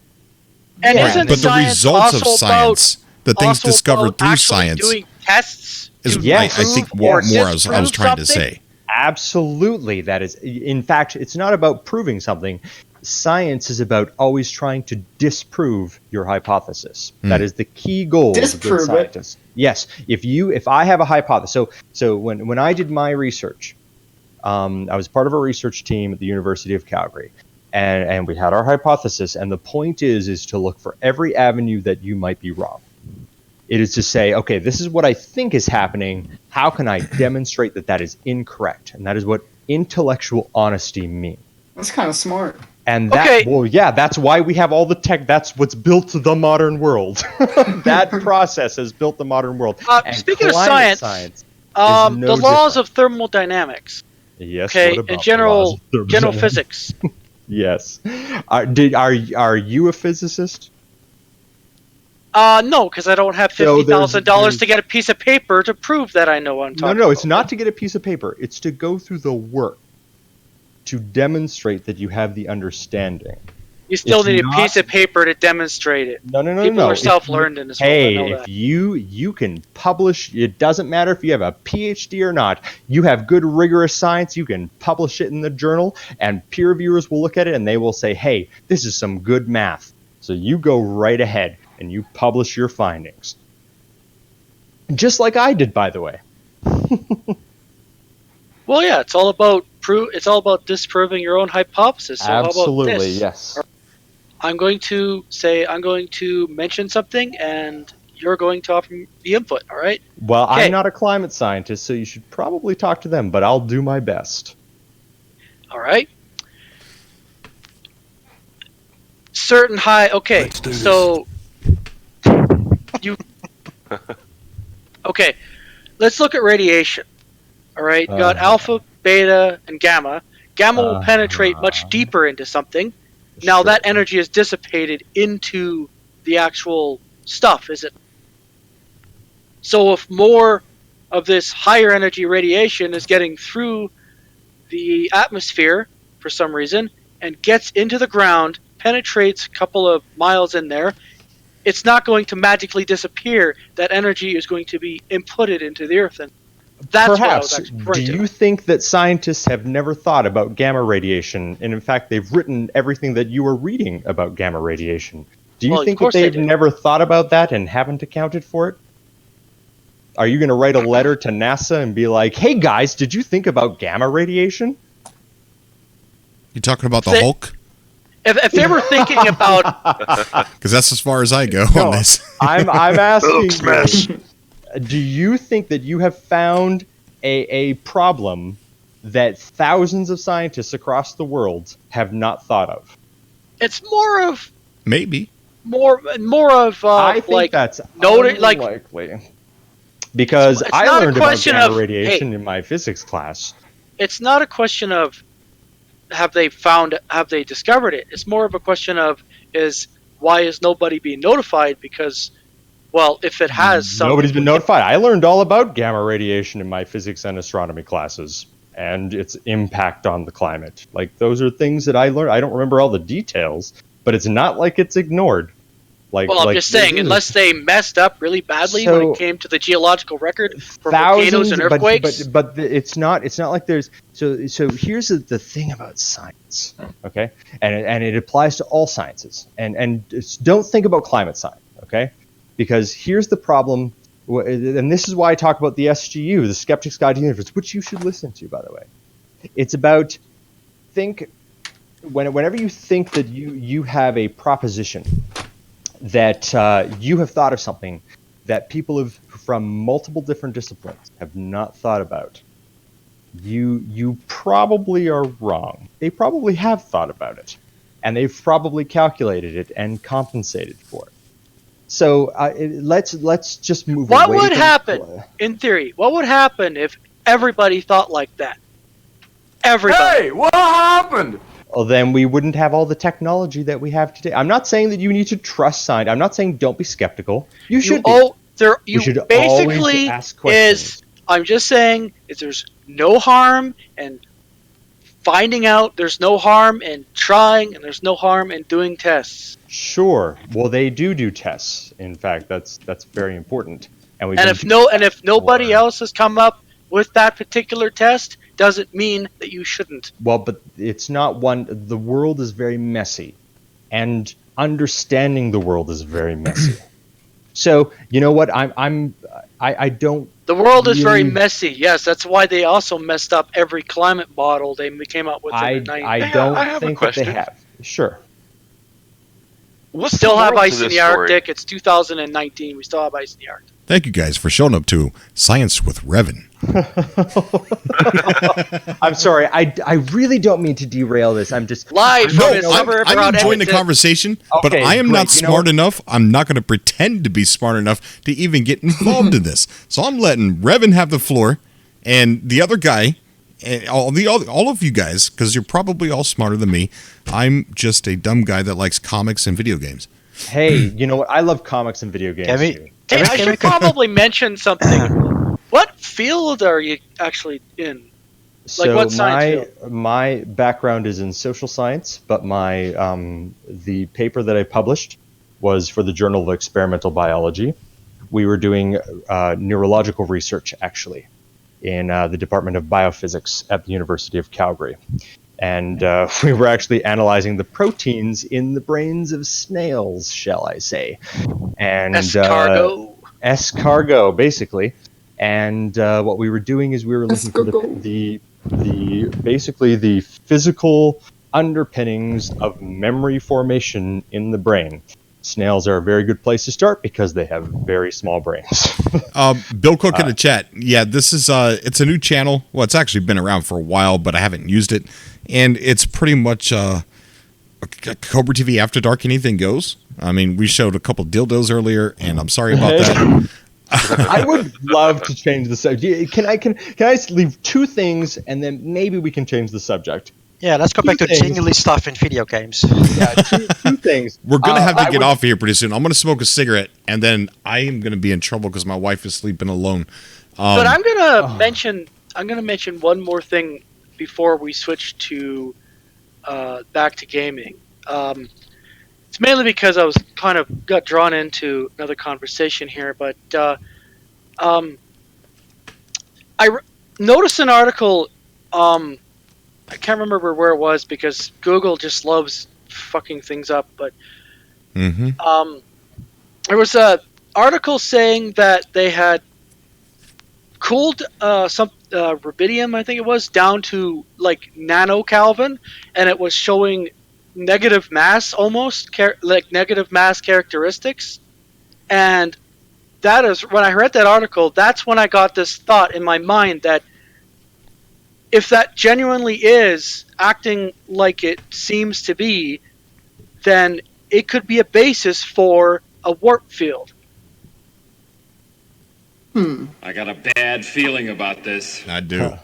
And Right, isn't but the science results of also science, the things also discovered about through actually science, doing tests is to I think prove more or I was disprove trying to something? say. Absolutely, that is. In fact, it's not about proving something. Science is about always trying to disprove your hypothesis. That is the key goal of a good Disprove it. scientist. Yes, if I have a hypothesis, so when I did my research, I was part of a research team at the University of Calgary, and we had our hypothesis. And the point is to look for every avenue that you might be wrong. It is to say, okay, this is what I think is happening. How can I demonstrate that that is incorrect? And that is what intellectual honesty means. That's kind of smart. And that, well, yeah, that's why we have all the tech. That's what's built the modern world. That process has built the modern world. And Speaking of climate science, is the no laws different. of thermodynamics. Yes. Okay, what about in the general, laws of general thermodynamics? physics. Yes. Are you a physicist? No, because I don't have So $50,000 to get a piece of paper to prove that I know what I'm talking No, about. it's not to get a piece of paper. It's to go through the work to demonstrate that you have the understanding. You still It's need a not- piece of paper to demonstrate it. No. People are If self-learned you- in this world, I know Hey, that. if you can publish, it doesn't matter if you have a PhD or not. You have good rigorous science, you can publish it in the journal, and peer reviewers will look at it and they will say, hey, this is some good math. So you go right ahead and you publish your findings. Just like I did, by the way. Well, yeah, it's all about disproving your own hypothesis. So how about Absolutely, this? yes. I'm going to mention something, and you're going to offer me the input. All right? Well, Okay. I'm not a climate scientist, so you should probably talk to them, but I'll do my best. All right. Certain high. Okay, Let's do this. so you. Okay, let's look at radiation. All right, you got alpha, beta, and gamma. Gamma will penetrate much deeper into something. Now that energy is dissipated into the actual stuff, is it? So if more of this higher energy radiation is getting through the atmosphere for some reason and gets into the ground, penetrates a couple of miles in there, it's not going to magically disappear. That energy is going to be inputted into the earth. And that's what I was Perhaps. actually Do referring to. you think that scientists have never thought about gamma radiation, and in fact they've written everything that you are reading about gamma radiation? Do you Well, of think that course they they've do. never thought about that and haven't accounted for it? Are you going to write a letter to NASA and be like, hey guys, did you think about gamma radiation? You talking about the They- Hulk? If they were thinking about, Because that's as far as I go No, on this. I'm asking Hulk smash. you, do you think that you have found a problem that thousands of scientists across the world have not thought of? it's more of Maybe. I think like that's like unlikely. Because It's I not a learned about question gamma of, radiation hey. in my physics class. it's not a question of have they discovered it. It's more of a question of why is nobody being notified? Because, well, if it has some, Nobody's been notified. I learned all about gamma radiation in my physics and astronomy classes and its impact on the climate. Like, those are things that I learned. I don't remember all the details, but it's not like it's ignored. Well, I'm just saying, unless they messed up really badly when it came to the geological record for volcanoes and earthquakes. But it's not like there's so here's the thing about science, okay, and it applies to all sciences, and don't think about climate science, okay, because here's the problem, and this is why I talk about the SGU, the Skeptic's Guide to the Universe, which you should listen to, by the way. It's about whenever you think that you have a proposition that you have thought of something that people from multiple different disciplines have not thought about, you probably are wrong. They probably have thought about it, and they've probably calculated it and compensated for it. So let's just move. What away would from- happen, in theory? What would happen if everybody thought like that? Everybody. Hey, what happened? well, then we wouldn't have all the technology that we have today. I'm not saying that you need to trust science. I'm not saying don't be skeptical. You should be. You should basically always ask questions. I'm just saying is there's no harm in finding out. There's no harm in trying, and there's no harm in doing tests. Sure. Well, they do tests. In fact, that's very important. And if nobody else has come up with that particular test, doesn't mean that you shouldn't. Well, but it's not one. The world is very messy, and understanding the world is very messy. So you know what? I don't. The world is very messy. Yes, that's why they also messed up every climate model they came up with in the 90s. I don't think that they have. Sure. We still have ice in the Arctic. It's 2019. We still have ice in the Arctic. Thank you guys for showing up to Science with Revan. I'm sorry. I really don't mean to derail this. I'm just live from his suburb. I'm enjoying the conversation, but I am not smart enough. I'm not going to pretend to be smart enough to even get involved in this. So I'm letting Revan have the floor, and the other guy, and all of you guys, because you're probably all smarter than me. I'm just a dumb guy that likes comics and video games. Hey, you know what? I love comics and video games too. Hey, I should probably mention something. What field are you actually in? So what science field? My background is in social science, but the paper that I published was for the Journal of Experimental Biology. We were doing neurological research, actually, in the Department of Biophysics at the University of Calgary. And we were actually analyzing the proteins in the brains of snails, shall I say. And escargot. Escargot, basically. And what we were doing is we were looking for the basically the physical underpinnings of memory formation in the brain. Snails are a very good place to start because they have very small brains. Bill Cook in the chat. Yeah, this is it's a new channel. Well, it's actually been around for a while, but I haven't used it. And it's pretty much Cobra TV After Dark. Anything goes. I mean, we showed a couple dildos earlier, and I'm sorry about that. I would love to change the subject. Can I leave two things, and then maybe we can change the subject? Yeah, let's go back to jingly stuff in video games. Yeah, two things. We're going to have to get off here pretty soon. I'm going to smoke a cigarette, and then I am going to be in trouble because my wife is sleeping alone. But I'm going to mention one more thing before we switch to back to gaming. It's mainly because I was got drawn into another conversation here, but I noticed an article. I can't remember where it was because Google just loves fucking things up. But there was an article saying that they had cooled some rubidium, I think it was, down to like nano Kelvin, and it was showing negative mass almost, like negative mass characteristics. And that is when I read that article. That's when I got this thought in my mind that if that genuinely is acting like it seems to be, then it could be a basis for a warp field. I got a bad feeling about this. I do.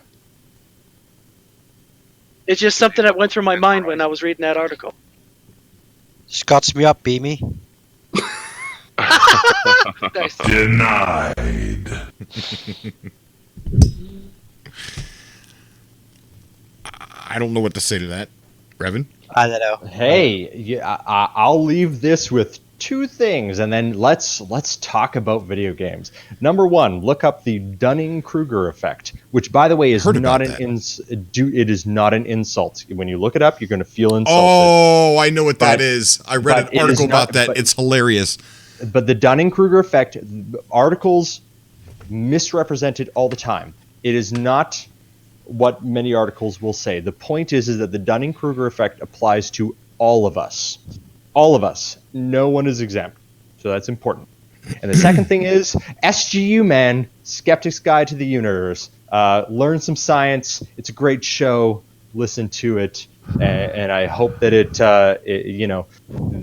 It's just something that went through my mind when I was reading that article. Scots me up, Beamy. Nice. Denied. I don't know what to say to that. Revan? I don't know. Hey, I'll leave this with two things, and then let's talk about video games. Number one, look up the Dunning-Kruger effect, which, by the way, is not an it is not an insult. When you look it up, you're going to feel insulted. Oh, I know what that is. I read an article about that. It's hilarious. But the Dunning-Kruger effect, articles misrepresent it all the time. It is not what many articles will say. The point is that the Dunning-Kruger effect applies to all of us. All of us. No one is exempt. So that's important. And the second thing is, SGU, man, Skeptic's Guide to the Universe. Learn some science. It's a great show. Listen to it. And I hope that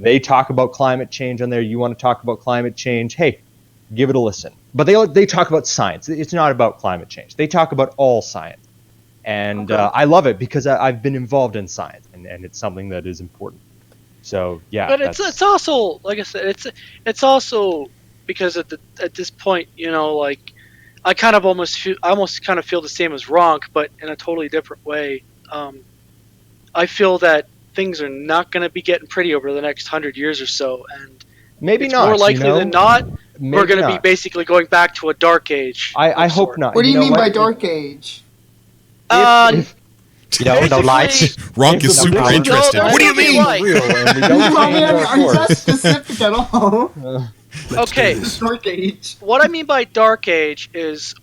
they talk about climate change on there. You want to talk about climate change? Hey, give it a listen. But they talk about science. It's not about climate change. They talk about all science. And I love it because I've been involved in science. And and it's something that is important. So yeah, But it's also, like I said, it's also because at this point, like I almost kind of feel the same as Ronk, but in a totally different way. I feel that things are not going to be getting pretty over the next 100 years or so, and maybe it's not. more likely than not, Maybe we're going to be not. basically going back to a dark age. I of hope sort. not. What do you know mean by what? dark age? If No lights. Ronk is the super power- interested. No, What do you there's mean? no real, and we don't I mean, change our are you that course. specific at all? Okay, Dark age. what I mean by dark age is,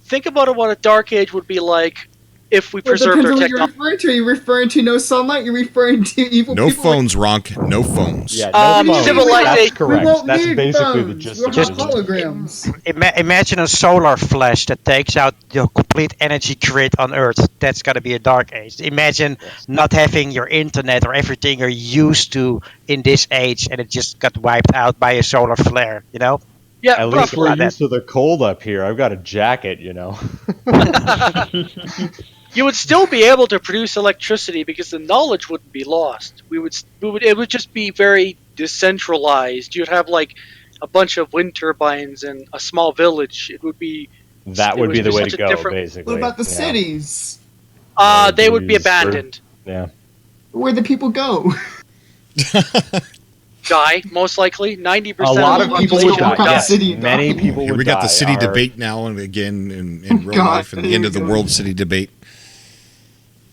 think about what a dark age would be like if we Well, it preserved depends our on what you're technology. referring to. Are you referring to no sunlight? You're referring to evil No people? phones, Ronk. No phones. Yeah, Um, no phones. civilization- That's correct. We won't That's need basically the phones. gist We'll of have it. holograms. Imagine a solar flash that takes out the complete energy grid on Earth. That's gotta be a dark age. Imagine not having your internet or everything you're used to in this age, and it just got wiped out by a solar flare. Yeah, At least roughly. we're about that. used to the cold up here. I've got a jacket, You would still be able to produce electricity because the knowledge wouldn't be lost. It would just be very decentralized. You'd have like a bunch of wind turbines and a small village. It would be That It would would be the be way such to a go, different- basically. What about the Yeah. cities? they would be Jeez. abandoned. Yeah. Where the people go? Die, most likely. 90% A lot of of the people population would would die. die. Yes, City many die. people Here would we got the die. city Our- debate now and again in real God, life, and the here end we of the go. world city debate.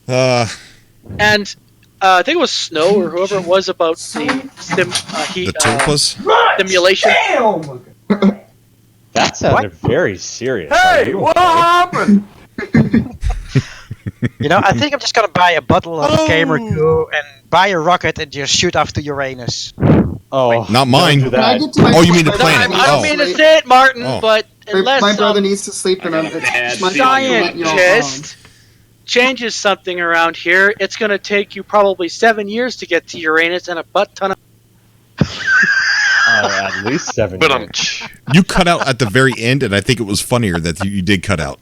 And I think it was Snow or whoever it was about the heat The tulpas. stimulation. That sounded very serious. Hey, what happened? I think I'm just gonna buy a bottle of Gamer Goo and buy a rocket and just shoot off to Uranus. Oh, Not mine. don't do Can I that. get to my Oh, you mean the point? planet. I don't Oh. mean to say it, Martin, Oh. but unless My brother some needs to sleep, and I'm got a bad my feeling. scientist changes something around here, it's going to take you probably 7 years to get to Uranus and a butt ton of... At least 7 But years. You cut out at the very end, and I think it was funnier that you did cut out.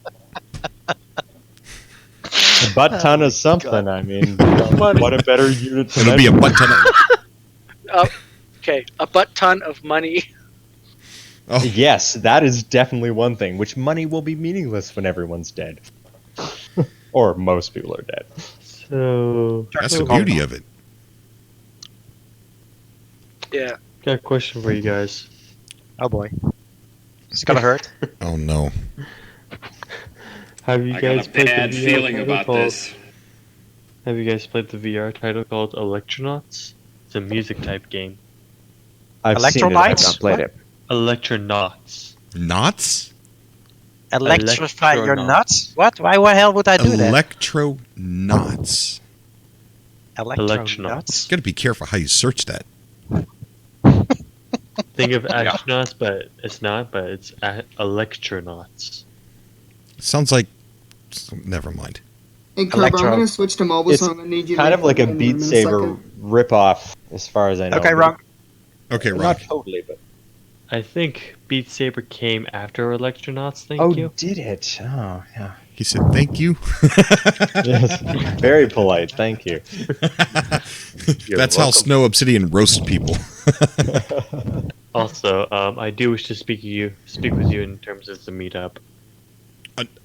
A butt ton of something. I mean, what a better unit to It'll be a measure. butt ton of. Okay, a butt ton of money. Oh, Yes, that is definitely one thing. Which money will be meaningless when everyone's dead, or most people are dead. So, that's the beauty of it. Yeah. got a question for you guys. Oh boy, it's gonna hurt. Oh no. Have you I guys got a played bad the VR feeling title about called, this. Have you guys played the VR title called Electronauts? It's a music type game. I've seen it. I've Electrolytes? not played it. Electronauts. Knots? Electrify your Electronaut. nuts? What? Why the hell would I do that? Electro knots. Electronauts. Gotta be careful how you search that. Think of astronauts, but it's not. But it's electronauts. Sounds like. Never mind. Hey, Kerb, I'm Electro. gonna switch to mobile, It's so I'm gonna need you to Kind of make like a one Beat in Saber second. ripoff, as far as I know. Okay, wrong. Okay, Not Ron. totally, but. I think Beat Saber came after Electronauts. Thank Oh, you. did it? Oh, yeah. He said, "Thank you." Yes. Very polite. Thank you. That's how Snow Obsidian roasts people. Also, I do wish to speak with you in terms of the meetup.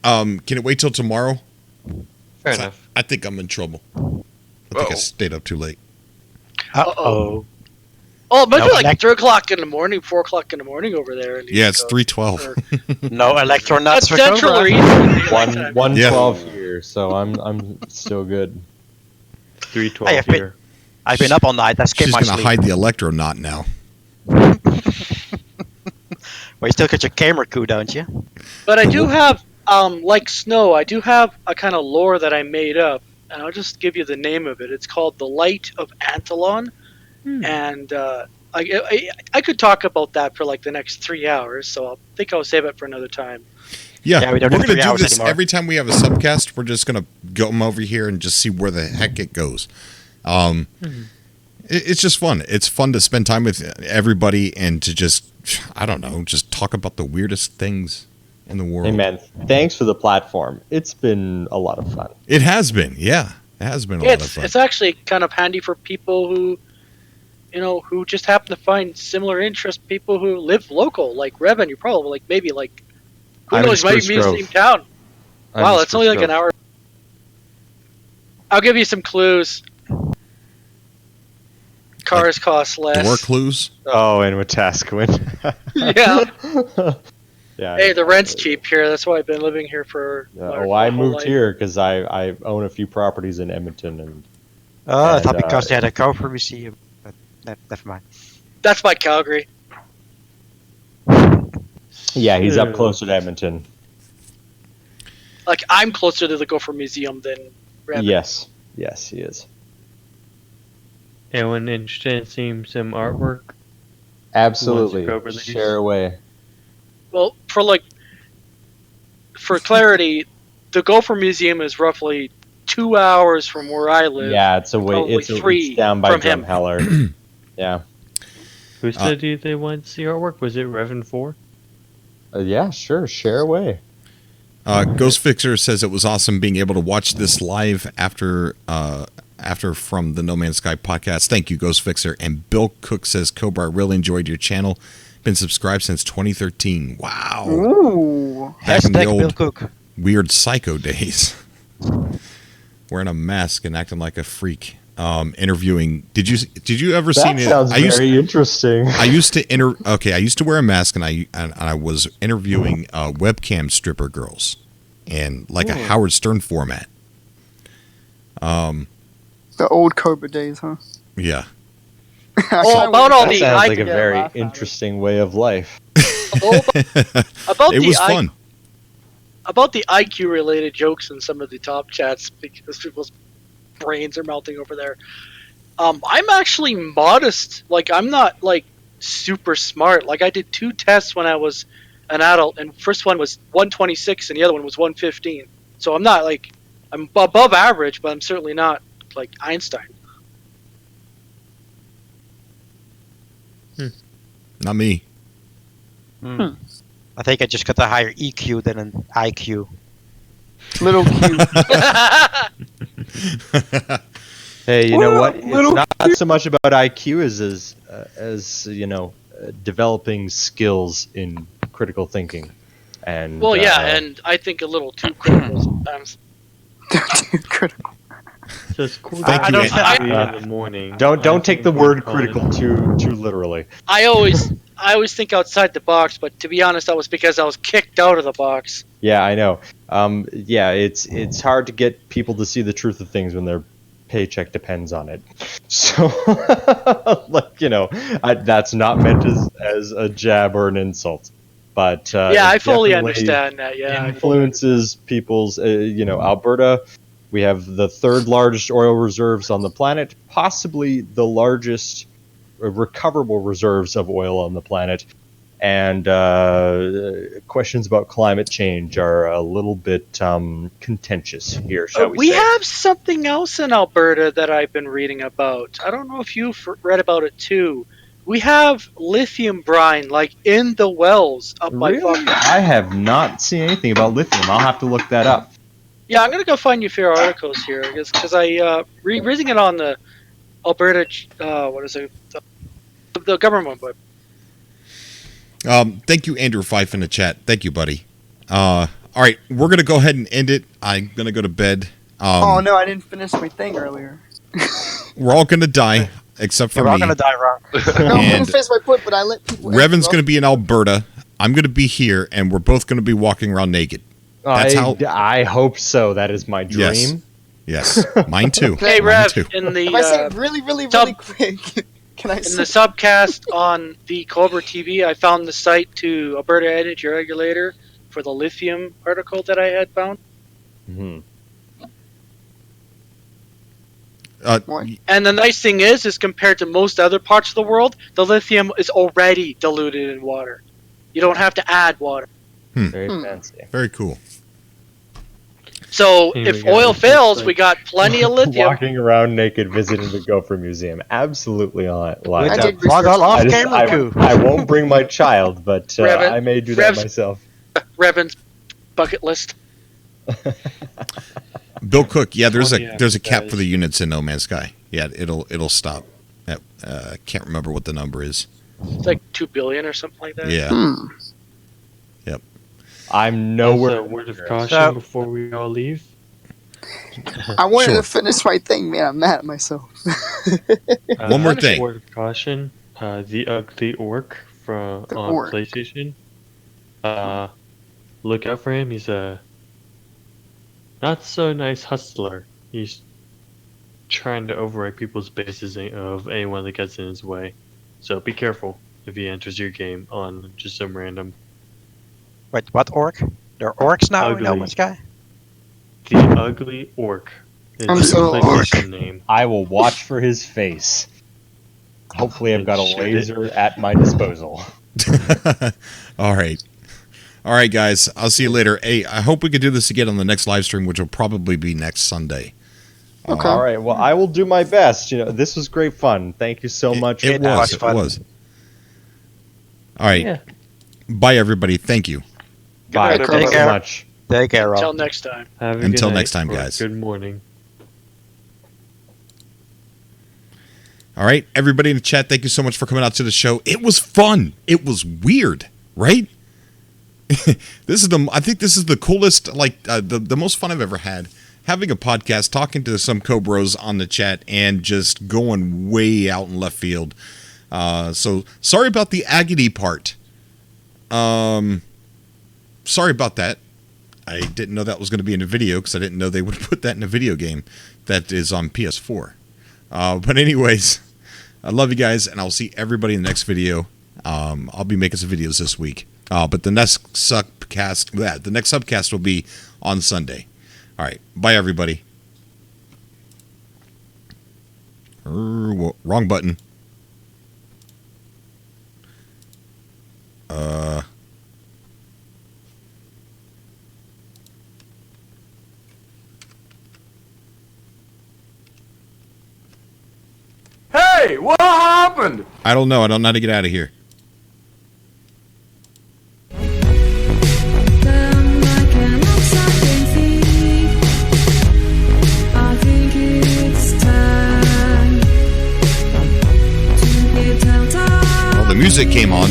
Can it wait till tomorrow? Fair enough. I think I'm in trouble. I think I Uh-oh. stayed up too late. Oh, Oh, maybe No, like 3 o'clock in the morning, 4 o'clock in the morning over there. in the Yeah, it's East 3:12. Coast. No Electronauts That's for Central or Cobra. Eastern. 112 here, so I'm still good. 312 Hey, I've been- here. I've been up all night. I skipped She's my gonna sleep. hide the electro knot now. Well, you still get your camera coup, don't you? But I do have, like Snow, I do have a kind of lore that I made up, and I'll just give you the name of it. It's called The Light of Antolon, and I could talk about that for like the next 3 hours, so I think I'll save it for another time. Yeah, Yeah, we don't we're have gonna 3 do hours this anymore. every time we have a subcast. We're just gonna go over here and just see where the heck it goes. It's just fun. It's fun to spend time with everybody and to just, I don't know, just talk about the weirdest things in the world. Hey, man, thanks for the platform. It's been a lot of fun. It has been, yeah. It has been a lot of fun. It's actually kind of handy for people who, who just happen to find similar interests. People who live local, like Revan. You probably maybe who I'm in knows, might Spruce be in the Grove. same town. I'm Wow, in that's only Spruce like an Grove. hour. I'll give you some clues. Cars cost less. Door clues? Oh, and Wetaskiwin. Yeah. Yeah. Hey, the rent's cheap here. That's why I've been living here for. I moved here because I own a few properties in Edmonton, and Oh, I thought because they had a Gopher museum. But never mind. That's by Calgary. yeah, he's up closer to Edmonton. Like I'm closer to the Gopher Museum than Revan. Yes, he is. Anyone interested in seeing some artwork? Absolutely. Go release? Share away. Well, for clarity, the Gopher Museum is roughly 2 hours from where I live. Yeah, it's probably it's 3 down by from him. Drumheller. Yeah. Who said they wanted to see artwork? Was it Revan 4? Yeah, sure. Share away. Ghost Fixer says it was awesome being able to watch this live after from the No Man's Sky podcast. Thank you, Ghost Fixer. And Bill Cook says, Cobra, I really enjoyed your channel. Been subscribed since 2013. Wow. Ooh. Back in the Hashtag Bill old Cook. weird psycho days. Wearing a mask and acting like a freak. Interviewing. Did you ever see it? Sounds very interesting. I used to wear a mask and I was interviewing webcam stripper girls and like a Howard Stern format. The old Cobra days, huh? Yeah. Oh, about all That the sounds like a IQ. very interesting way of life. About It the was I- fun. About the IQ related jokes in some of the top chats because people's brains are melting over there. I'm actually modest. Like I'm not like super smart. Like I did 2 tests when I was an adult, and first one was 126 and the other one was 115. So I'm not like I'm above average, but I'm certainly not like Einstein. Not me. I think I just got a higher EQ than an IQ. Little Q. Hey, you know what? It's Little not so much about IQ as developing skills in critical thinking. And Well, yeah, and I think a little too critical sometimes. Critical. So it's cool Thank that you, it's Andy. 3 in the morning. don't take the word Calling critical too literally. I always think outside the box, but to be honest, that was because I was kicked out of the box. Yeah, I know. Yeah, it's hard to get people to see the truth of things when their paycheck depends on it. So, that's not meant as a jab or an insult. But Yeah, I it fully definitely understand that. Yeah, influences people's. Alberta, we have the 3rd largest oil reserves on the planet, possibly the largest recoverable reserves of oil on the planet, and questions about climate change are a little bit contentious here, shall we we say. have something else in Alberta that I've been reading about. I don't know if you've read about it too. We have lithium brine, like in the wells up by Really? fucking. I have not seen anything about lithium. I'll have to look that up. Yeah, I'm gonna go find you a few articles here because I reading it on the Alberta. What is it? The government web. Thank you, Andrew Fife, in the chat. Thank you, buddy. All right, we're gonna go ahead and end it. I'm gonna go to bed. Oh no, I didn't finish my thing earlier. We're all gonna die except for We're all me. gonna die wrong. No, I'm And gonna finish my point, but I let people. Revan's going to be in Alberta. I'm going to be here, and we're both going to be walking around naked. That's I hope so. That is my dream. Yes, mine too. Hey, Mine Rev, too. in the If I say it really, really, really quick, can I in say the subcast on the Cobra TV, I found the site to Alberta Energy Regulator for the lithium article that I had found. Mm-hmm. And the nice thing is compared to most other parts of the world, the lithium is already diluted in water. You don't have to add water. Very fancy. Very cool. So Here if we go. oil fails, we got plenty of lithium. Walking around naked, visiting the Gopher Museum. Absolutely on it. With I a did research. bottle of I, just- camel I, goo. I won't bring my child, but Revan- I may do that Rev's- myself. Revan's bucket list. Bill Cook. Yeah, there's 20 a cap guys. for the units in No Man's Sky. Yeah, it'll stop. I can't remember what the number is. It's like 2 billion or something like that. Yeah. Hmm. Yep. I'm Also, nowhere. a word of caution So- before we all leave. I wanted Sure. to finish my thing, man. I'm mad at myself. One more thing. Word of caution: the ugly orc from The on orc. PlayStation. Look out for him. He's a not so nice hustler. He's trying to overwrite people's bases of anyone that gets in his way. So be careful if he enters your game on just some random. Wait, what orc? There are orcs now in No Ugly. Man's Sky? The ugly orc is I'm his so PlayStation name. I will watch for his face. Hopefully, I've got a Shoot it. laser at my disposal. All right. All right, guys. I'll see you later. Hey, I hope we can do this again on the next live stream, which will probably be next Sunday. Okay. All right. Well, I will do my best. This was great fun. Thank you so much. It Yeah, was. it It was fun. was. All right. Yeah. Bye, everybody. Thank you. Bye. Take Thank you so care. much. Take care, Rob. Until next time. Have a Until good night next time, or guys. Good morning. All right, everybody in the chat, thank you so much for coming out to the show. It was fun. It was weird, right? I think this is the coolest, the most fun I've ever had. Having a podcast, talking to some co-bros on the chat, and just going way out in left field. So sorry about the agony part. Sorry about that. I didn't know that was going to be in a video because I didn't know they would put that in a video game that is on PS4. But anyways, I love you guys, and I'll see everybody in the next video. I'll be making some videos this week. But the next subcast will be on Sunday. All right, bye everybody. Wrong button. Hey, what happened? I don't know. I don't know how to get out of here. Well, the music came on.